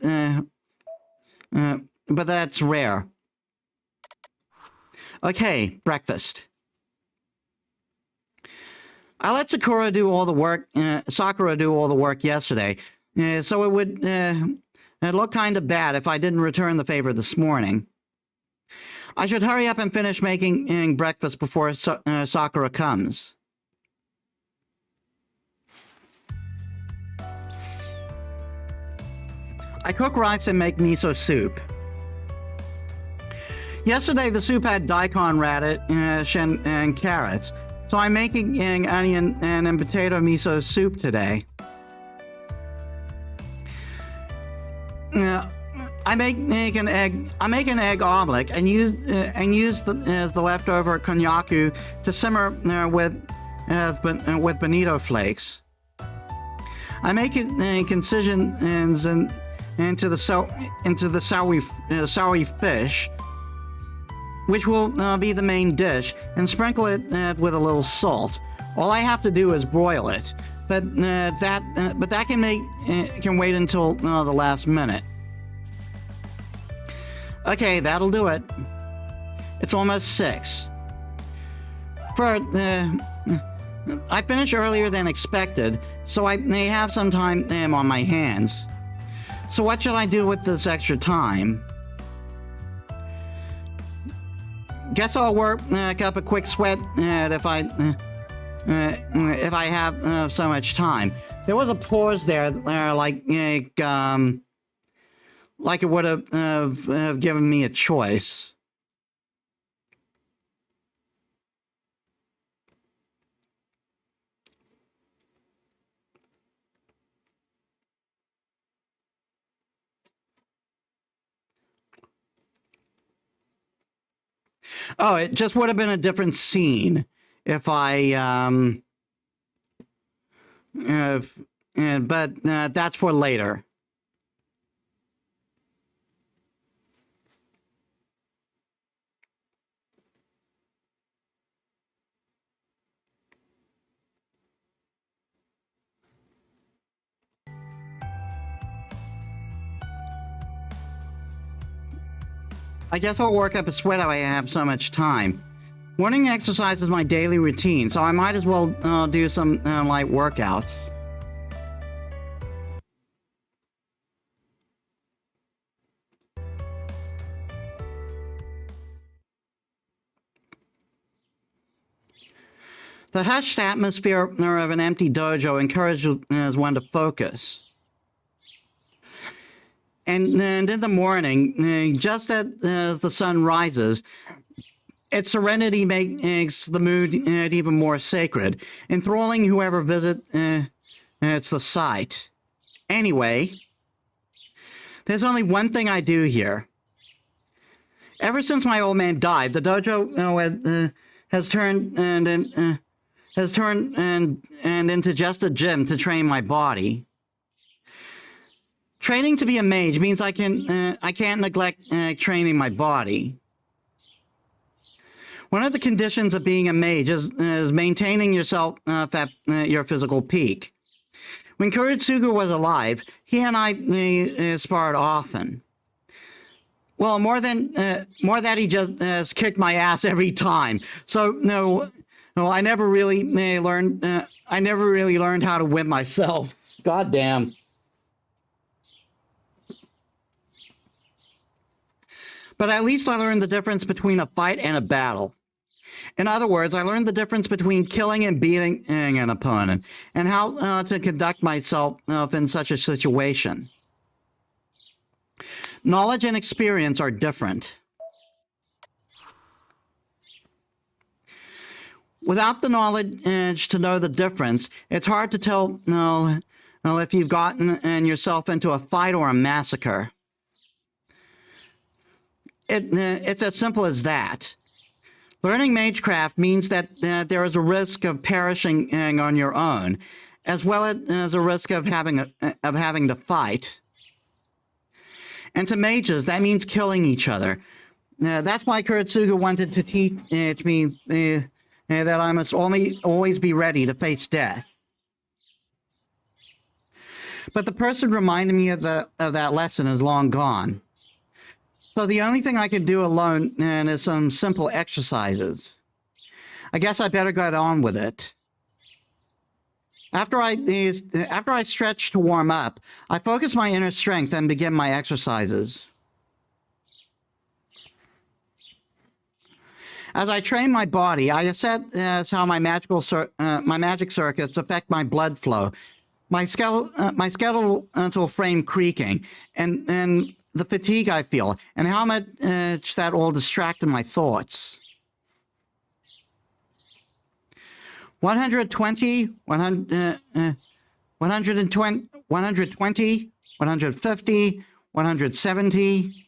rare. Okay, breakfast. I let Sakura do all the work yesterday, so it would look kind of bad if I didn't return the favor this morning. I should hurry up and finish making breakfast before Sakura comes. I cook rice and make miso soup. Yesterday the soup had daikon radish and carrots, so I'm making onion and potato miso soup today. I make an egg omelet and use the leftover konnyaku to simmer with bonito flakes. I make incisions into the sour fish, which will be the main dish, and sprinkle it with a little salt. All I have to do is broil it, but that can wait until the last minute. Okay, that'll do it. It's almost 6. I finished earlier than expected, so I may have some time on my hands. So what should I do with this extra time? Guess I'll work up a quick sweat if I have so much time. There was a pause there, like it would have given me a choice. Oh, it just would have been a different scene if I but that's for later. I guess I'll work up a sweat if I have so much time. Morning exercise is my daily routine, so I might as well do some light workouts. The hushed atmosphere of an empty dojo encourages one to focus. And in the morning, just as the sun rises, its serenity makes the mood even more sacred, enthralling whoever visits the site. Anyway, there's only one thing I do here. Ever since my old man died, the dojo has turned into just a gym to train my body. Training to be a mage means I can't neglect training my body. One of the conditions of being a mage is maintaining yourself at your physical peak. When Kuretsugu was alive, he and I sparred often. Well, more that he just kicked my ass every time. So no, I never really learned. I never really learned how to win myself. God damn. But at least I learned the difference between a fight and a battle. In other words, I learned the difference between killing and beating an opponent, and how to conduct myself in such a situation. Knowledge and experience are different. Without the knowledge to know the difference, it's hard to tell if you've gotten yourself into a fight or a massacre. It's as simple as that. Learning magecraft means that there is a risk of perishing on your own, as well as a risk of having to fight. And to mages, that means killing each other. That's why Kuretsugu wanted to teach me that I must always be ready to face death. But the person reminding me of that lesson is long gone. So the only thing I can do alone is some simple exercises. I guess I better get on with it. After I stretch to warm up, I focus my inner strength and begin my exercises. As I train my body, I assess how my magic circuits affect my blood flow, my skeletal frame creaking, and the fatigue I feel, and how much that all distracted my thoughts. 120, 120, 150, 170.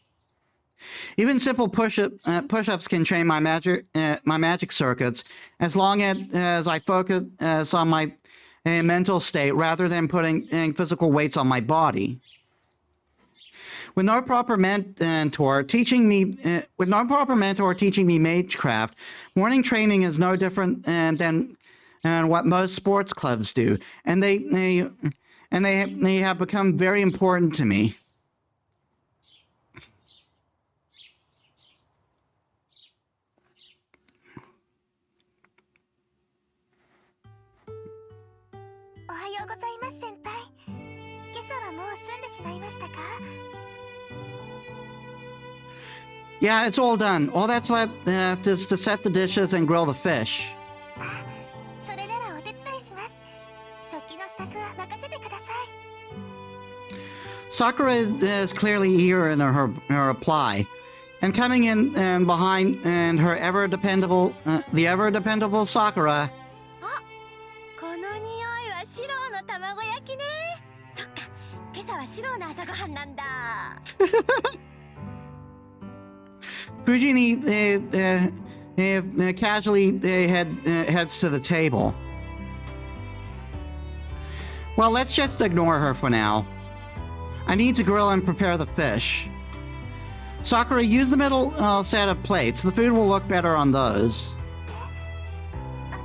Even simple push-ups can train my magic circuits, as long as I focus on my mental state rather than putting physical weights on my body. With no proper mentor teaching me magecraft, morning training is no different than what most sports clubs do, and they have become very important to me. Yeah, it's all done. All that's left is to set the dishes and grill the fish. Sakura is clearly eager in her reply, and coming in and behind and the ever dependable Sakura. この匂いはシローの卵焼きね。そっか、今朝はシローの朝ごはんなんだ。Fujini casually heads to the table. Well, let's just ignore her for now. I need to grill and prepare the fish. Sakura, use the middle set of plates. The food will look better on those. こ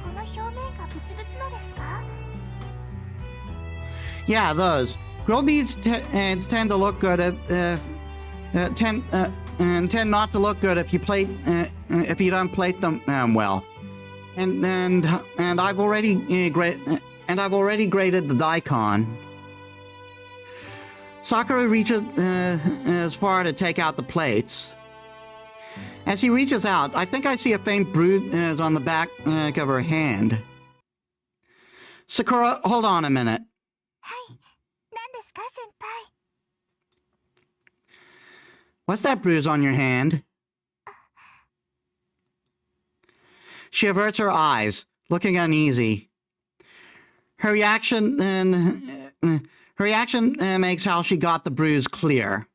の表面がブツブツのですか？ Yeah, those. Grilled meats tend to look good tend not to look good if you don't plate them well. And I've already grated the daikon. Sakura reaches as far to take out the plates. As she reaches out, I think I see a faint bruise on the back of her hand. Sakura, hold on a minute. はい。何ですか、先輩？ What's that bruise on your hand? She averts her eyes, looking uneasy. Her reaction makes how she got the bruise clear.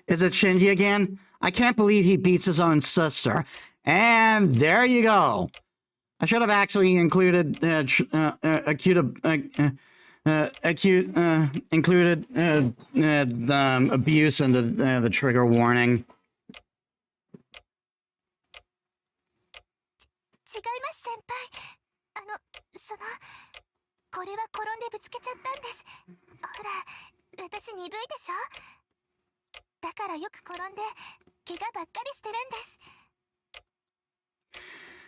Is it Shinji again? I can't believe he beats his own sister. And there you go. I should have actually included abuse into the trigger warning. 違います、先輩。これは転んでぶつけちゃったんです。ほら、私鈍いでしょ？だからよく転んで、怪我ばっかりしてるんです。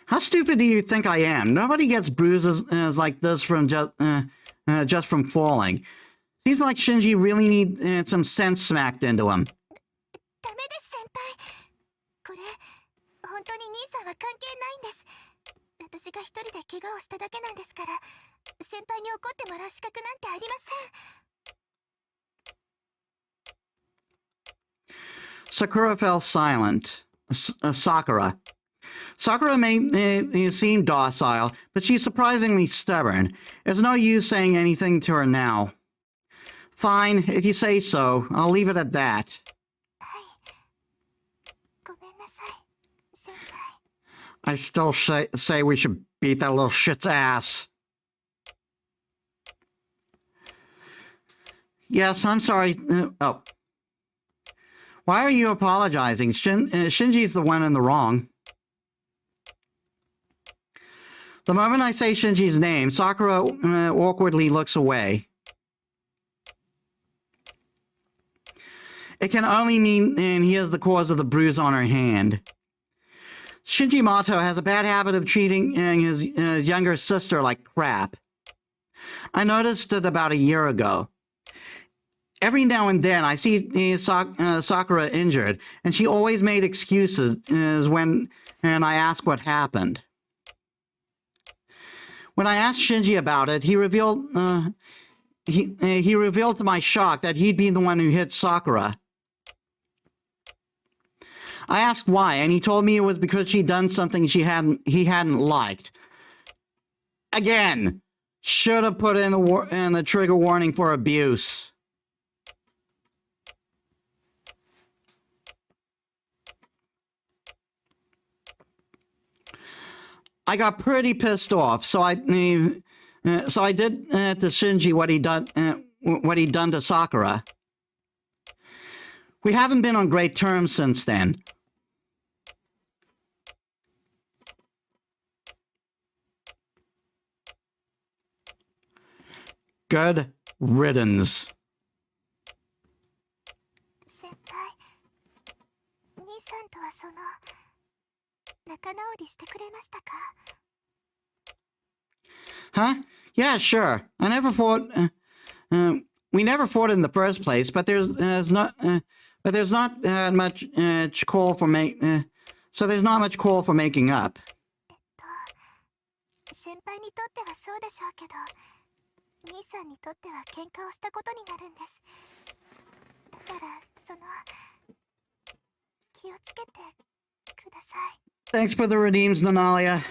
How stupid do you think I am? Nobody gets bruises like this from just from falling. Seems like Shinji really needs some sense smacked into him. ダメです、先輩。これ、本当に兄さんは関係ないんです。私が一人で怪我をしただけなんですから、先輩に怒ってもらう資格なんてありません。 Sakura fell silent. Sakura. Sakura may seem docile, but she's surprisingly stubborn. There's no use saying anything to her now. Fine, if you say so, I'll leave it at that. はい。ごめんなさい、先輩。 I still say we should beat that little shit's ass. Yes, I'm sorry. Oh. Why are you apologizing? Shinji's the one in the wrong. The moment I say Shinji's name, Sakura awkwardly looks away. It can only mean he is the cause of the bruise on her hand. Shinji Mato has a bad habit of treating his younger sister like crap. I noticed it about a year ago. Every now and then I see Sakura injured, and she always made excuses when I ask what happened. When I asked Shinji about it, he revealed to my shock that he'd been the one who hit Sakura. I asked why, and he told me it was because she'd done something he hadn't liked. Again, should have put in the trigger warning for abuse. I got pretty pissed off, so I did to Shinji what he'd done to Sakura. We haven't been on great terms since then. Good riddance. 先輩、兄さんとは仲直りしてくれましたか？ Huh? Yeah, sure. I never fought. We never fought in the first place, but there's not much call for so there's not much call for making up. 先輩にとってはそうでしょうけど、兄さんにとっては喧嘩をしたことになるんです。だから気をつけてください。 Thanks for the redeems, Nanalia.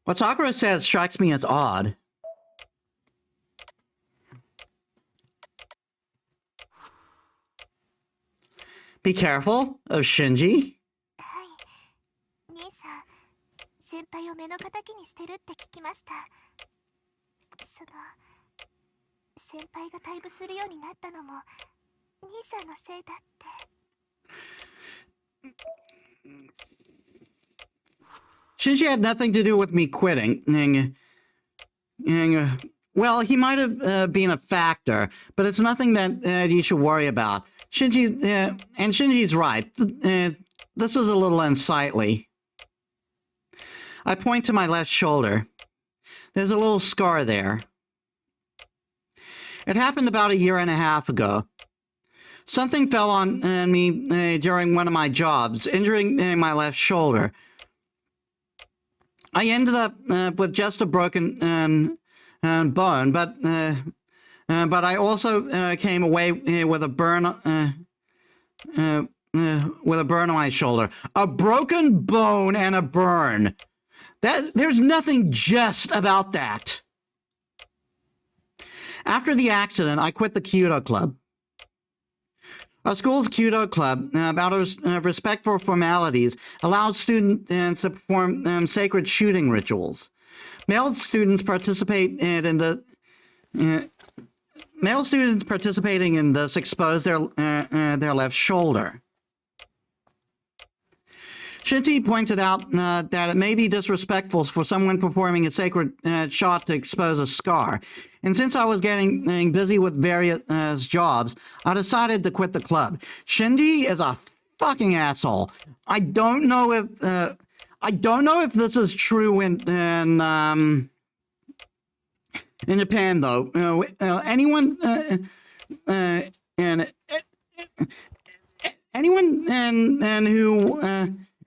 What Sakura says strikes me as odd. Be careful of Shinji. はい。兄さん、先輩を目の敵にしてるって聞きました。先輩が退部するようになったのも兄さんのせいだって。Shinji had nothing to do with me quitting. Well, he might have been a factor, but it's nothing that you should worry about. Shinji's right. This is a little unsightly. I point to my left shoulder. There's a little scar there. It happened about 1.5 years ago. Something fell on me during one of my jobs, injuring my left shoulder. I ended up with just a broken bone, but I also came away with a burn on my shoulder. A broken bone and a burn. There's nothing just about that. After the accident, I quit the Kyudo Club. Our school's Kyudo Club, out of respect for formalities, allows students to perform sacred shooting rituals. Male students participating in this expose their left shoulder. Shinji pointed out that it may be disrespectful for someone performing a sacred shot to expose a scar. And since I was getting busy with various jobs, I decided to quit the club. Shinji is a fucking asshole. I don't know if this is true in Japan though.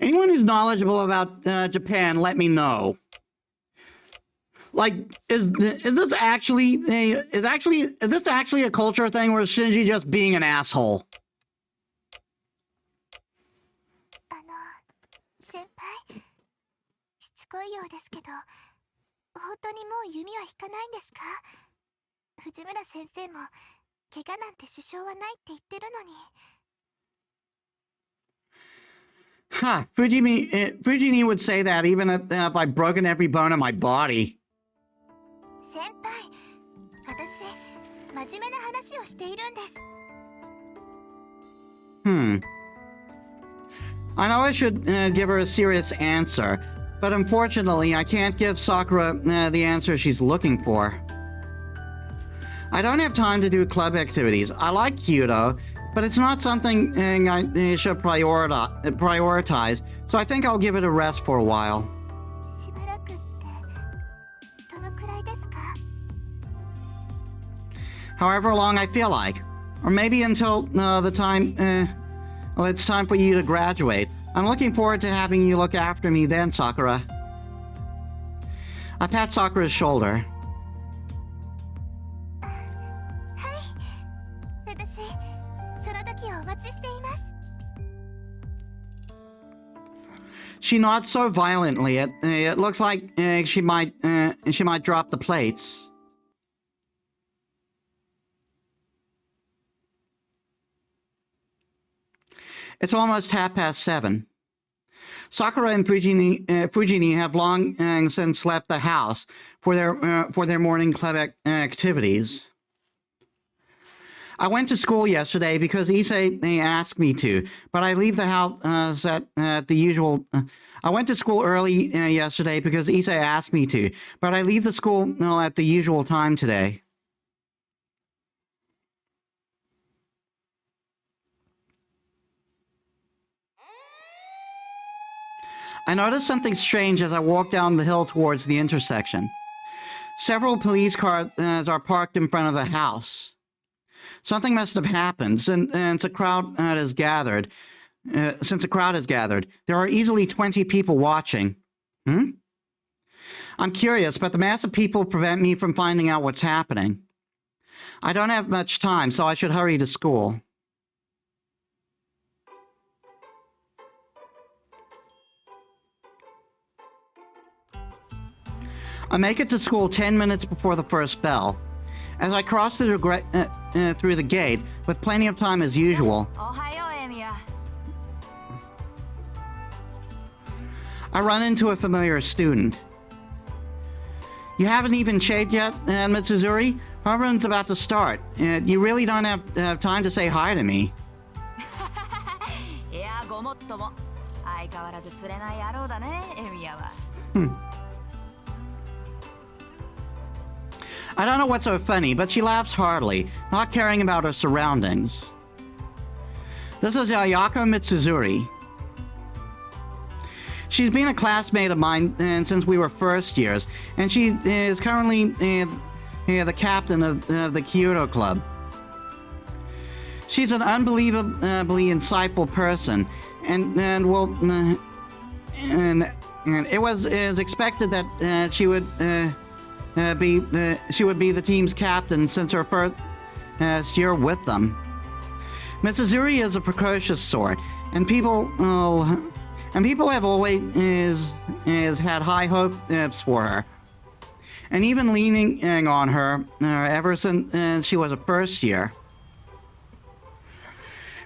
Anyone who's knowledgeable about Japan, let me know. Like, is this actually a culture thing, or is Shinji just being an asshole? 先輩、しつこいようですけど、本当にもう弓は引かないんですか？藤村先生も怪我なんて支障はないって言ってるのに。Huh, Fujimi would say that even if I'd broken every bone in my body. 先輩、私、真面目な話をしているんです。I know I should give her a serious answer, but unfortunately I can't give Sakura the answer she's looking for. I don't have time to do club activities. I like Kyudo, but it's not something I should prioritize, so I think I'll give it a rest for a while. しばらくって、どのくらいですか？ However long I feel like. Or maybe until it's time for you to graduate. I'm looking forward to having you look after me then, Sakura. I pat Sakura's shoulder. はい、私、その時をお待ちしています。 She nods so violently, it looks like she might drop the plates. It's almost 7:30. Sakura and Fujini have long since left the house for their morning club activities. I went to school yesterday because Issei asked me to, but I leave the house at the usual. I went to school early yesterday because Issei asked me to, but I leave the school at the usual time today. I noticed something strange as I walked down the hill towards the intersection. Several police cars are parked in front of a house. Something must have happened since a crowd has gathered. There are easily 20 people watching. I'm curious, but the mass of people prevent me from finding out what's happening. I don't have much time, so I should hurry to school. I make it to school 10 minutes before the first bell. As I cross through the gate, with plenty of time as usual, おはようエミヤ。I run into a familiar student. You haven't even shaved yet, Mitsuzuri? Homeroom's about to start. You really don't have time to say hi to me. いやごもっとも相変わらず釣れない野郎だねエミヤは。I don't know what's so funny, but she laughs heartily, not caring about her surroundings. This is Ayako Mitsuzuri. She's been a classmate of mine since we were first years, and she is currently the captain of the Kyoto Club. She's an unbelievably insightful person, and it was expected that she would be the team's captain since her first year with them. Mitsuzuri is a precocious sort, and people have always had high hopes for her, and even leaning on her ever since she was a first year.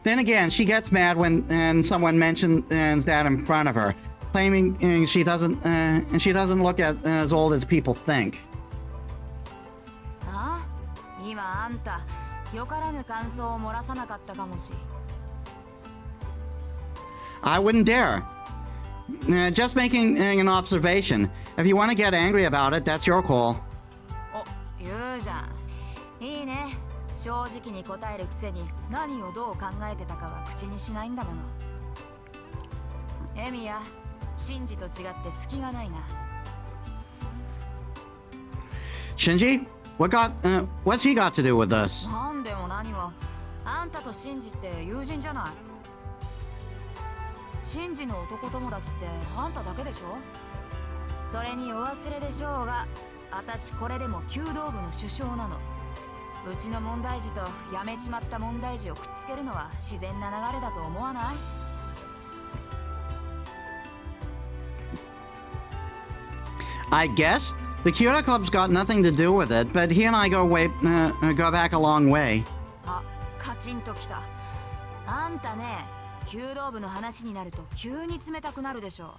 Then again, she gets mad when someone mentions that in front of her, claiming she doesn't look as old as people think. ああ、今あんたよからぬ感想を漏らさなかったかもし。I wouldn't dare. Just making an observation. If you want to get angry about it, that's your call. お、言うじゃん。いいね。正直に答えるくせに何をどう考えてたかは口にしないんだもの。エミヤ、シンジと違って隙がないな。Shinji? What's he got to do with this? なんでも何も、あんたとシンジって友人じゃない。シンジの男友達ってあんただけでしょ。それにお忘れでしょうが、私これでも弓道部の主将なの。うちの問題児とやめちまった問題児をくっつけるのは自然な流れだと思わない？ I guess the Kyoto Club's got nothing to do with it, but he and I go back a long way. あ、カチンときた。あんたね、弓道部の話になると急に冷たくなるでしょ。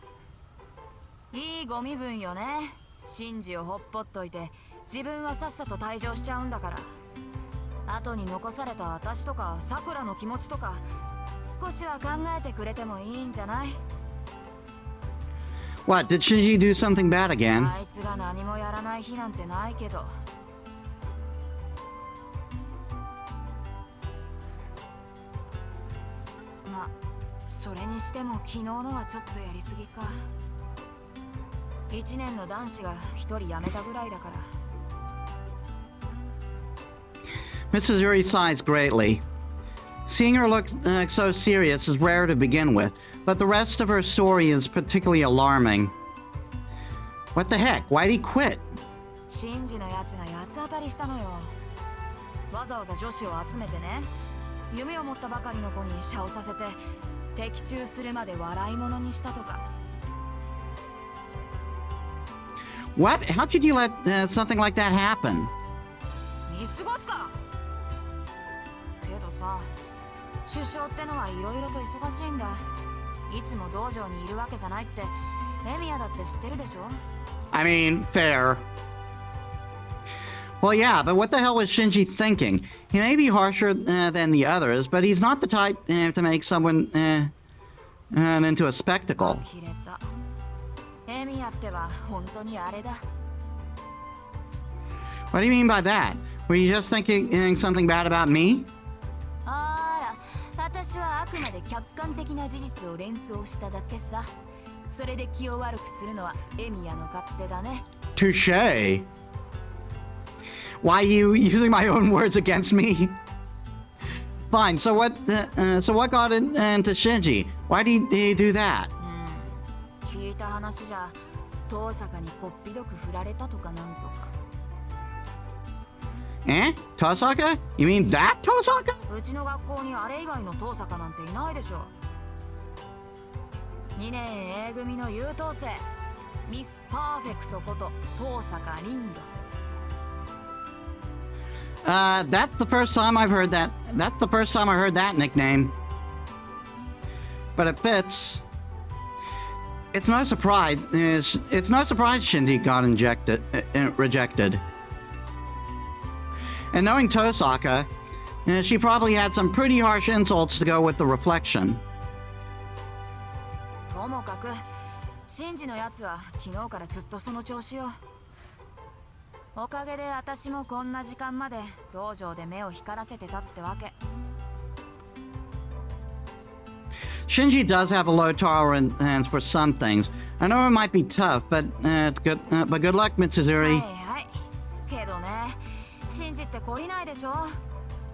いいご身分よね。シンジをほっぽっといて自分はさっさと退場しちゃうんだから。後に残された私とかさくらの気持ちとか少しは考えてくれてもいいんじゃない？ What, did Shinji do something bad again? あいつが何もやらない日なんてないけど。ま、それにしても昨日のはちょっとやりすぎか。1年の男子が1人辞めたぐらいだから。 Mitsuzuri sighs greatly. Seeing her look so serious is rare to begin with, but the rest of her story is particularly alarming. What the heck? Why'd he quit? シンジのやつが八つ当たりしたのよ。わざわざ女子を集めてね、夢を持ったばかりの子にシャをさせて的中するまで笑い物にしたとか。 What? How could you let something like that happen? 見過ごすか。けどさ、首相ってのはいろいろと忙しいんだ。いつも道場にいるわけじゃないってエミヤだって知ってるでしょ。 I mean, fair. Well, yeah, but what the hell was Shinji thinking? He may be harsher than the others, but he's not the type to make someone into a spectacle. 切れた。エミヤっては本当にあれだ。 What do you mean by that? Were you just thinking something bad about me? あら、私はあくまで客観的な事実を連想しただけさ。それで気を悪くするのはエミヤの勝手だね。 Touché. Why are you using my own words against me? Fine. So what got into Shinji? Why did he do that? 聞いた話じゃ、遠坂にこっぴどく振られたとかなんとか。 Eh? Tosaka? You mean that Tosaka? うちの学校にあれ以外の遠坂なんていないでしょ。2年 A 組の優等生、ミスパーフェクトこと遠坂リンド。 That's the first time I've heard that. That's the first time I heard that nickname. But it fits. It's no surprise Shinji got rejected. And knowing Tosaka, she probably had some pretty harsh insults to go with the reflection. ともかくシンジのやつは昨日からずっとその調子よ。おかげで私もこんな時間まで道場で目を光らせてたってわけ。Shinji does have a low tolerance for some things. I know it might be tough, but good luck, Mitsuzuri. はいはい。けどね、シンジって懲りないでしょ。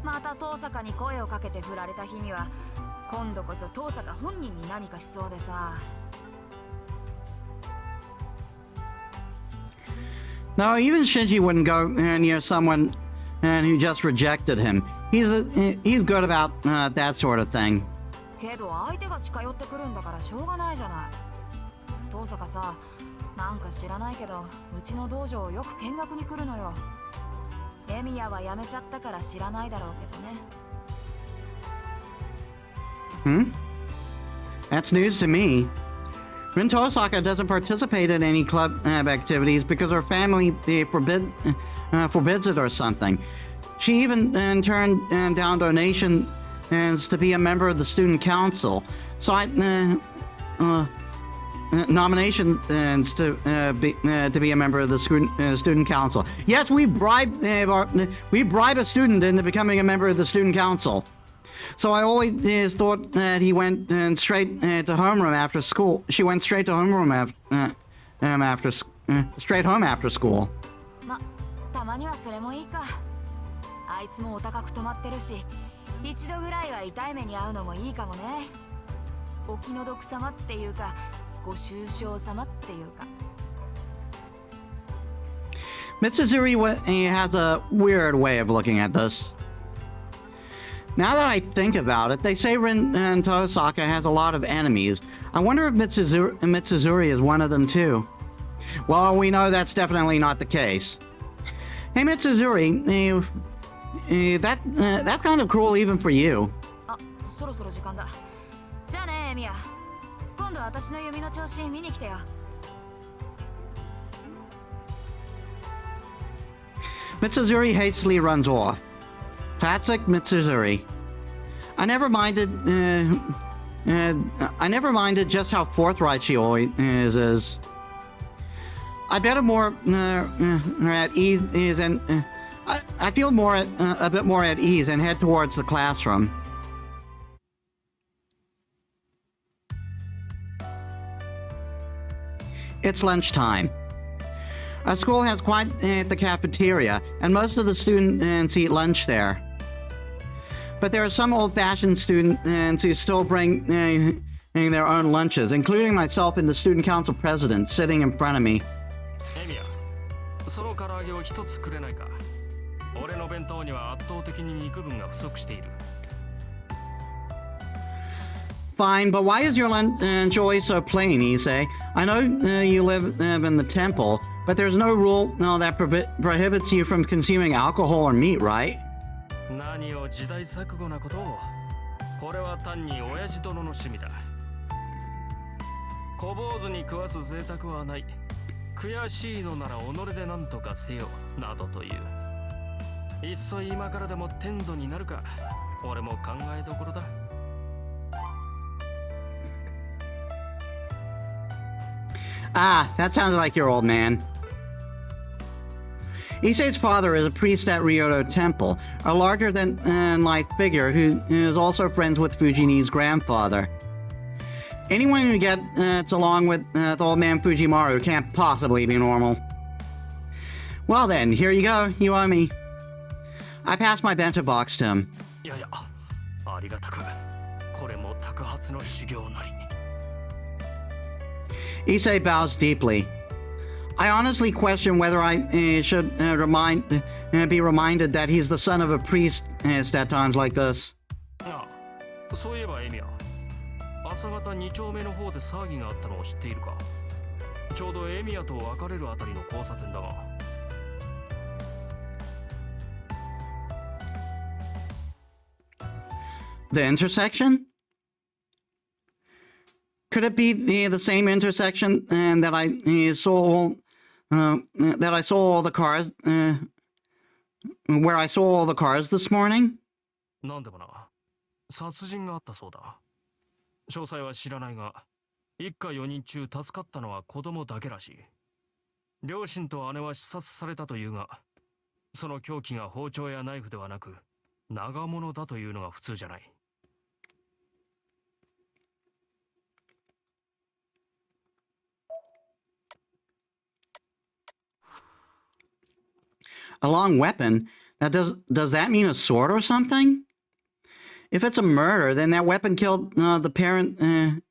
また遠坂に声をかけて振られた日には、今度こそ遠坂本人に何かしそうでさ。No, even Shinji wouldn't go near someone who just rejected him. He's good about that sort of thing. けど相手が近寄ってくるんだからしょうがないじゃない。遠坂さ、なんか知らないけど、うちの道場よく見学に来るのよ。エミヤは辞めちゃったから知らないだろうけどね。That's news to me. Rin Tosaka doesn't participate in any club activities because her family forbids it or something. She even turned down donations to be a member of the student council. So nominations to be a member of the student council. Yes, we bribe a student into becoming a member of the student council. So I always thought that he went straight to homeroom after school. She went straight to homeroom straight home after school. ま、たまにはそれもいいか。あいつもお高く泊まってるし、一度ぐらいは痛い目に遭うのもいいかもね。お気の毒様っていうか、ご愁傷様っていうか。Mitsuzuri has a weird way of looking at this. Now that I think about it, they say Rin Tosaka has a lot of enemies. I wonder if Mitsuzuri is one of them too. Well, we know that's definitely not the case. Hey Mitsuzuri, that's kind of cruel even for you. あ、そろそろ時間だ。じゃあね、エミヤ。今度私の弓の調子見に来てよ。Mitsuzuri hastily runs off. Classic Mitsuzuri. I never minded just how forthright she always is. I bet more at ease and I feel a bit more at ease and head towards the classroom. It's lunchtime. Our school has quite the cafeteria, and most of the students eat lunch there. But there are some old-fashioned students who still bring their own lunches, including myself and the student council president sitting in front of me. エミヤ、その唐揚げを一つくれないか。俺の弁当には圧倒的に肉分が不足している。Fine, but why is your lunch always so plain, Issei? I know you live in the temple, but there's no rule that prohibits you from consuming alcohol or meat, right? 何を時代錯誤なことを。これは単に親父殿の趣味だ。小坊主に食わす贅沢はない。悔しいのなら己で何とかせよ、などという。いっそ今からでも天祖になるか。俺も考えどころだ。Ah, that sounds like your old man. Issei's father is a priest at Ryoto Temple, a larger-than-life figure who is also friends with Fujini's grandfather. Anyone who gets along with old man Fujimaru can't possibly be normal. Well then, here you go, you owe me. I passed my bento box to him. いやいや、ありがたく。これも托発の修行なり。Issei bows deeply. I honestly question whether I should be reminded that he's the son of a priest at times like this. ああ、そういえばエミヤ、朝方2丁目の方で騒ぎがあったのを知っているか。ちょうどエミヤと別れるあたりの交差点だが。The intersection? Could it be the same intersection that I saw all the cars, where I saw all the cars this morning? なんでもな、殺人があったそうだ。詳細は知らないが、一家4人中助かったのは子供だけらしい。両親と姉は刺殺されたというが、その凶器が包丁やナイフではなく、長物だというのが普通じゃない。A long weapon? Now, does that mean a sword or something? If it's a murder, then that weapon killed the parent. Then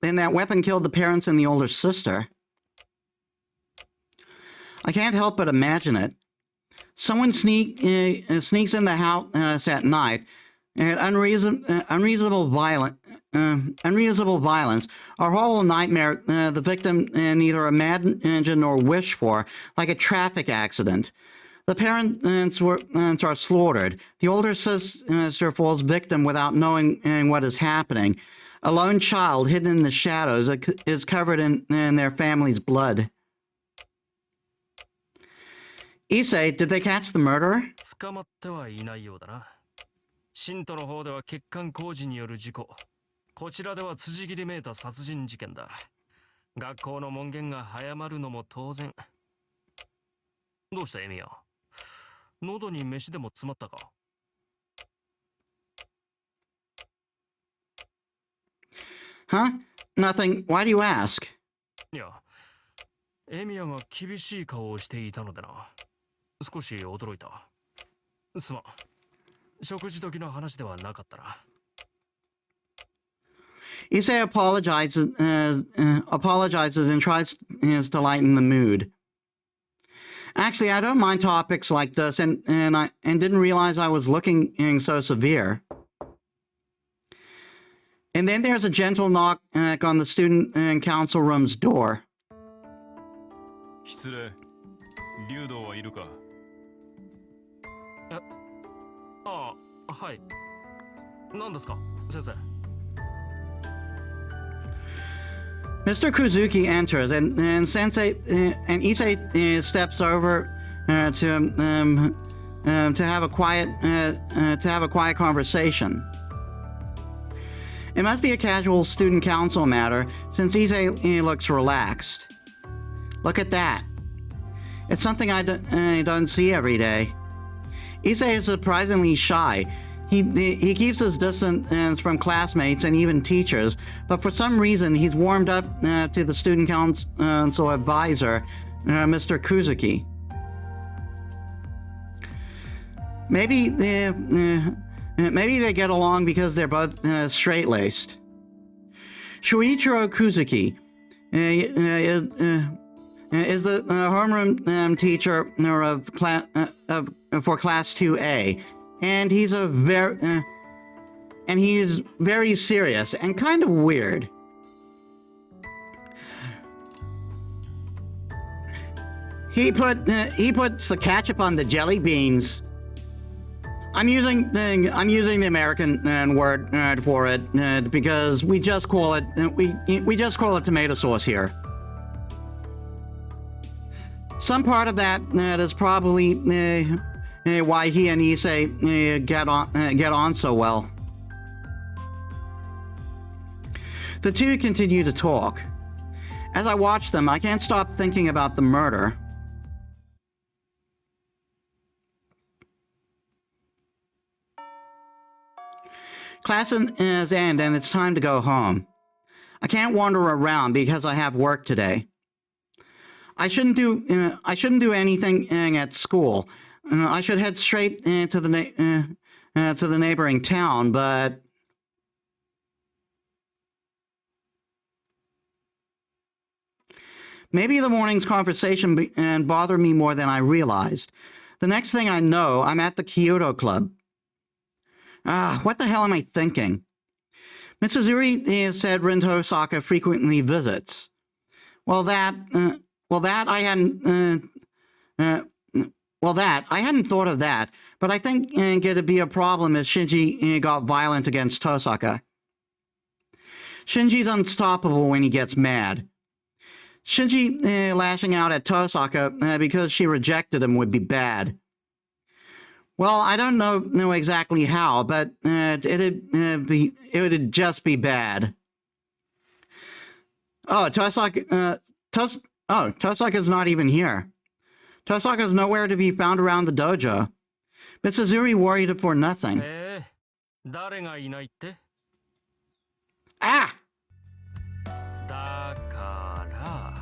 that weapon killed the parents and the older sister. I can't help but imagine it. Someone sneaks in the house at night, and unreasonable violence, or horrible nightmare the victim neither imagined nor wished for, like a traffic accident. The parents are slaughtered. The older sister falls victim without knowing what is happening. A lone child hidden in the shadows is covered in their family's blood. Issei, did they catch the murderer? 捕まってはいないようだな。信徒の方では欠陥工事による事故。こちらでは辻切りめいた殺人事件だ。学校の門限が早まるのも当然。どうしたエミヤ？喉に飯でも詰まったか？ Huh? Nothing. Why do you ask? いや、エミヤが厳しい顔をしていたのでな。少し驚いた。すまん。食事時の話ではなかったな。Issei apologizes and tries to lighten the mood. Actually, I don't mind topics like this, and didn't realize I was looking so severe. And then there's a gentle knock on the student council room's door. 失礼。竜道はいるか？ああ、はい。何ですか、先生。Mr. Kuzuki enters, and Issei steps over to have a quiet conversation. It must be a casual student council matter, since Issei looks relaxed. Look at that. It's something I don't see every day. Issei is surprisingly shy. He keeps his distance from classmates and even teachers, but for some reason he's warmed up to the student council advisor, Mr. Kuzuki. Maybe they get along because they're both straight-laced. Shuichiro Kuzuki is the homeroom teacher for Class 2A, and he's very serious and kind of weird. He puts the ketchup on the jelly beans. I'm using the American word for it because we just call it tomato sauce here. Some part of that is probably why he and Issei get on so well. The two continue to talk. As I watch them, I can't stop thinking about the murder. Class is end and it's time to go home. I can't wander around because I have work today. I shouldn't do anything at school. I should head straight to the neighboring town, but maybe the morning's conversation bothered me more than I realized. The next thing I know, I'm at the Kyoto Club. What the hell am I thinking? Mrs. Uri said Rin Tosaka frequently visits. Well, that I hadn't thought of that, but I think it'd be a problem if Shinji got violent against Tosaka. Shinji's unstoppable when he gets mad. Shinji lashing out at Tosaka because she rejected him would be bad. Well, I don't know exactly how, but it would just be bad. Oh, Tosaka's not even here. Tosaka's nowhere to be found around the dojo. Mitsuzuri worried for nothing. 誰がいないって Ah! だから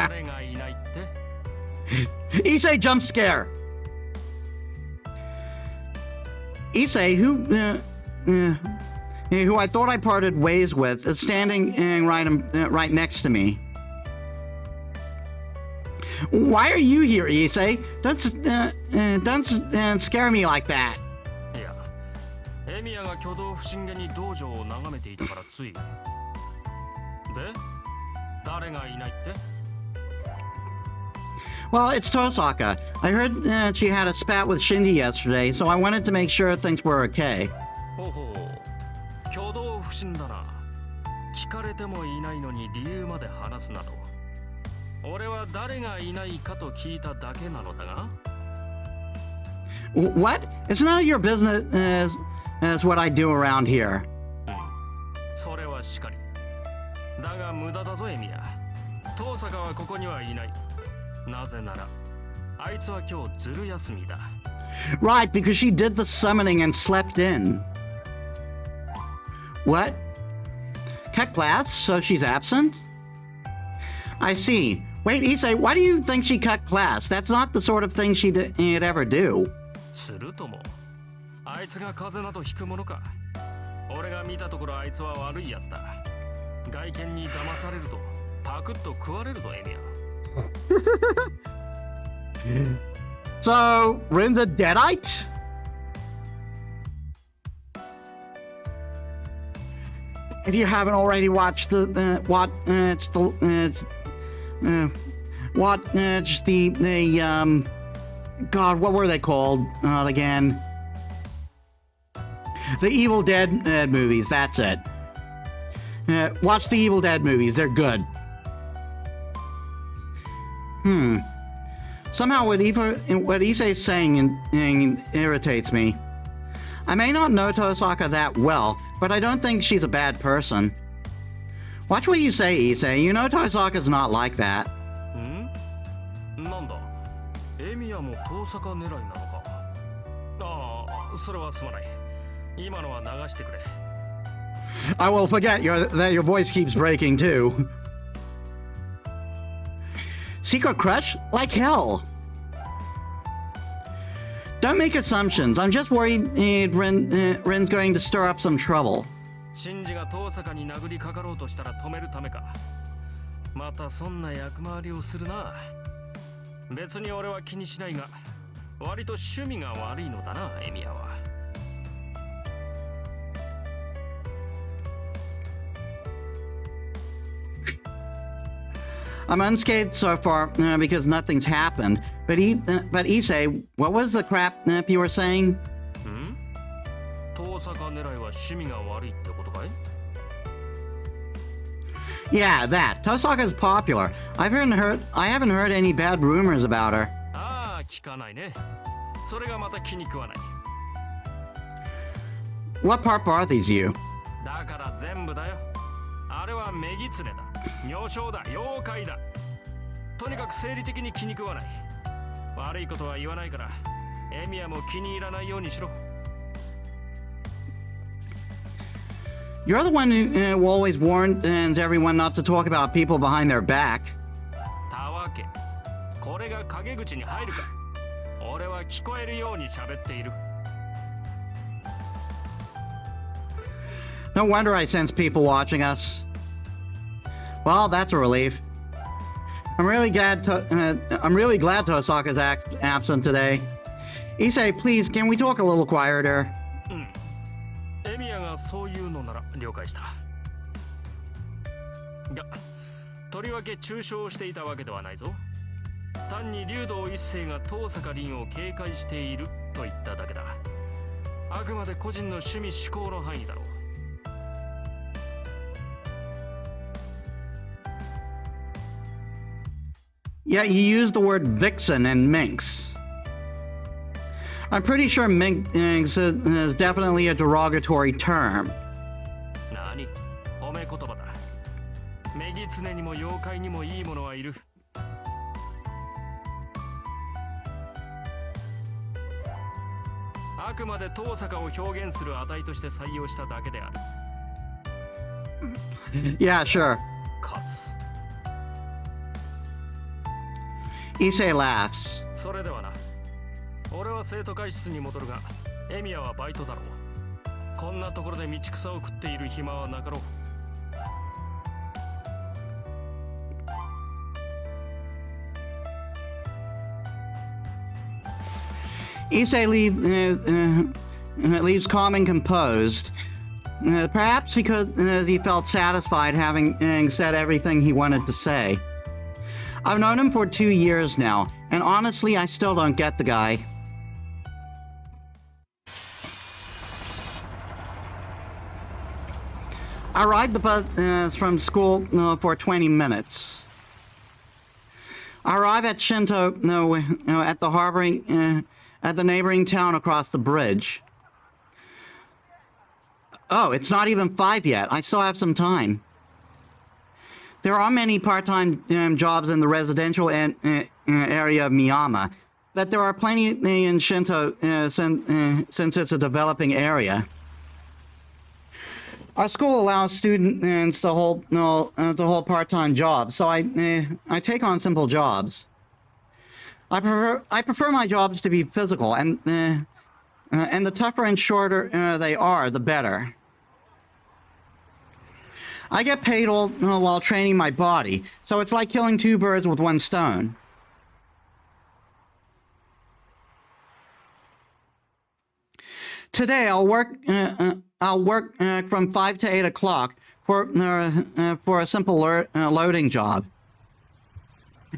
誰がいないって Issei jump scare! Issei, who I thought I parted ways with, is standing right next to me. Why are you here, Issei? Don't scare me like that. いやエミヤが挙動不審げに道場を眺めていたからついで誰がいないって Well, it's Tosaka. I heard she had a spat with Shinji yesterday, so I wanted to make sure things were okay. ほうほう挙動不審だな聞かれてもいないのに理由まで話すなど俺は誰がいないかと聞いただけなのだが What? It's none of your business as what I do around here. それはしかりだが無駄だぞエミヤ遠坂はここにはいないなぜならあいつは今日ずる休みだ Right, because she did the summoning and slept in. What? Cut class, so she's absent? I see. Wait, Issei, why do you think she cut class? That's not the sort of thing she'd ever do. するともあいつが風邪などひくものか俺が見たところあいつは悪いやつだ外見に騙されるとパクッと食われるぞエミヤ So, Rin's a deadite? If you haven't already watched God, what were they called again? The Evil Dead movies, that's it. Watch the Evil Dead movies, they're good. Somehow what Issei's saying irritates me. I may not know Tosaka that well, but I don't think she's a bad person. Watch what you say, Issei. You know Tosaka's not like that. なんだエミヤも遠坂狙いなのかああそれはすまない今のは流してくれ I will forget that your voice keeps breaking too. Secret crush? Like hell. Don't make assumptions. I'm just worried Rin's going to stir up some trouble. シンジが遠坂に殴りかかろうとしたら止めるためかまたそんな役回りをするな別に俺は気にしないが割と趣味が悪いのだなエミヤは I'm unscathed so far because nothing's happened. But Issei, what was the crap you were saying? 遠坂狙いは趣味が悪いってことかい Yeah, that. Tosaka's popular. I haven't heard any bad rumors about her. ああ聞かないねそれがまた気に食わない What part bothers you? だから全部だよあれはメギツネだ妙称だ妖怪だとにかく生理的に気に食わない悪いことは言わないからエミヤも気に入らないようにしろ You're the one who always warns everyone not to talk about people behind their back. たわけこれが陰口に入るか俺は聞こえるように喋っている No wonder I sense people watching us. Well, that's a relief. I'm really glad Tosaka's absent today. Issei, please, can we talk a little quieter? エミヤがそういうのなら了解したがとりわけ中傷していたわけではないぞ単に竜道一世が遠坂凛を警戒していると言っただけだあくまで個人の趣味嗜好の範囲だろう Yeah, you used the word vixen and minx. I'm pretty sure minx is definitely a derogatory term. 何褒め言葉だ。メギツネにも妖怪にもいいものはいる。あくまで遠坂を表現する値として採用しただけである。Yeah, sure. かつ。Issei laughs. それではな。俺は生徒会室に戻るが、エミヤはバイトだろう。こんなところで道草を食っている暇はなかろう。Issei leaves calm and composed. Perhaps because he felt satisfied having said everything he wanted to say. I've known him for 2 years now, and honestly, I still don't get the guy. I ride the bus from school for 20 minutes. I arrive at Shinto at the harboring at the neighboring town across the bridge. Oh, it's not even 5 yet. I still have some time. There are many part-time jobs in the residential area of Miyama, but there are plenty in Shinto since it's a developing area. Our school allows students to hold part-time jobs, so I take on simple jobs. I prefer my jobs to be physical, and the tougher and shorter they are, the better. I get paid all while training my body, so it's like killing 2 birds with 1 stone. Today I'll work from 5 to 8 o'clock for a simple loading job.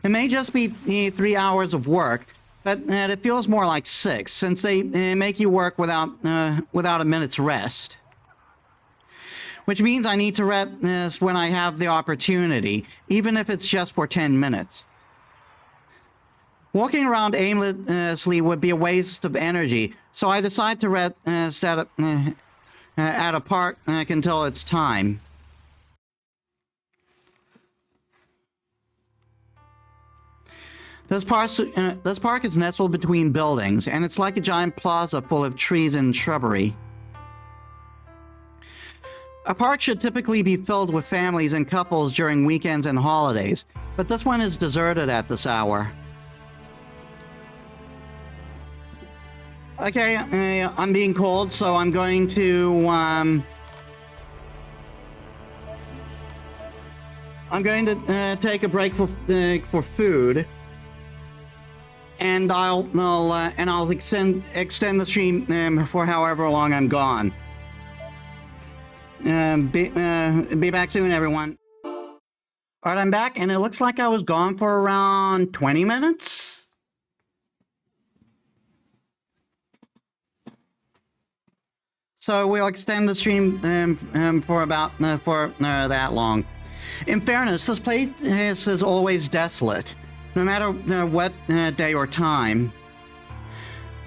It may just be 3 hours of work, but it feels more like 6 since they make you work without a minute's rest. Which means I need to rest when I have the opportunity, even if it's just for 10 minutes. Walking around aimlessly would be a waste of energy, so I decide to rest at a park until it's time. This park is nestled between buildings, and it's like a giant plaza full of trees and shrubbery. A park should typically be filled with families and couples during weekends and holidays, but this one is deserted at this hour. Okay, I'm being cold, so I'm going to take a break for food, and I'll extend the stream for however long I'm gone. Be back soon, everyone. Alright, I'm back, and it looks like I was gone for around 20 minutes. So we'll extend the stream for about that long. In fairness, this place is always desolate, no matter what day or time.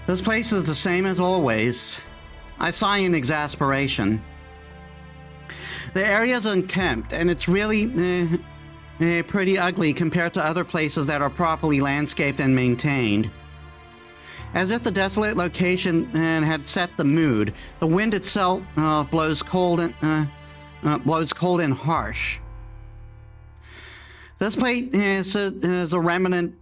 This place is the same as always. I sigh in exasperation. The area is unkempt, and it's really pretty ugly compared to other places that are properly landscaped and maintained. As if the desolate location had set the mood, the wind itself blows cold and harsh. This place is a remnant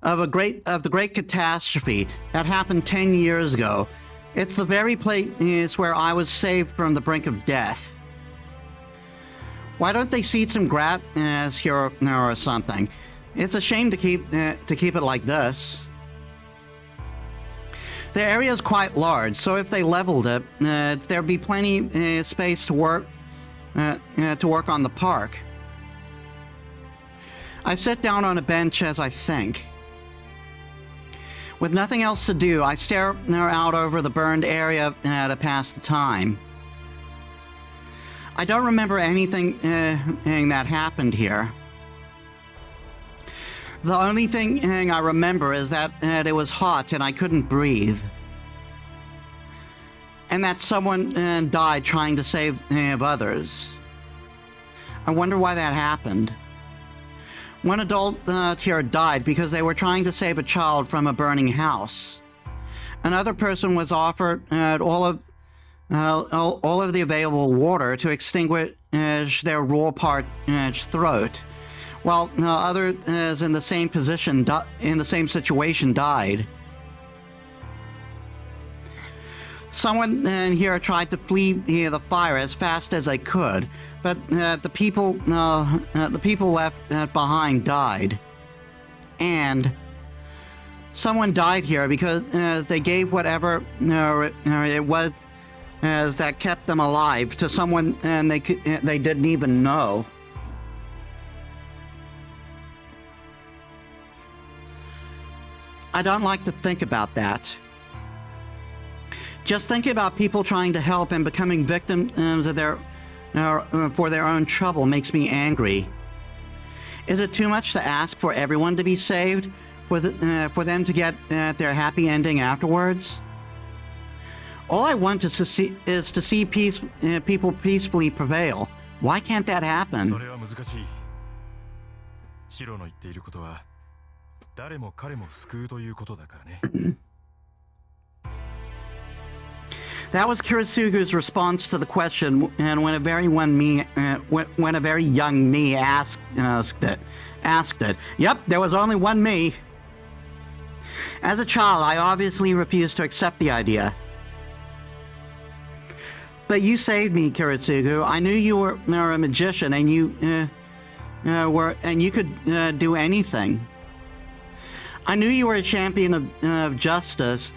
of the great catastrophe that happened 10 years ago. It's the very place where I was saved from the brink of death. Why don't they seed some grass here or something? It's a shame to keep it like this. The area is quite large, so if they leveled it, there'd be plenty space to work on the park. I sit down on a bench as I think. With nothing else to do, I stare out over the burned area to pass the time. I don't remember anything that happened here. The only thing I remember is that it was hot and I couldn't breathe. And that someone died trying to save others. I wonder why that happened. One adult here died because they were trying to save a child from a burning house. Another person was offered all of the available water to extinguish their raw parched throat, while others in the same situation died. Someone here tried to flee the fire as fast as they could, but the people left behind died. And someone died here because they gave whatever it was that kept them alive to someone they didn't even know. I don't like to think about that. Just thinking about people trying to help and becoming victims of for their own trouble makes me angry. Is it too much to ask for everyone to be saved, for them to get their happy ending afterwards? All I want is to see people peacefully prevail. Why can't that happen? それは難しい。シロの言っていることは誰も彼も救うということだからね。That was Kirisugu's response to the question, and when a very young me asked it. Yep, there was only one me. As a child, I obviously refused to accept the idea. But you saved me, Kirisugu. I knew you were a magician, and you could do anything. I knew you were a champion of justice.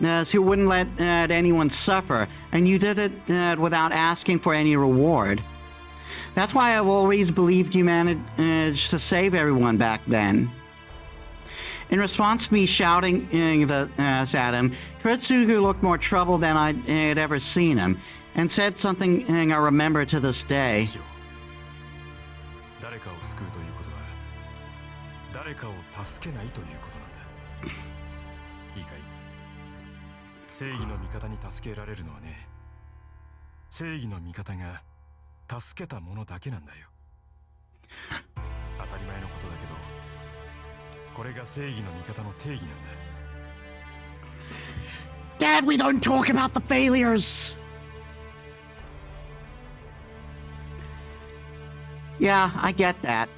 Who wouldn't let anyone suffer, and you did it without asking for any reward. That's why I've always believed you managed to save everyone back then. In response to me shouting at him, Kiritsugu looked more troubled than I had ever seen him, and said something I remember to this day. 誰かを救うということは誰かを助けないということなんだ。いいかい？正義の味方に助けられるのはね、正義の味方が助けたものだけなんだよ。当たり前のことだけど、これが正義の味方の定義なんだ。Dad, we don't talk about the failures! Yeah, I get that.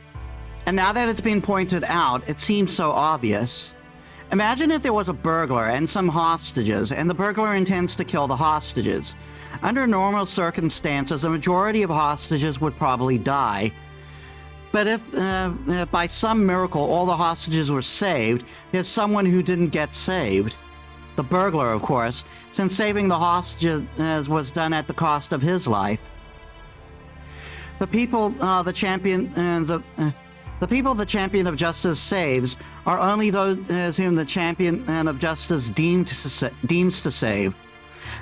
And now that it's been pointed out, it seems so obvious. Imagine if there was a burglar and some hostages, and the burglar intends to kill the hostages. Under normal circumstances, a majority of hostages would probably die. But if by some miracle all the hostages were saved, there's someone who didn't get saved. The burglar, of course, since saving the hostages was done at the cost of his life. The people the champion of justice saves are only those whom the champion of justice deems to save.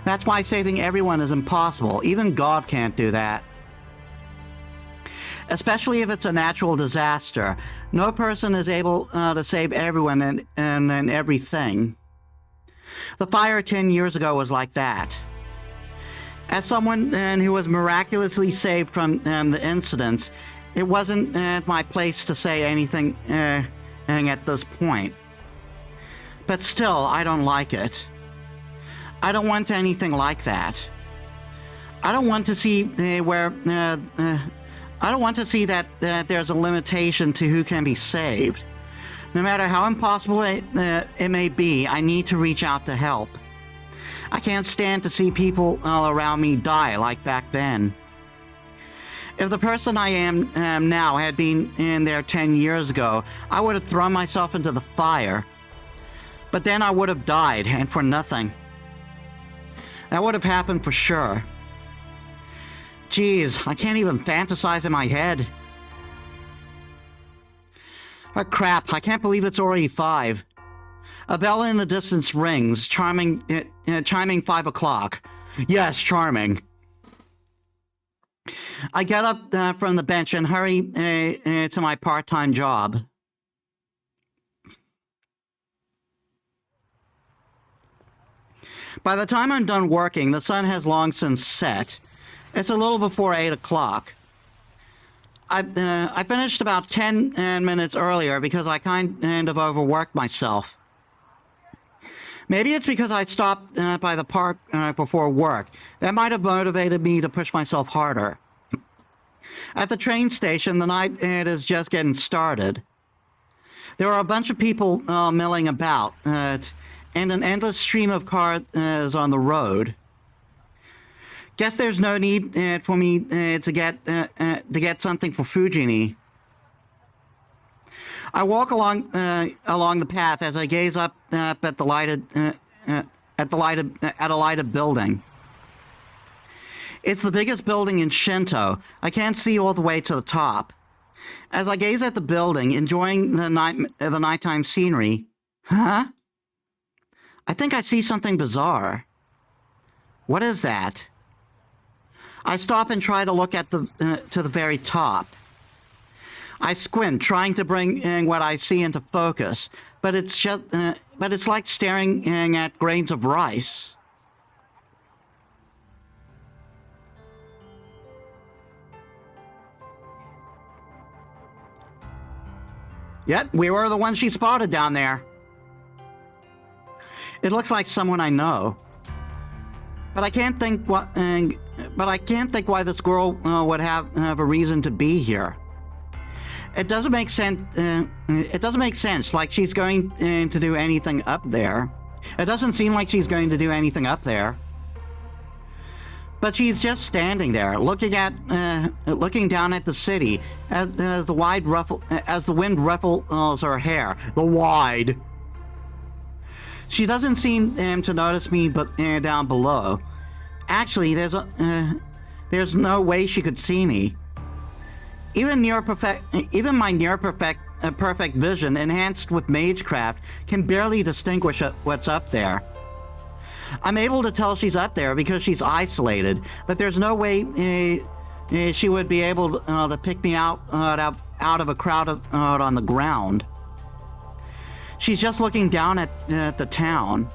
That's why saving everyone is impossible. Even God can't do that. Especially if it's a natural disaster. No person is able to save everyone and everything. The fire 10 years ago was like that. As someone who was miraculously saved from the incidents, it wasn't my place to say anything at this point. But still, I don't like it. I don't want anything like that. I don't want to see I don't want to see that there's a limitation to who can be saved. No matter how impossible it may be, I need to reach out to help. I can't stand to see people all around me die like back then. If the person I am now had been in there 10 years ago, I would have thrown myself into the fire. But then I would have died, and for nothing. That would have happened for sure. Geez, I can't even fantasize in my head. Oh crap, I can't believe it's already 5. A bell in the distance rings, chiming 5 o'clock. Yes, charming. I get up from the bench and hurry to my part-time job. By the time I'm done working, the sun has long since set. It's a little before 8 o'clock. I finished about 10 minutes earlier because I kind of overworked myself. Maybe it's because I stopped by the park before work. That might have motivated me to push myself harder. At the train station, the night is just getting started. There are a bunch of people milling about, and an endless stream of cars is on the road. Guess there's no need for me to get something for Fujini. I walk along the path as I gaze up at a lighted building. It's the biggest building in Shinto. I can't see all the way to the top. As I gaze at the building, enjoying the nighttime scenery, I think I see something bizarre. What is that? I stop and try to look at to the very top. I squint, trying to bring what I see into focus, but it's like staring at grains of rice. Yep, we were the ones she spotted down there. It looks like someone I know, but I can't think why this girl would have a reason to be here. It doesn't make sense. It doesn't make sense. Like she's going to do anything up there. It doesn't seem like she's going to do anything up there. But she's just standing there, looking down at the city as the wind ruffles her hair. The wide. She doesn't seem to notice me, but down below. Actually, there's no way she could see me. Even my near perfect vision, enhanced with magecraft, can barely distinguish what's up there. I'm able to tell she's up there because she's isolated, but there's no way she would be able to pick me out of a crowd out on the ground. She's just looking down at the town.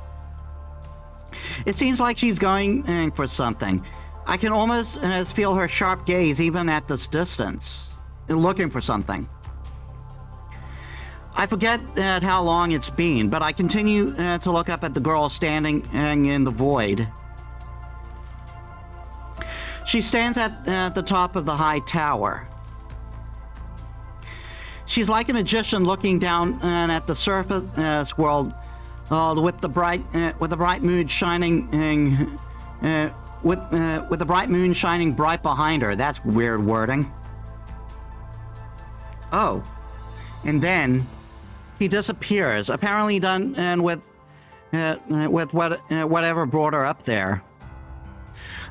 It seems like she's going for something. I can almost feel her sharp gaze even at this distance, looking for something. I forget how long it's been, but I continue to look up at the girl standing in the void. She stands at the top of the high tower. She's like a magician looking down at the surface world with the bright moon shining with the bright moon shining bright behind her. That's weird wording. Oh, and then he disappears, apparently done with whatever brought her up there.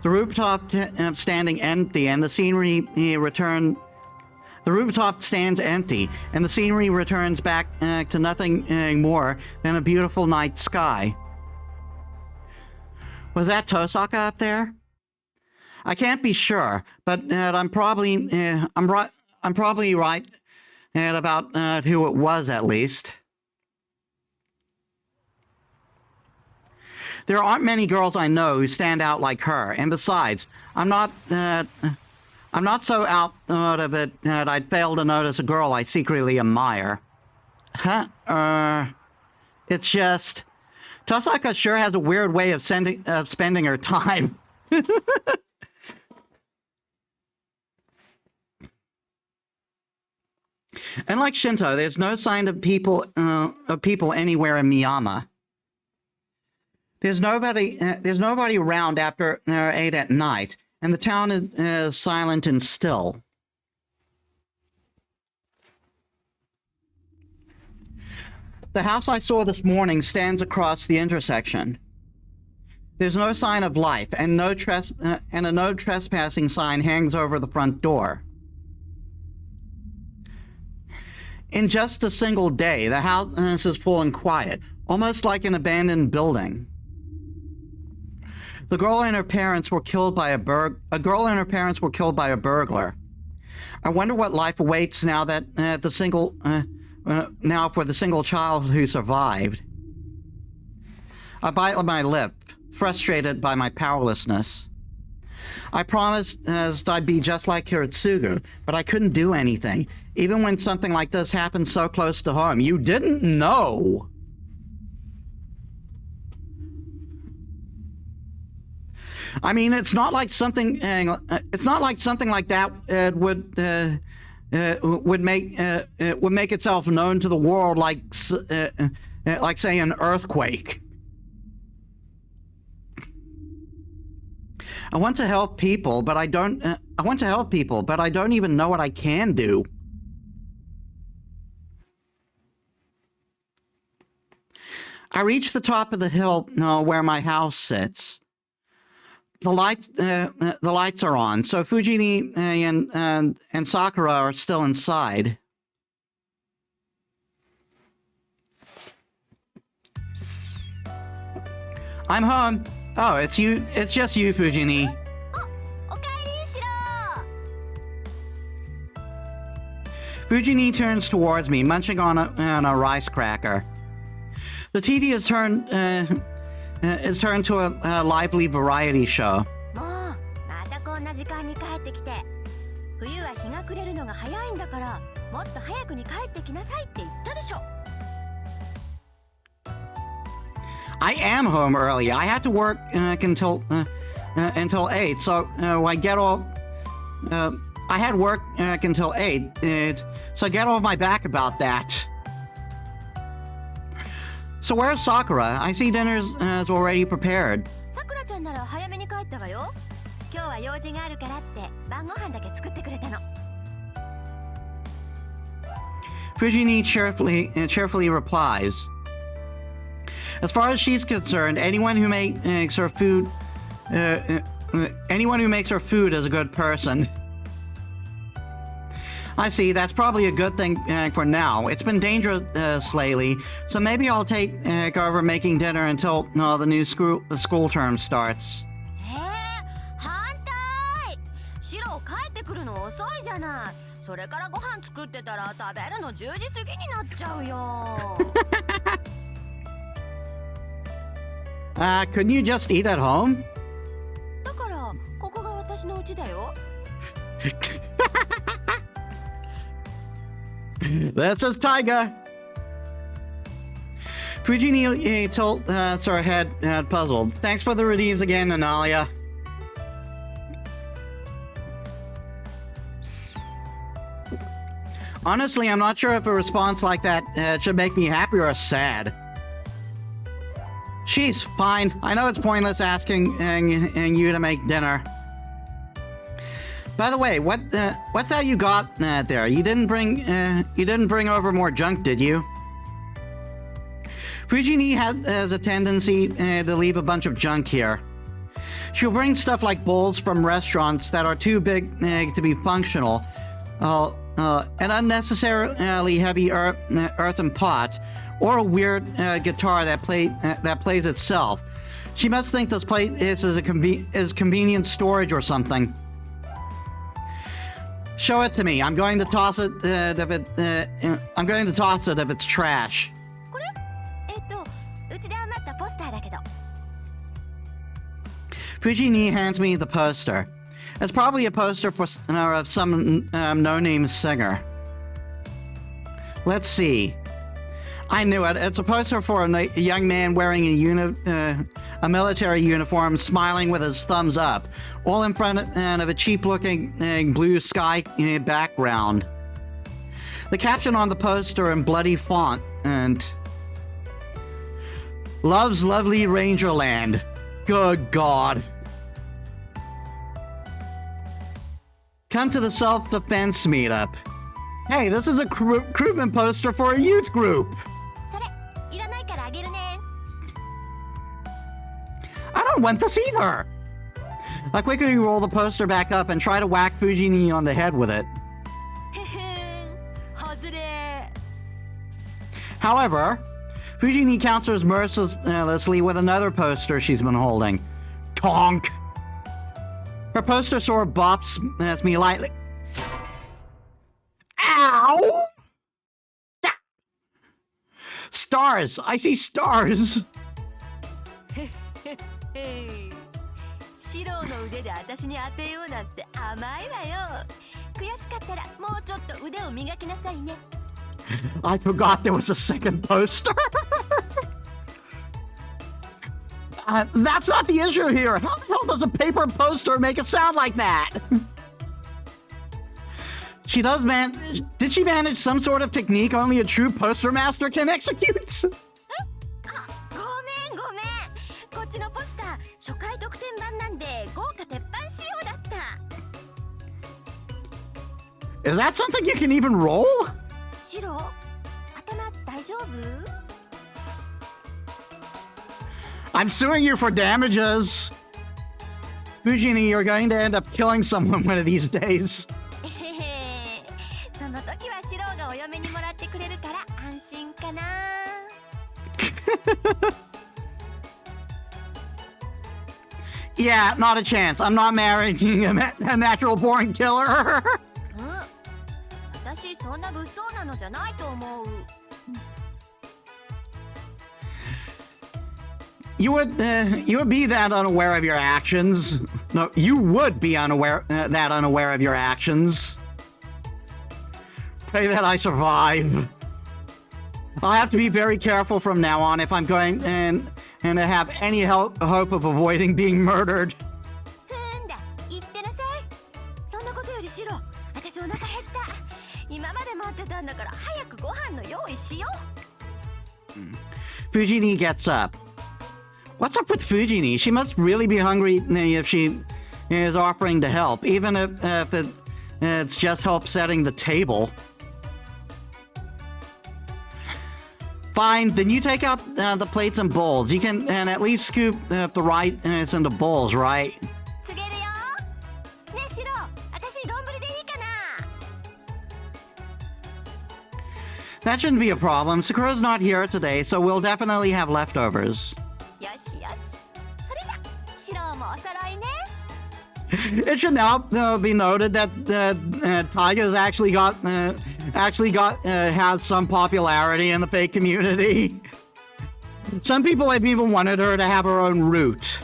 The rooftop standing empty, and the scenery return. The rooftop stands empty, and the scenery returns back to nothing more than a beautiful night sky. Was that Tosaka up there? I can't be sure, but I'm probably right about who it was, at least. There aren't many girls I know who stand out like her, and besides, I'm not so out of it that I'd fail to notice a girl I secretly admire. It's just Tosaka sure has a weird way of spending her time. Unlike Shinto, there's no sign of people anywhere in Miyama. There's nobody around after 8 at night, and the town is silent and still. The house I saw this morning stands across the intersection. There's no sign of life, and a no trespassing sign hangs over the front door. In just a single day, the house is full and quiet, almost like an abandoned building. The girl and her parents were killed by a burglar. I wonder what life awaits now that now for the single child who survived. I bite my lip. frustrated by my powerlessness. I promised I'd be just like Hiratsugu, but I couldn't do anything, even when something like this happened so close to home. You didn't know! I mean, it's not like something like that would make itself known to the world like say an earthquake. I want to help people, but I don't even know what I can do. I reach the top of the hill where my house sits. The lights are on, so Fujini and Sakura are still inside. I'm home. Oh, it's you. It's just you, Fujini. Fujini turns towards me, munching on a rice cracker. The TV is turned to a lively variety show. I am home early. I had to work until 8, so I get off. I had work until 8, so get off my back about that. So where's Sakura? I see dinner's already prepared. Fujini cheerfully replies. As far as she's concerned, anyone who makes her food is a good person. I see. That's probably a good thing for now. It's been dangerous lately, so maybe I'll take over making dinner until the school term starts. Couldn't you just eat at home? This is Taiga. Fujini tilts her head puzzled. Thanks for the redeems again, Analia. Honestly, I'm not sure if a response like that should make me happy or sad. She's fine. I know it's pointless asking you to make dinner. By the way, what's that you got there? You didn't bring over more junk, did you? Fujini has a tendency to leave a bunch of junk here. She'll bring stuff like bowls from restaurants that are too big to be functional, an unnecessarily heavy earthen pot, or a weird guitar that plays itself. She must think this place is convenient storage or something. Show it to me. I'm going to toss it if it's trash. Fujini hands me the poster. It's probably a poster of some no-name singer. Let's see. I knew it. It's a poster for a young man wearing a military uniform, smiling with his thumbs up, all in front of a cheap-looking blue sky background. The caption on the poster in bloody font and "Love's lovely Rangerland." Good God. Come to the self-defense meetup. Hey, this is a recruitment poster for a youth group. I don't want this either. I quickly roll the poster back up and try to whack Fujini on the head with it. However, Fujini counters mercilessly with another poster she's been holding. Tonk! Her poster sort of bops at me lightly. Ow! Stars! I see stars! シローの腕で私に当てようなんて甘いわよ。悔しかったらもうちょっと腕を磨きなさいね。I forgot there was a second poster. That's not the issue here. How the hell does a paper poster make it sound like that? She does Did she manage some sort of technique only a true poster master can execute? ごめんごめん。こっちのポスター初回特典版なんで豪華鉄板仕様だった。Is that something you can even roll? シロー、頭大丈夫I'm suing you for damages. Fujini, you're going to end up killing someone one of these days. その時はシローがお嫁にもらってくれるから安心かな。Yeah, not a chance. I'm not marrying a natural born killer. 私そんな物騒なのじゃないと思う。You would be that unaware of your actions. No, you would be unaware of your actions. Pray that I survive. I'll have to be very careful from now on if I'm going and to have any hope of avoiding being murdered. だ、言ってなさい。そんなことよりシロ、私お腹減った。今まで待ってたんだから早くご飯の用意しよう。Fujini gets up. What's up with Fujini? She must really be hungry if she is offering to help, even if it's just help setting the table. Fine, then you take out the plates and bowls. You can at least scoop the rice into bowls, right? 告げるよ。ねえシロ、私丼でいいかな。That shouldn't be a problem. Sakura's not here today, so we'll definitely have leftovers. よしよし。それじゃ、シロもお揃いね。It should now be noted that Taiga's has some popularity in the fake community. Some people have even wanted her to have her own route.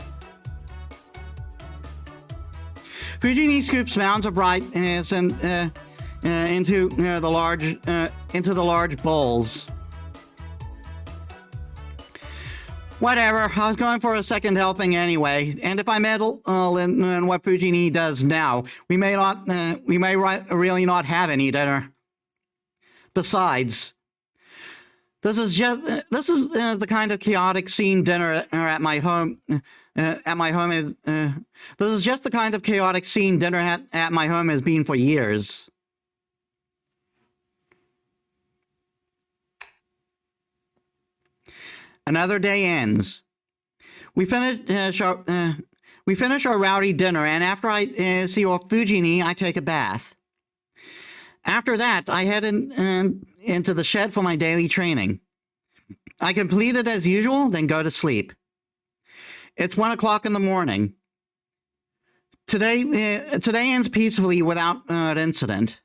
Fujini scoops mounds of rice into the large bowls. Whatever, I was going for a second helping anyway, and if I meddle in what Fujini does now, we may really not have any dinner. Besides, this is the kind of chaotic scene dinner at my home. This is just the kind of chaotic scene dinner at my home has been for years. Another day ends. We finish our rowdy dinner, and after I see off Fujini, I take a bath. After that, I head into the shed for my daily training. I complete it as usual, then go to sleep. It's 1 o'clock in the morning. Today ends peacefully without an incident.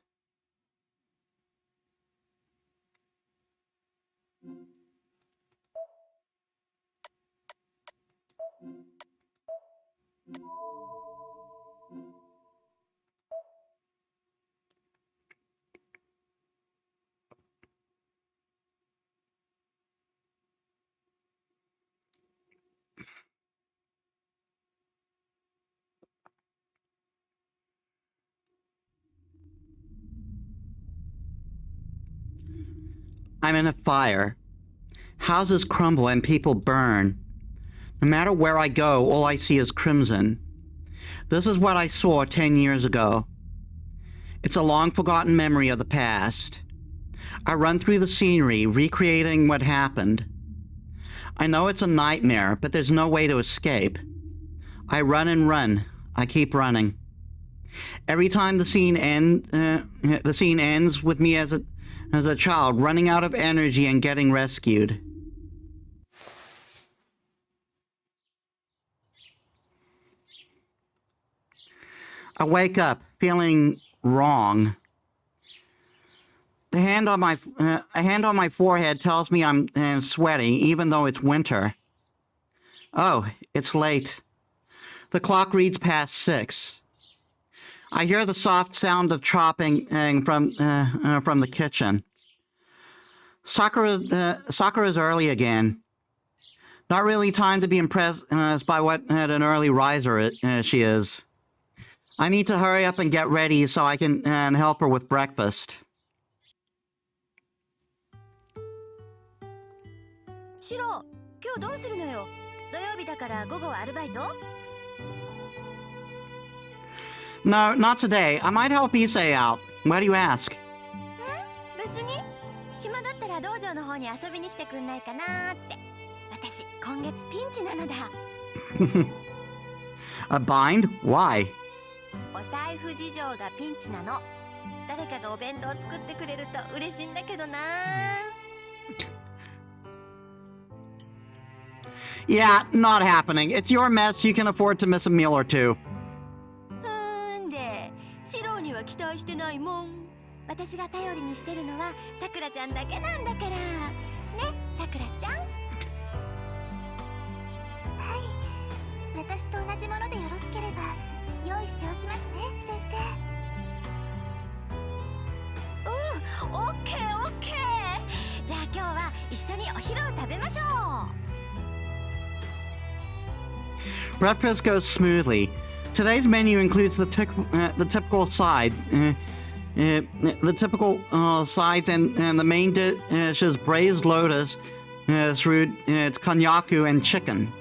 I'm in a fire. Houses crumble and people burn. No matter where I go, all I see is crimson. This is what I saw 10 years ago. It's a long-forgotten memory of the past. I run through the scenery, recreating what happened. I know it's a nightmare, but there's no way to escape. I run and run. I keep running. Every time the scene ends with me as a child running out of energy and getting rescued. I wake up feeling wrong. A hand on my forehead tells me I'm sweating, even though it's winter. Oh, it's late. The clock reads past 6. I hear the soft sound of chopping from the kitchen. Sakura's early again. Not really time to be impressed by what an early riser she is. I need to hurry up and get ready so I can help her with breakfast. シロ、今日どうするのよ。土曜日だから午後はアルバイト？ No, not today. I might help Issei out. Why do you ask? 別に。暇だったら道場の方に遊びに来てくんないかなって。私、今月ピンチなのだ。A bind? Why? お財布事情がピンチなの。誰かがお弁当作ってくれると嬉しいんだけどな。Yeah, not happening. It's your mess. You can afford to miss a meal or two. で、シロには期待してないもん。私が頼りにしてるのはさくらちゃんだけなんだから。ね、さくらちゃん。はい、私と同じものでよろしければ用意しておきますね、先生。オッケーオッケー。じゃあ今日は一緒にお昼を食べましょう。Breakfast goes smoothly. Today's menu includes the typical side, the typical sides, and the main dish is braised lotus, through konyaku and chicken.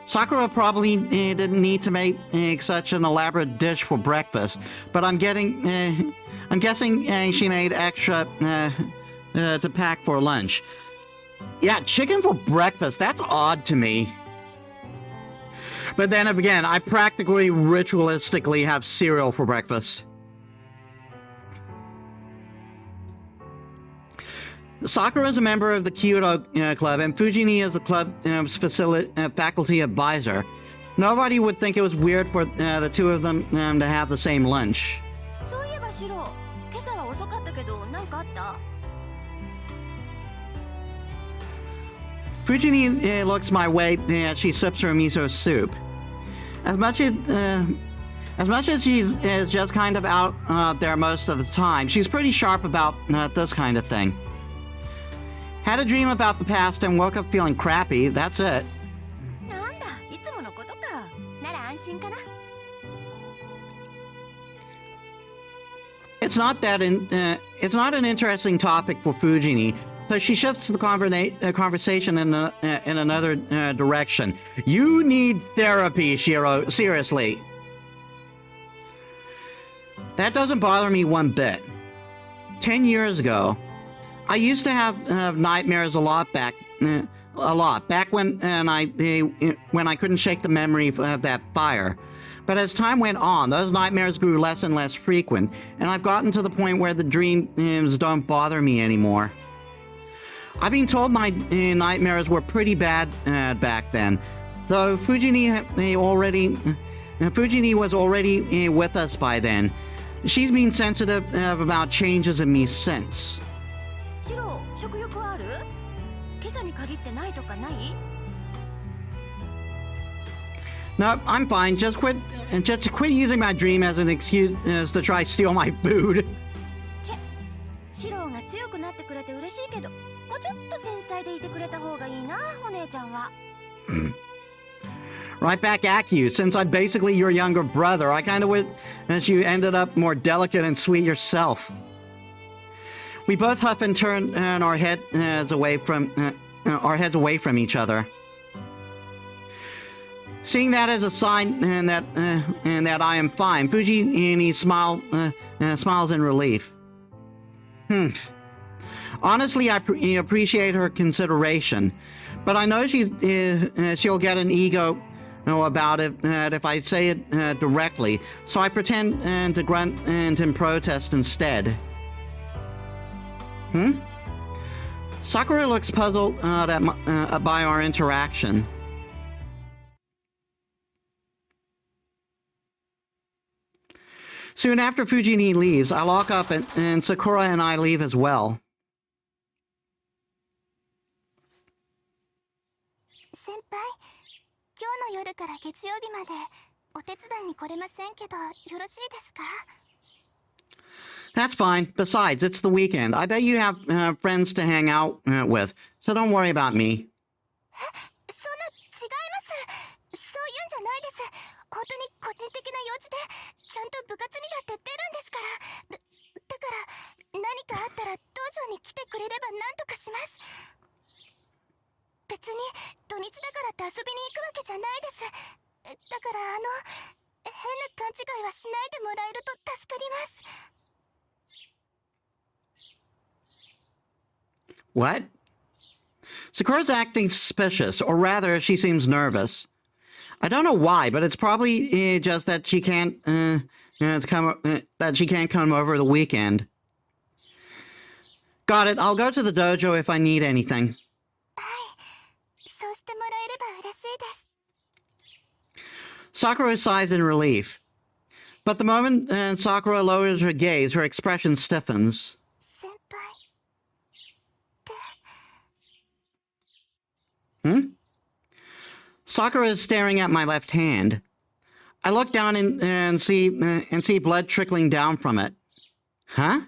Sakura probably didn't need to make such an elaborate dish for breakfast, but I'm guessing she made extra to pack for lunch. Yeah, chicken for breakfast, that's odd to me. But then again, I practically ritualistically have cereal for breakfast. Sakura is a member of the Kyoto Club, and Fujini is the club's faculty advisor. Nobody would think it was weird for the two of them to have the same lunch. そういえばシロ、今朝は遅かったけど何かあった？ Fujini looks my way as she sips her miso soup. As much as she's just kind of out there most of the time, she's pretty sharp about this kind of thing. Had a dream about the past and woke up feeling crappy, that's it. なんだ、いつものことか。なら安心かな。It's not an interesting topic for Fujini, so she shifts the conversation in another direction. You need therapy, Shiro. Seriously. That doesn't bother me one bit. 10 years ago, I used to have nightmares a lot back when I couldn't shake the memory of that fire. But as time went on, those nightmares grew less and less frequent, and I've gotten to the point where the dreams don't bother me anymore. I've been told my nightmares were pretty bad back then, though Fujini was already with us by then. She's been sensitive about changes in me since. シロ、食欲はある？今朝に限ってないとかない？ No, I'm fine. Just quit using my dream as an excuse to try steal my food. シロが強くなってくれて嬉しいけど、もうちょっと繊細でいてくれた方がいいな、お姉ちゃんは。Right back at you. Since I'm basically your younger brother, I kind of wish you ended up more delicate and sweet yourself. We both huff and turn our heads away from each other. Seeing that as a sign and that I am fine, Fujini smiles in relief. Honestly, I appreciate her consideration, but I know she'll get an ego about it if I say it directly, so I pretend to grunt and in protest instead. Sakura looks puzzled by our interaction. Soon after Fujini leaves, I lock up and Sakura and I leave as well. 先輩、今日の夜から月曜日までお手伝いに来れませんけど、よろしいですか？ That's fine. Besides, it's the weekend. I bet you have friends to hang out with, so don't worry about me. そんな、違います。そういうんじゃないです。本当に個人的な用事で、ちゃんと部活にだって出るんですから。だから、何かあったら道場に来てくれれば何とかします。別に土日だからって遊びに行くわけじゃないです。だから変な勘違いはしないでもらえると助かります。 What? Sakura's acting suspicious, or rather, she seems nervous. I don't know why, but it's probably just that she can't come over the weekend. Got it. I'll go to the dojo if I need anything. はい、そうしてもらえれば嬉しいです。 Sakura sighs in relief. But the moment Sakura lowers her gaze, her expression stiffens. 先輩って。 Sakura is staring at my left hand. I look down and see blood trickling down from it. Huh?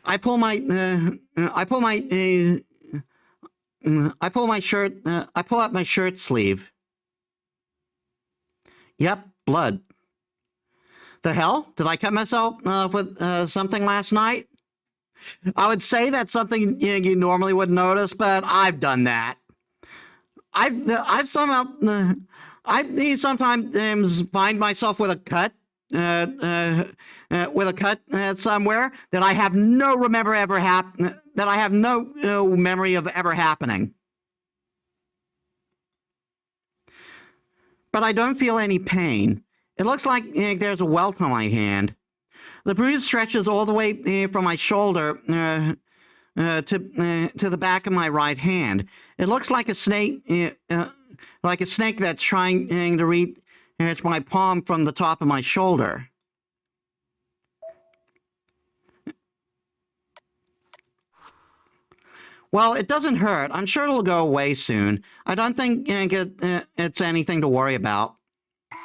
I pull out my shirt sleeve. Yep, blood. The hell? Did I cut myself with something last night? I would say that's something you normally wouldn't notice, but I've done that. I've sometimes find myself with a cut, somewhere that I have no memory of ever happening. But I don't feel any pain. It looks like there's a welt on my hand. The bruise stretches all the way from my shoulder to the back of my right hand. It looks like a snake, that's trying to reach my palm from the top of my shoulder. Well, it doesn't hurt. I'm sure it'll go away soon. I don't think it's anything to worry about. はい。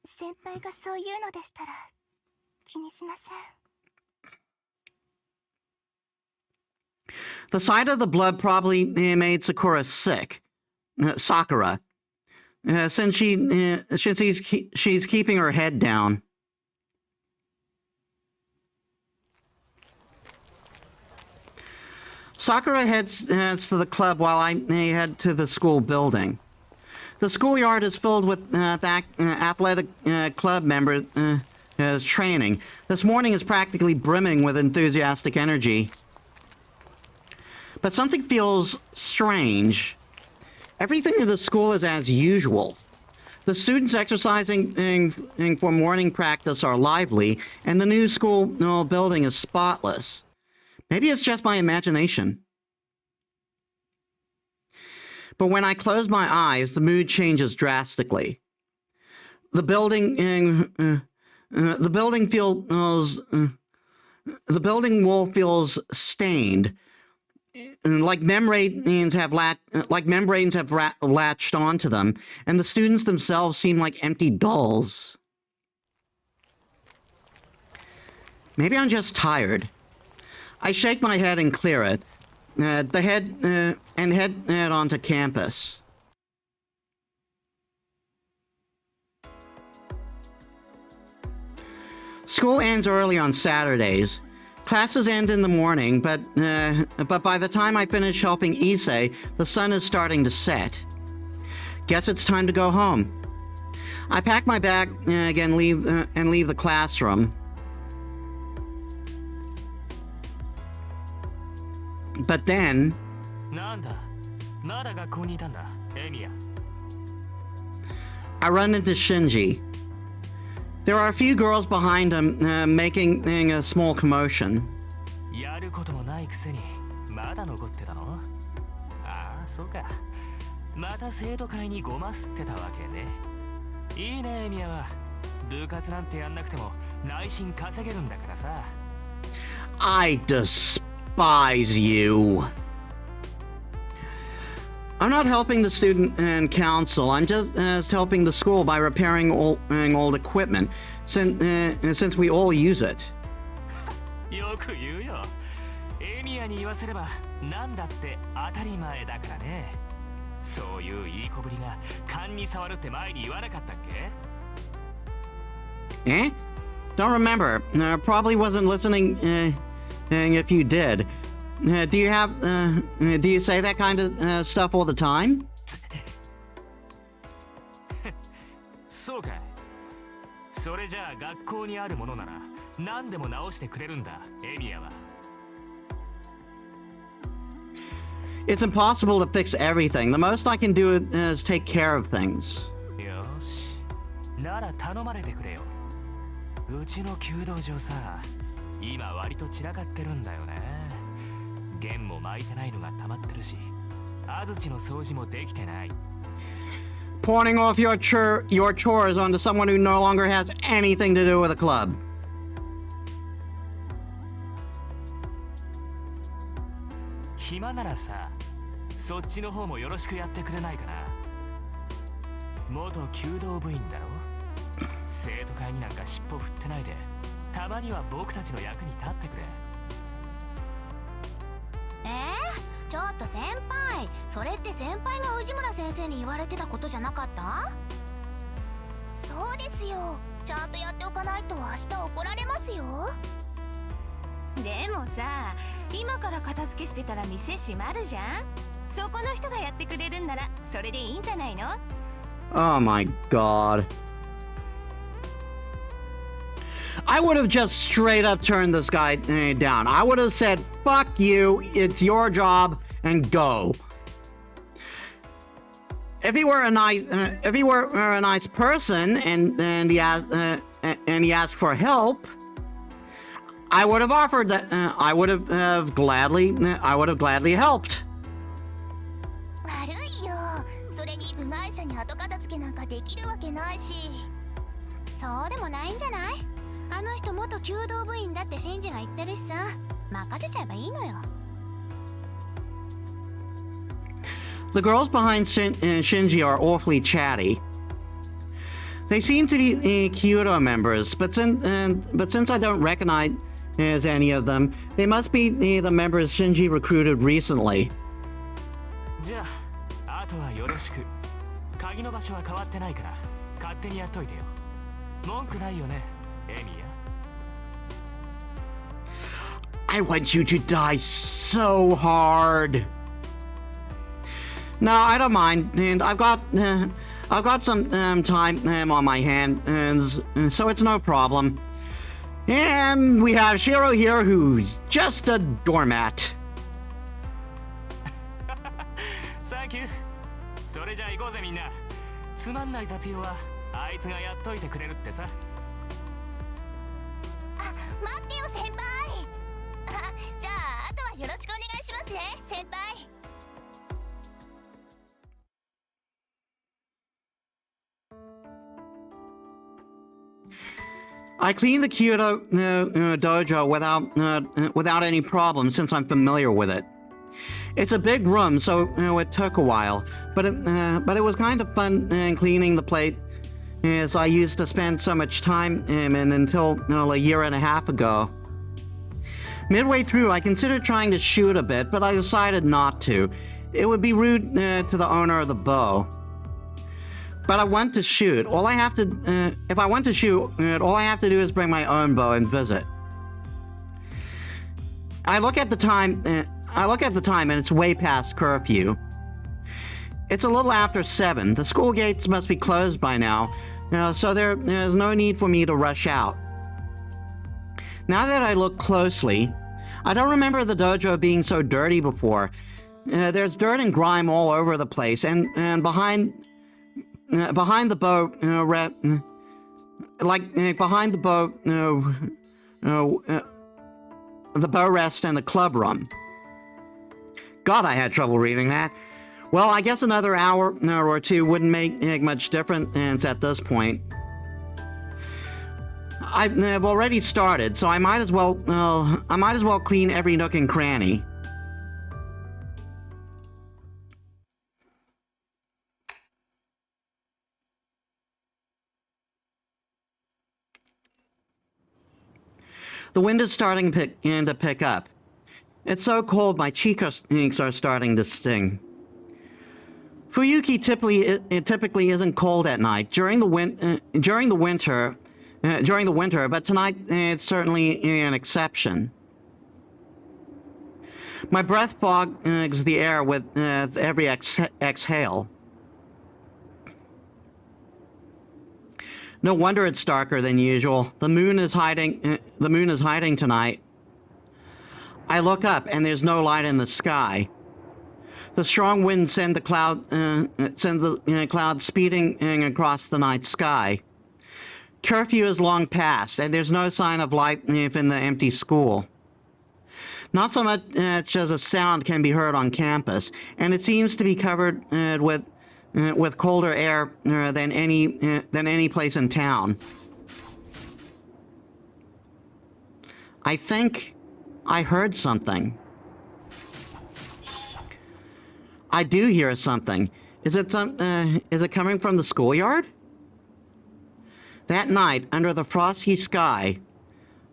先輩がそう言うのでしたら気にしません。 The sight of the blood probably made Sakura sick. Sakura. Since she's keeping her head down. Sakura heads to the club while I head to the school building. The schoolyard is filled with athletic club members training. This morning is practically brimming with enthusiastic energy. But something feels strange. Everything in the school is as usual. The students exercising for morning practice are lively, and the new school building is spotless. Maybe it's just my imagination. But when I close my eyes, the mood changes drastically. The building wall feels stained. Like membranes have latched onto them, and the students themselves seem like empty dolls. Maybe I'm just tired. I shake my head and clear it. Head onto campus. School ends early on Saturdays. Classes end in the morning, but by the time I finish helping Issei, the sun is starting to set. Guess it's time to go home. I pack my bag and leave the classroom. But then... なんだ、まだ学校にいたんだ、エミヤ。 I run into Shinji. There are a few girls behind him making a small commotion. やることもないくせにまだ残ってたの？ああ、そうか。また生徒会にごますってたわけね。いいね、エミヤは。部活なんてやんなくても内心稼げるんだからさ。I despise you. I'm not helping the student and council. I'm just helping the school by repairing old equipment, since we all use it. よく言うよ。エミヤに言わせれば何だって当たり前だからね。そういういい子ぶりが勘に触るって前に言わなかったっけ？ Eh? Don't remember. Probably wasn't listening. If you did, do you say that kind of stuff all the time? そうかい。それじゃあ学校にあるものなら何でも直してくれるんだ、エミヤは。It's impossible to fix everything. The most I can do is take care of things. よし。なら頼まれてくれよ。うちの弓道場さ、今割と散らかってるんだよね。弦も巻いてないのが溜まってるし、安土の掃除もできてない。Pointing off your chores onto someone who no longer has anything to do with the club. 暇ならさ、そっちの方もよろしくやってくれないかな。元弓道部員だろ。生徒会になんか尻尾振ってないで、たまには僕たちの役に立ってくれ。ちょっと先輩、それって先輩が藤村先生に言われてたことじゃなかった？そうですよ。ちゃんとやっておかないと明日怒られますよ。でもさ、今から片付けしてたら店閉まるじゃん。そこの人がやってくれるんならそれでいいんじゃないの？ Oh my god. I would have just straight up turned this guy down. I would have said, fuck you, it's your job, and go. If he were a nice person and he asked for help, I would have offered that. I would have gladly helped. 悪いよ。それに部外者に後片付けなんかできるわけないし。そうでもないんじゃない？あの人元弓道部員だってシンジが言ってるしさ。任せちゃえばいいのよ。The girls behind Shinji are awfully chatty. They seem to be Kyoto members, but since I don't recognize any of them, they must be the members Shinji recruited recently. じゃあ、あとはよろしく。鍵の場所は変わってないから、勝手にやっといてよ。文句ないよね、エミヤ。I want you to die so hard. No, I don't mind, and I've got some time on my hands, so it's no problem. And we have Shiro here, who's just a doormat. サンキュー。それじゃあ行こうぜみんな。つまんない雑用はあいつがやっといてくれるってさ。あ、待ってよ先輩。じゃああとはよろしくお願いしますね先輩。I clean the Kyoto dojo without any problem since I'm familiar with it. It's a big room, so it took a while, but it was kind of fun cleaning the place, as I used to spend so much time in until a year and a half ago. Midway through, I considered trying to shoot a bit, but I decided not to. It would be rude to the owner of the bow. But I want to shoot. If I want to shoot, all I have to do is bring my own bow and visit. I look at the time, and it's way past curfew. It's a little after 7. The school gates must be closed by now, so there's no need for me to rush out. Now that I look closely, I don't remember the dojo being so dirty before. There's dirt and grime all over the place, and behind the bow, behind the bow, the bow rest and the club room. God, I had trouble reading that. Well, I guess another hour or two wouldn't make much difference at this point. I've already started, so I might as well clean every nook and cranny. The wind is starting to pick up. It's so cold my cheeks are starting to sting. Fuyuki typically isn't cold at night during the winter, but tonight it's certainly an exception. My breath fogs the air with every exhale. No wonder it's darker than usual. The moon is hiding tonight. I look up and there's no light in the sky. The strong wind send the clouds speeding across the night sky. Curfew is long past, and there's no sign of life in the empty school. Not so much as a sound can be heard on campus, and it seems to be covered with colder air than any place in town. I think I heard something. I do hear something. Is it coming from the schoolyard? That night, under the frosty sky,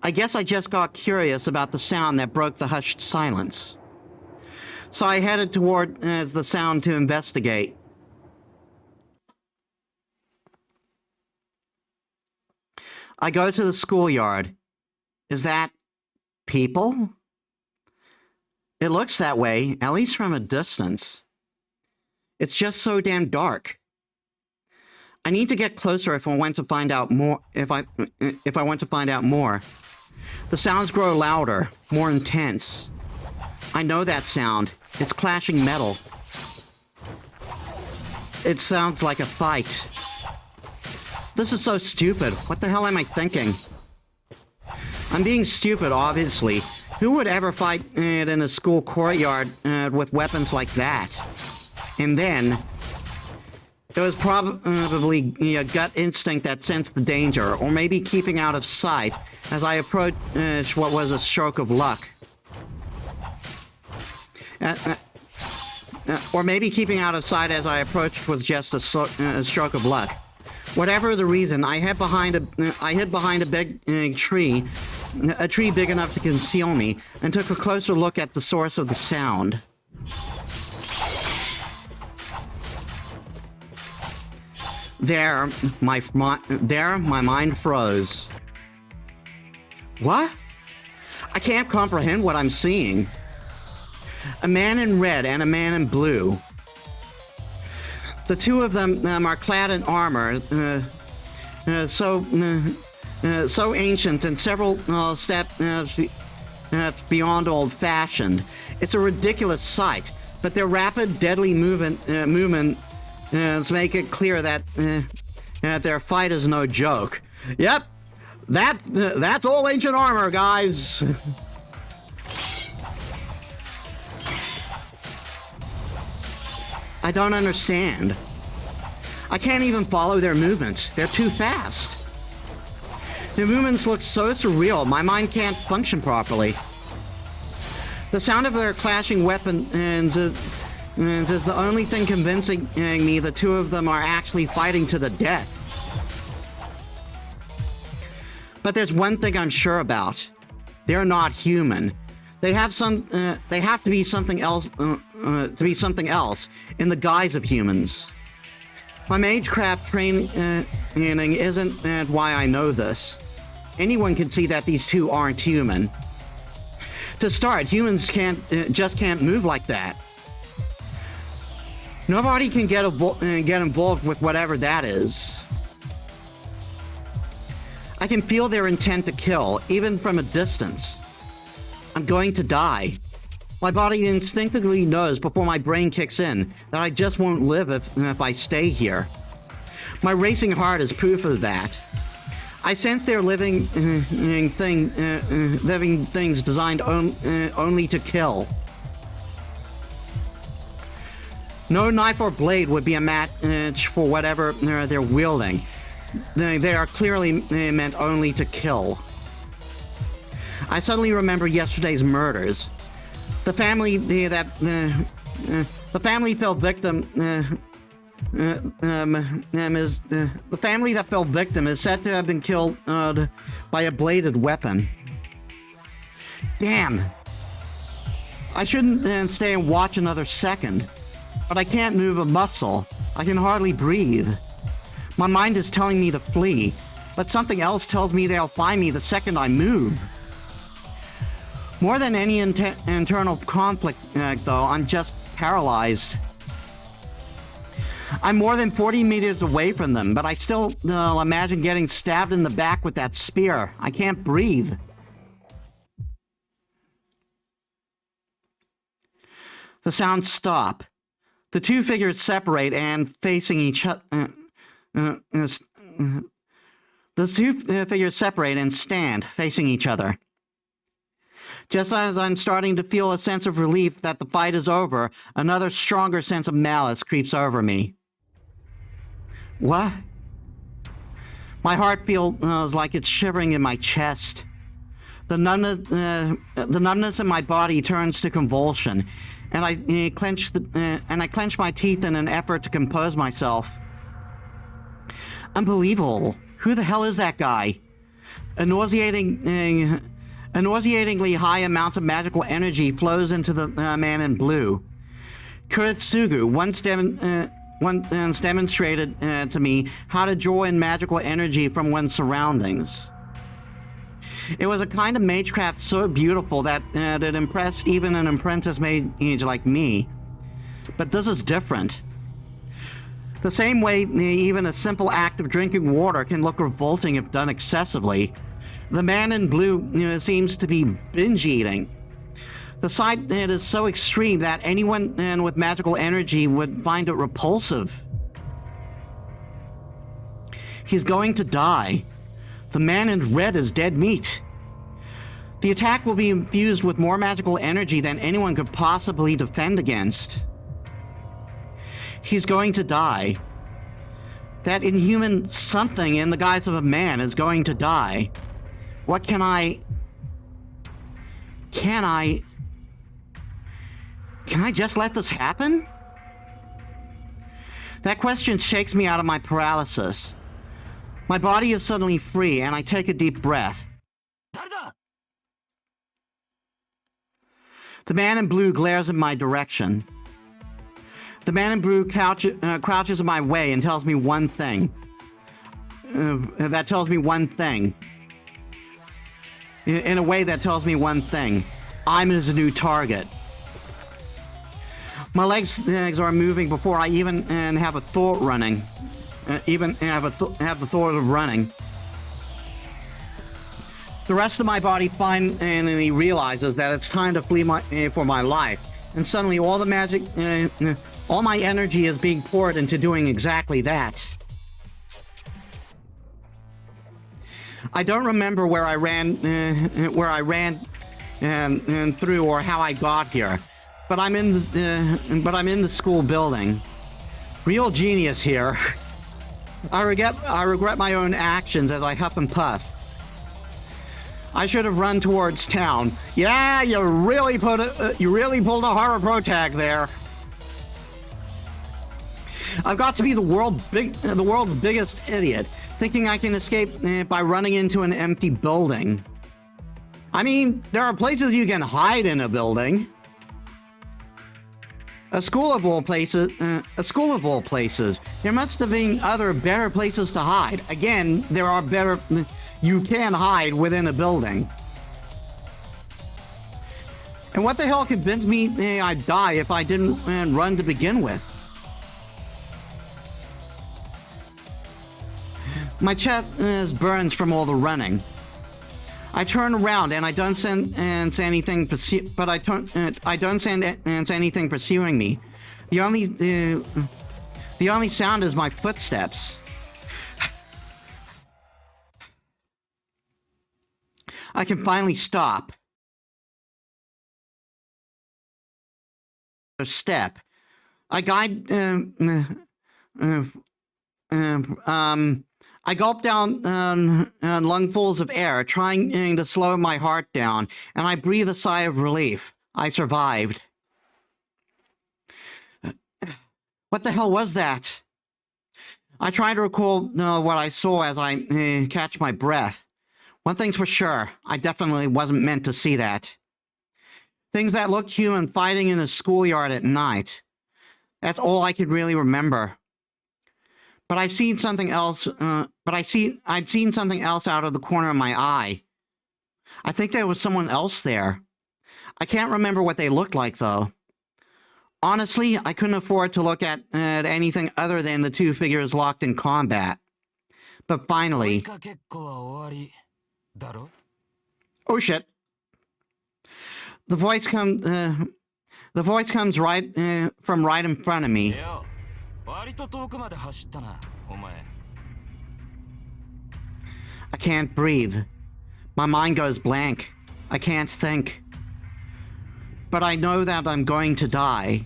I guess I just got curious about the sound that broke the hushed silence. So I headed toward the sound to investigate. I go to the schoolyard. Is that people? It looks that way, at least from a distance. It's just so damn dark. I need to get closer if I want to find out more. If I want to find out more. The sounds grow louder, more intense. I know that sound. It's clashing metal. It sounds like a fight. This is so stupid. What the hell am I thinking? I'm being stupid, obviously. Who would ever fight in a school courtyard with weapons like that? And then, it was probably a gut instinct that sensed the danger, or maybe keeping out of sight as I approached what was a stroke of luck. Or maybe keeping out of sight as I approached was just a stroke of luck. Whatever the reason, I hid behind a big tree, a tree big enough to conceal me, and took a closer look at the source of the sound. There, my mind froze. What? I can't comprehend what I'm seeing. A man in red and a man in blue. The two of them are clad in armor, so ancient and several steps beyond old-fashioned. It's a ridiculous sight, but their rapid, deadly movements make it clear that their fight is no joke. Yep, that's all ancient armor, guys. I don't understand. I can't even follow their movements. They're too fast. Their movements look so surreal, my mind can't function properly. The sound of their clashing weapons is the only thing convincing me the two of them are actually fighting to the death. But there's one thing I'm sure about. They're not human. They have to be something else, in the guise of humans. My magecraft training isn't why I know this. Anyone can see that these two aren't human. To start, humans just can't move like that. Nobody can get involved with whatever that is. I can feel their intent to kill, even from a distance. I'm going to die. My body instinctively knows before my brain kicks in that I just won't live if I stay here. My racing heart is proof of that. I sense they're living things designed only to kill. No knife or blade would be a match for whatever they're wielding. They are clearly meant only to kill. I suddenly remember yesterday's murders. The family fell victim is said to have been killed by a bladed weapon. Damn. I shouldn't stay and watch another second. But I can't move a muscle. I can hardly breathe. My mind is telling me to flee, but something else tells me they'll find me the second I move. More than any internal conflict, though, I'm just paralyzed. I'm more than 40 meters away from them, but I still imagine getting stabbed in the back with that spear. I can't breathe. The sounds stop. The two figures separate and facing each other. The two figures separate and stand facing each other. Just as I'm starting to feel a sense of relief that the fight is over, another stronger sense of malice creeps over me. What? My heart feels like it's shivering in my chest. The numbness in my body turns to convulsion, and I clench my teeth in an effort to compose myself. Unbelievable! Who the hell is that guy? A nauseatingly high amount of magical energy flows into the man in blue. Kuretsugu once demonstrated to me how to draw in magical energy from one's surroundings. It was a kind of magecraft so beautiful that it impressed even an apprentice mage like me. But this is different. The same way even a simple act of drinking water can look revolting if done excessively, the man in blue seems to be binge eating. The sight is so extreme that anyone with magical energy would find it repulsive. He's going to die. The man in red is dead meat. The attack will be infused with more magical energy than anyone could possibly defend against. He's going to die. That inhuman something in the guise of a man is going to die. What can I just let this happen? That question shakes me out of my paralysis. My body is suddenly free, and I take a deep breath. The man in blue glares in my direction. The man in blue crouches in my way and tells me one thing. In a way that tells me one thing. I'm his new target. My legs are moving before I even have a thought running. Have the thought of running. The rest of my body finally realizes that it's time to flee for my life, and suddenly all my energy is being poured into doing exactly that. I don't remember where I ran through or how I got here, but I'm in the school building. Real genius here. I regret my own actions as I huff and puff. I should have run towards town. Yeah, you really pulled a horror pro tag there. I've got to be the world's biggest idiot, thinking I can escape by running into an empty building. I mean, there are places you can hide in a building. A school of all places. There must have been other better places to hide. Again, there are better. You can hide within a building. And what the hell convinced me I'd die if I didn't run to begin with? My chest burns from all the running. I turn around and I don't sense anything, I don't sense anything pursuing me. The only sound is my footsteps. I can finally stop. A step. I gulp down lungfuls of air, trying to slow my heart down, and I breathe a sigh of relief. I survived. What the hell was that? I try to recall what I saw as I catch my breath. One thing's for sure, I definitely wasn't meant to see that. Things that looked human fighting in a schoolyard at night. That's all I could really remember. But I'd seen something else out of the corner of my eye. I think there was someone else there. I can't remember what they looked like, though. Honestly, I couldn't afford to look at anything other than the two figures locked in combat. But finally... Oh shit. The voice comes right from right in front of me. I can't breathe. My mind goes blank. I can't think. But I know that I'm going to die.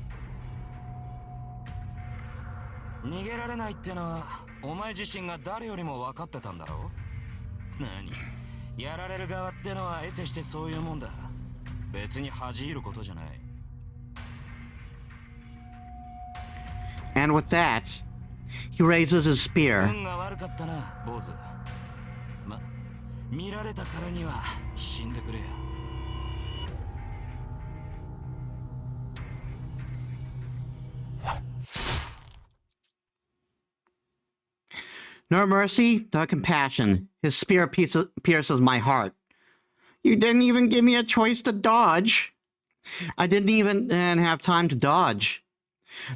And with that, he raises his spear. No mercy, no compassion. His spear pierces my heart. You didn't even give me a choice to dodge. I didn't even have time to dodge.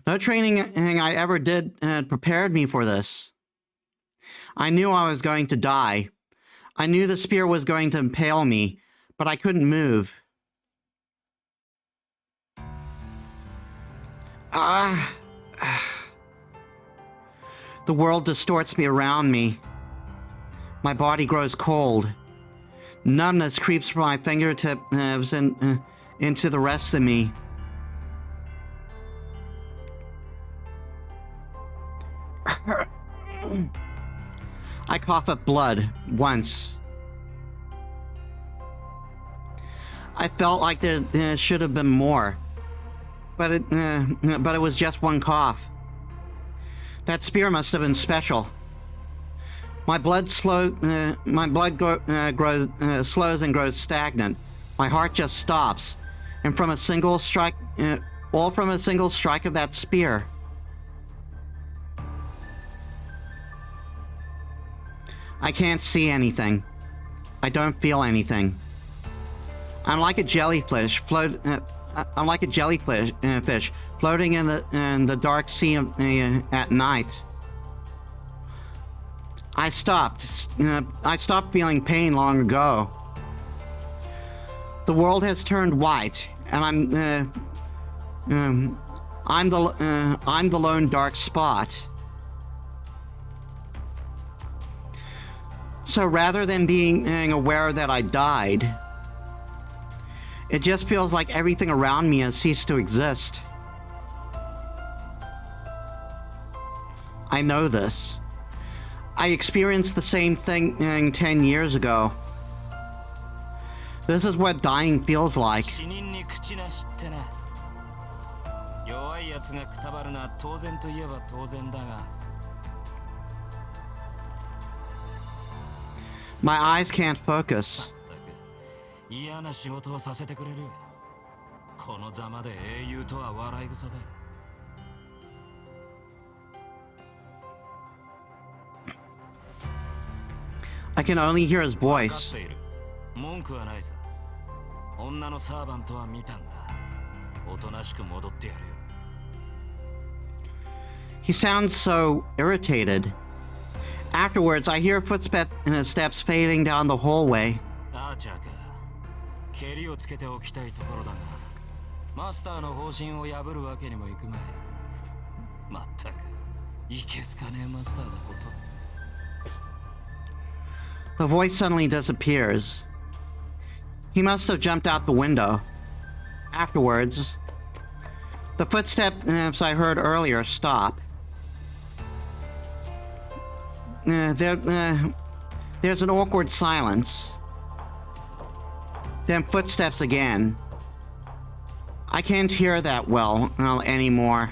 No training I ever did prepared me for this. I knew I was going to die. I knew the spear was going to impale me, but I couldn't move. The world distorts me around me. My body grows cold. Numbness creeps from my fingertips and into the rest of me. I cough up blood once. I felt like there should have been more, but it was just one cough. That spear must have been special. My blood slows and grows stagnant. My heart just stops, and from a single strike, all from a single strike of that spear. I can't see anything. I don't feel anything. I'm like a jellyfish floating in the dark sea at night. I stopped feeling pain long ago. The world has turned white, and I'm the lone dark spot. So rather than being aware that I died, it just feels like everything around me has ceased to exist. I know this. I experienced the same thing 10 years ago. This is what dying feels like. My eyes can't focus. I can only hear his voice. He sounds so irritated. Afterwards, I hear footsteps fading down the hallway. The voice suddenly disappears. He must have jumped out the window. Afterwards, the footsteps I heard earlier stop. There's an awkward silence. Then footsteps again. I can't hear that well anymore.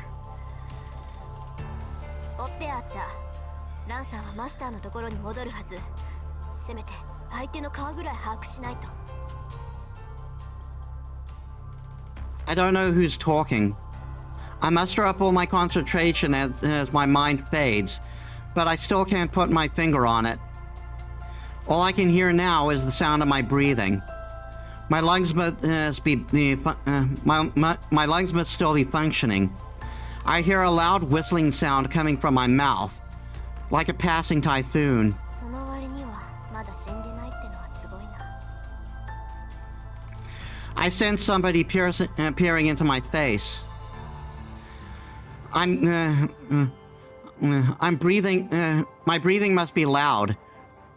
追ってあっちゃ。ランさんはマスターのところに戻るはず。せめて相手の顔ぐらい把握しないと。 I don't know who's talking. I muster up all my concentration as my mind fades, but I still can't put my finger on it. All I can hear now is the sound of my breathing. My lungs must my lungs must still be functioning. I hear a loud whistling sound coming from my mouth, like a passing typhoon. その割にはまだ死んでないってのはすごいな。 I sense somebody peering into my face. I'm breathing. My breathing must be loud.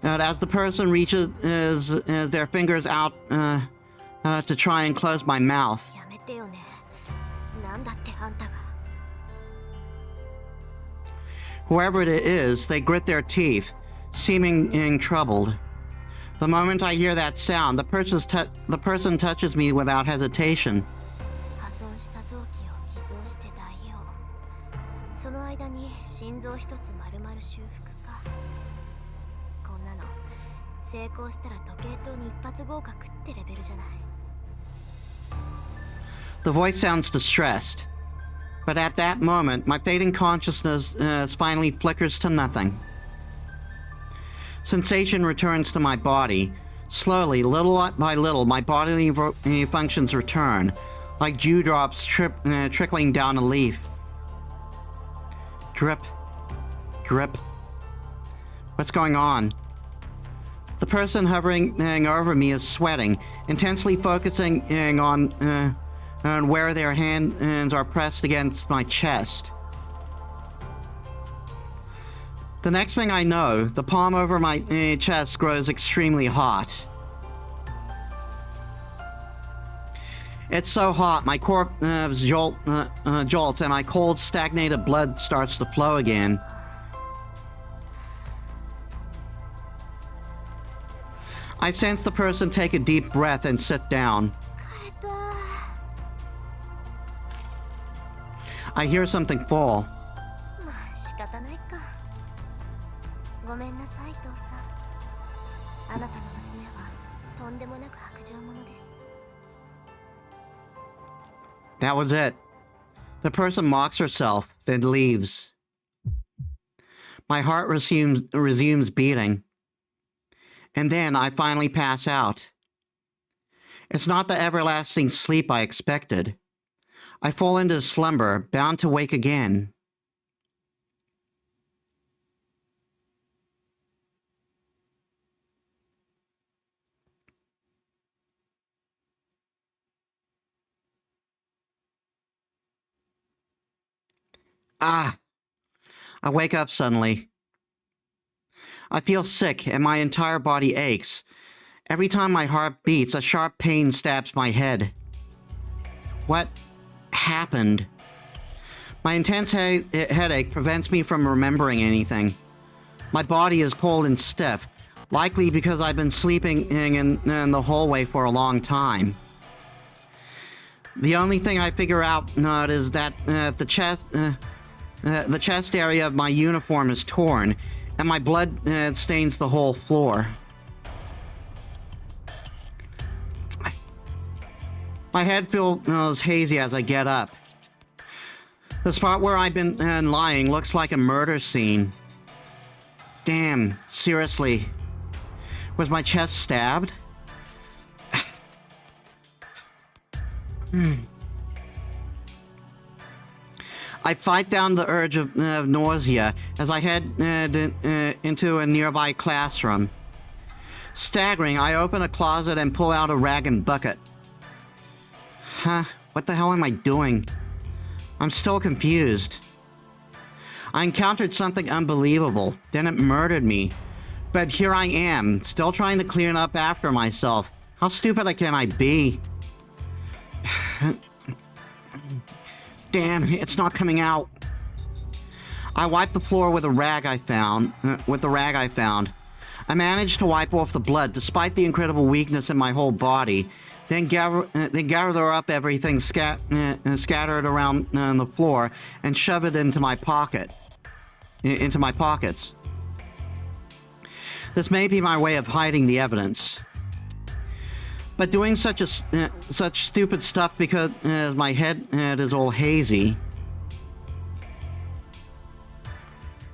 As the person reaches their fingers out to try and close my mouth. やめてよね。なんだってあんたが。 Whoever it is, they grit their teeth, seeming troubled. The moment I hear that sound, the person touches me without hesitation. 破損した臓器を偽装して代用。その間に心臓一つ丸々修復か。こんなの成功したら時計塔に一発合格ってレベルじゃない。 The voice sounds distressed, but at that moment, my fading consciousness finally flickers to nothing. Sensation returns to my body. Slowly, little by little, my bodily functions return, like dewdrops trickling down a leaf. Drip, drip. What's going on? The person hovering over me is sweating, intensely focusing on where their hands are pressed against my chest. The next thing I know, the palm over my chest grows extremely hot. It's so hot, my corpse jolts and my cold, stagnated blood starts to flow again. I sense the person take a deep breath and sit down. 疲れた。 I hear something fall. まあ仕方ないか。ごめんなさい、父さん。あなたの娘はとんでもなく薄情者です。 That was it. The person mocks herself, then leaves. My heart resumes beating. And then I finally pass out. It's not the everlasting sleep I expected. I fall into slumber, bound to wake again. Ah! I wake up suddenly. I feel sick and my entire body aches. Every time my heart beats, a sharp pain stabs my head. What happened? My intense headache prevents me from remembering anything. My body is cold and stiff, likely because I've been sleeping in the hallway for a long time. The only thing I figure out is that the chest area of my uniform is torn, and my blood stains the whole floor. My head feels hazy as I get up. The spot where I've been lying looks like a murder scene. Damn, seriously. Was my chest stabbed? I fight down the urge of nausea as I head into a nearby classroom. Staggering, I open a closet and pull out a rag and bucket. Huh? What the hell am I doing? I'm still confused. I encountered something unbelievable, then it murdered me. But here I am, still trying to clean up after myself. How stupid can I be? Damn, it's not coming out. I wiped the floor with the rag I found. I managed to wipe off the blood despite the incredible weakness in my whole body. Then gather up everything scattered around the floor and shove it into my pockets. This may be my way of hiding the evidence. But doing such stupid stuff because my head is all hazy.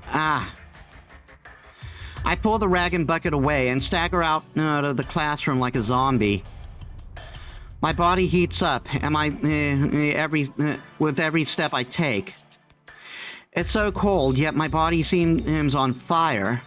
Ah. I pull the rag and bucket away and stagger out of the classroom like a zombie. My body heats up, and with every step I take. It's so cold, yet my body seems on fire.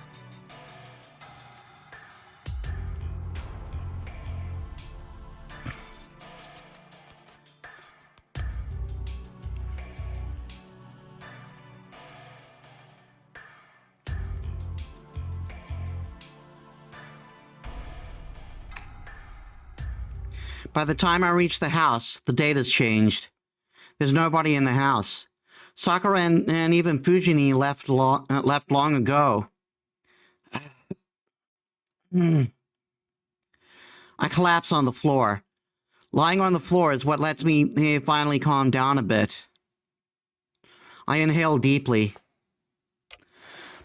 By the time I reach the house, the date has changed. There's nobody in the house. Sakura and even Fujini left long ago. I collapse on the floor. Lying on the floor is what lets me finally calm down a bit. I inhale deeply.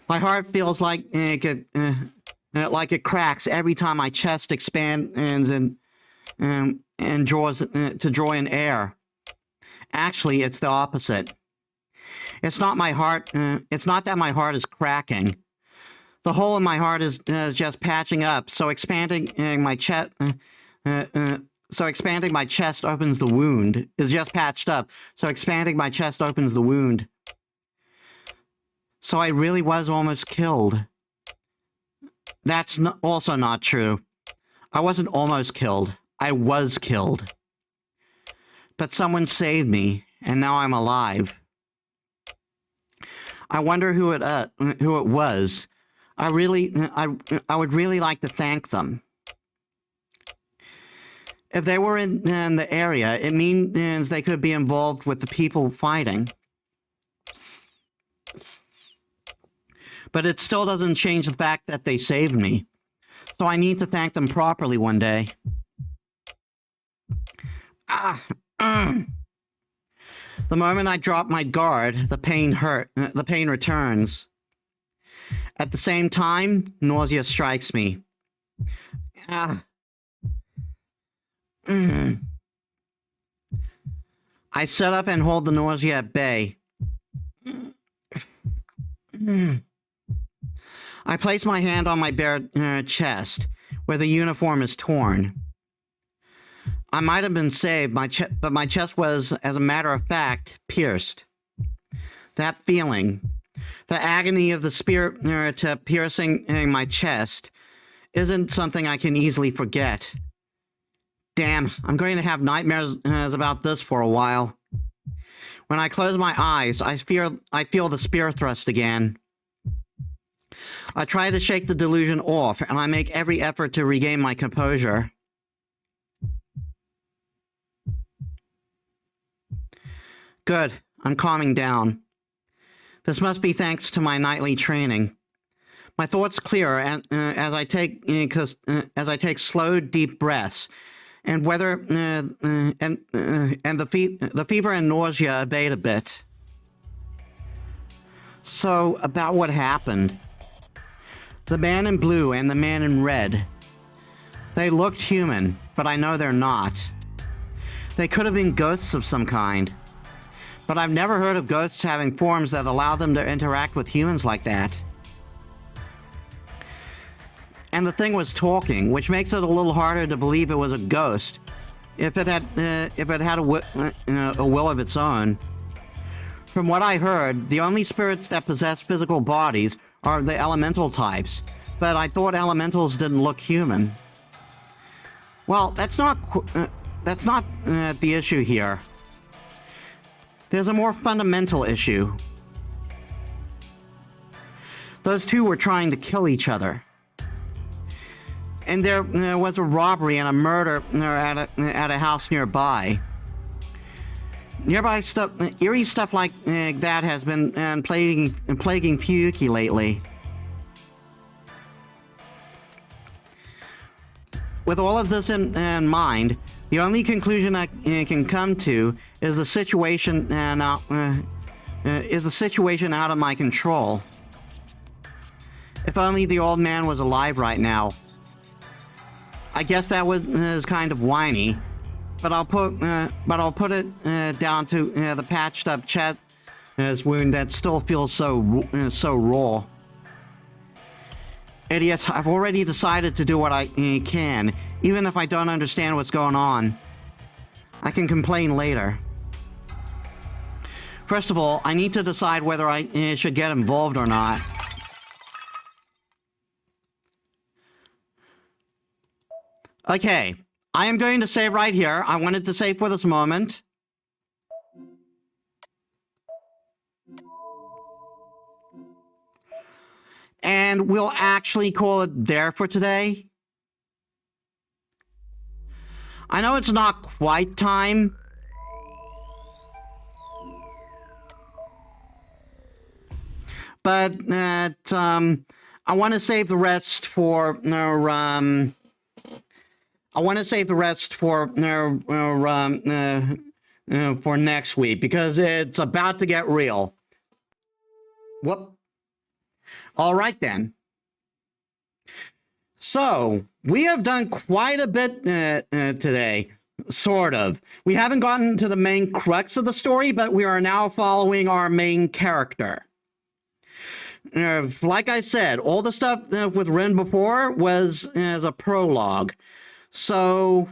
My heart feels like it cracks every time my chest expands and draws to draw in air. Actually, it's the opposite. It's not my heart. It's not that my heart is cracking. The hole in my heart is just patching up. So expanding my chest. So expanding my chest opens the wound. Is just patched up. So expanding my chest opens the wound. So I really was almost killed. That's also not true. I wasn't almost killed. I was killed. But someone saved me, and now I'm alive. I wonder who it was. I would really like to thank them. If they were in the area, it means they could be involved with the people fighting. But it still doesn't change the fact that they saved me. So I need to thank them properly one day. The moment I drop my guard, the pain returns. At the same time, nausea strikes me. I sit up and hold the nausea at bay. I place my hand on my bare chest, where the uniform is torn. I might have been saved, but my chest was, as a matter of fact, pierced. That feeling, the agony of the spear piercing my chest, isn't something I can easily forget. Damn, I'm going to have nightmares about this for a while. When I close my eyes, I feel the spear thrust again. I try to shake the delusion off, and I make every effort to regain my composure. Good, I'm calming down. This must be thanks to my nightly training. My thoughts clear as I take slow, deep breaths, and the fever and nausea abate a bit. So, about what happened. The man in blue and the man in red. They looked human, but I know they're not. They could have been ghosts of some kind. But I've never heard of ghosts having forms that allow them to interact with humans like that. And the thing was talking, which makes it a little harder to believe it was a ghost if it had a will of its own. From what I heard, the only spirits that possess physical bodies are the elemental types, but I thought elementals didn't look human. Well, that's not the issue here. There's a more fundamental issue. Those two were trying to kill each other. And there was a robbery and a murder at a house nearby. Eerie stuff like that has been plaguing Fuyuki lately. With all of this in mind, the only conclusion I can come to is the situation out of my control. If only the old man was alive right now. I guess that was kind of whiny, but I'll put it down to the patched up chest wound that still feels so raw. Idiot! I've already decided to do what I can, even if I don't understand what's going on. I can complain later. First of all, I need to decide whether I should get involved or not. Okay, I am going to save right here. I wanted to save for this moment. And we'll actually call it there for today. I know it's not quite time. But I want to save the rest for for next week because it's about to get real. Whoop. All right then. So we have done quite a bit today, sort of. We haven't gotten to the main crux of the story, but we are now following our main character. Like I said, all the stuff with Rin before was as a prologue. So,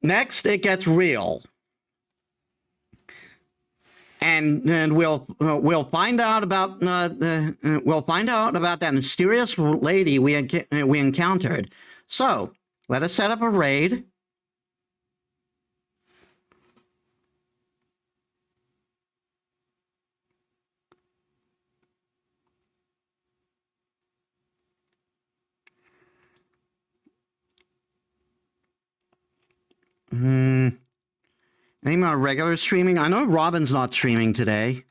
next it gets real, and we'll find out about that mysterious lady we encountered. So, let us set up a raid. Any more regular streaming? I know Robin's not streaming today.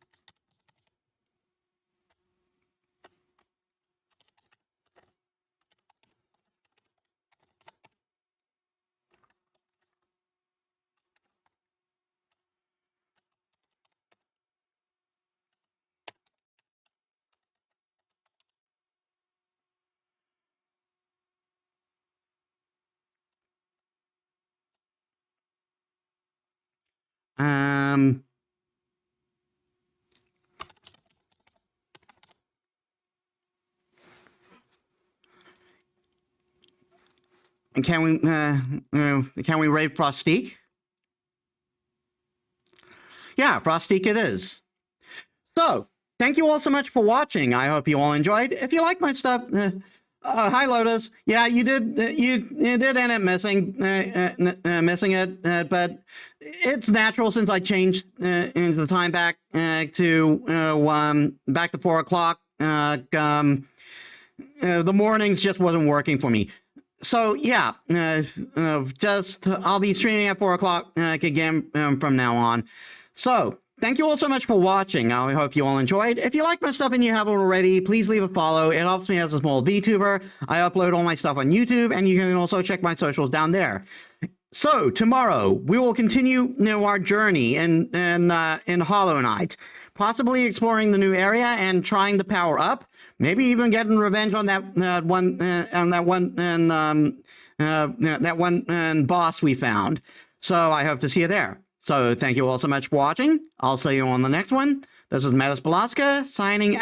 And can we raid Frostique? Yeah, Frostique it is. So, thank you all so much for watching. I hope you all enjoyed. If you like my stuff, hi Lotus. Yeah, you did end up missing it, but it's natural since I changed into the time back to 4 o'clock. The mornings just wasn't working for me. So yeah, I'll be streaming at 4 o'clock again from now on. So thank you all so much for watching. I hope you all enjoyed. If you like my stuff and you haven't already, please leave a follow. It helps me as a small VTuber. I upload all my stuff on YouTube, and you can also check my socials down there. So tomorrow we will continue our journey in Hollow Knight, possibly exploring the new area and trying to power up. Maybe even getting revenge on that one boss we found. So I hope to see you there. So thank you all so much for watching. I'll see you on the next one. This is Metis Balaska signing out.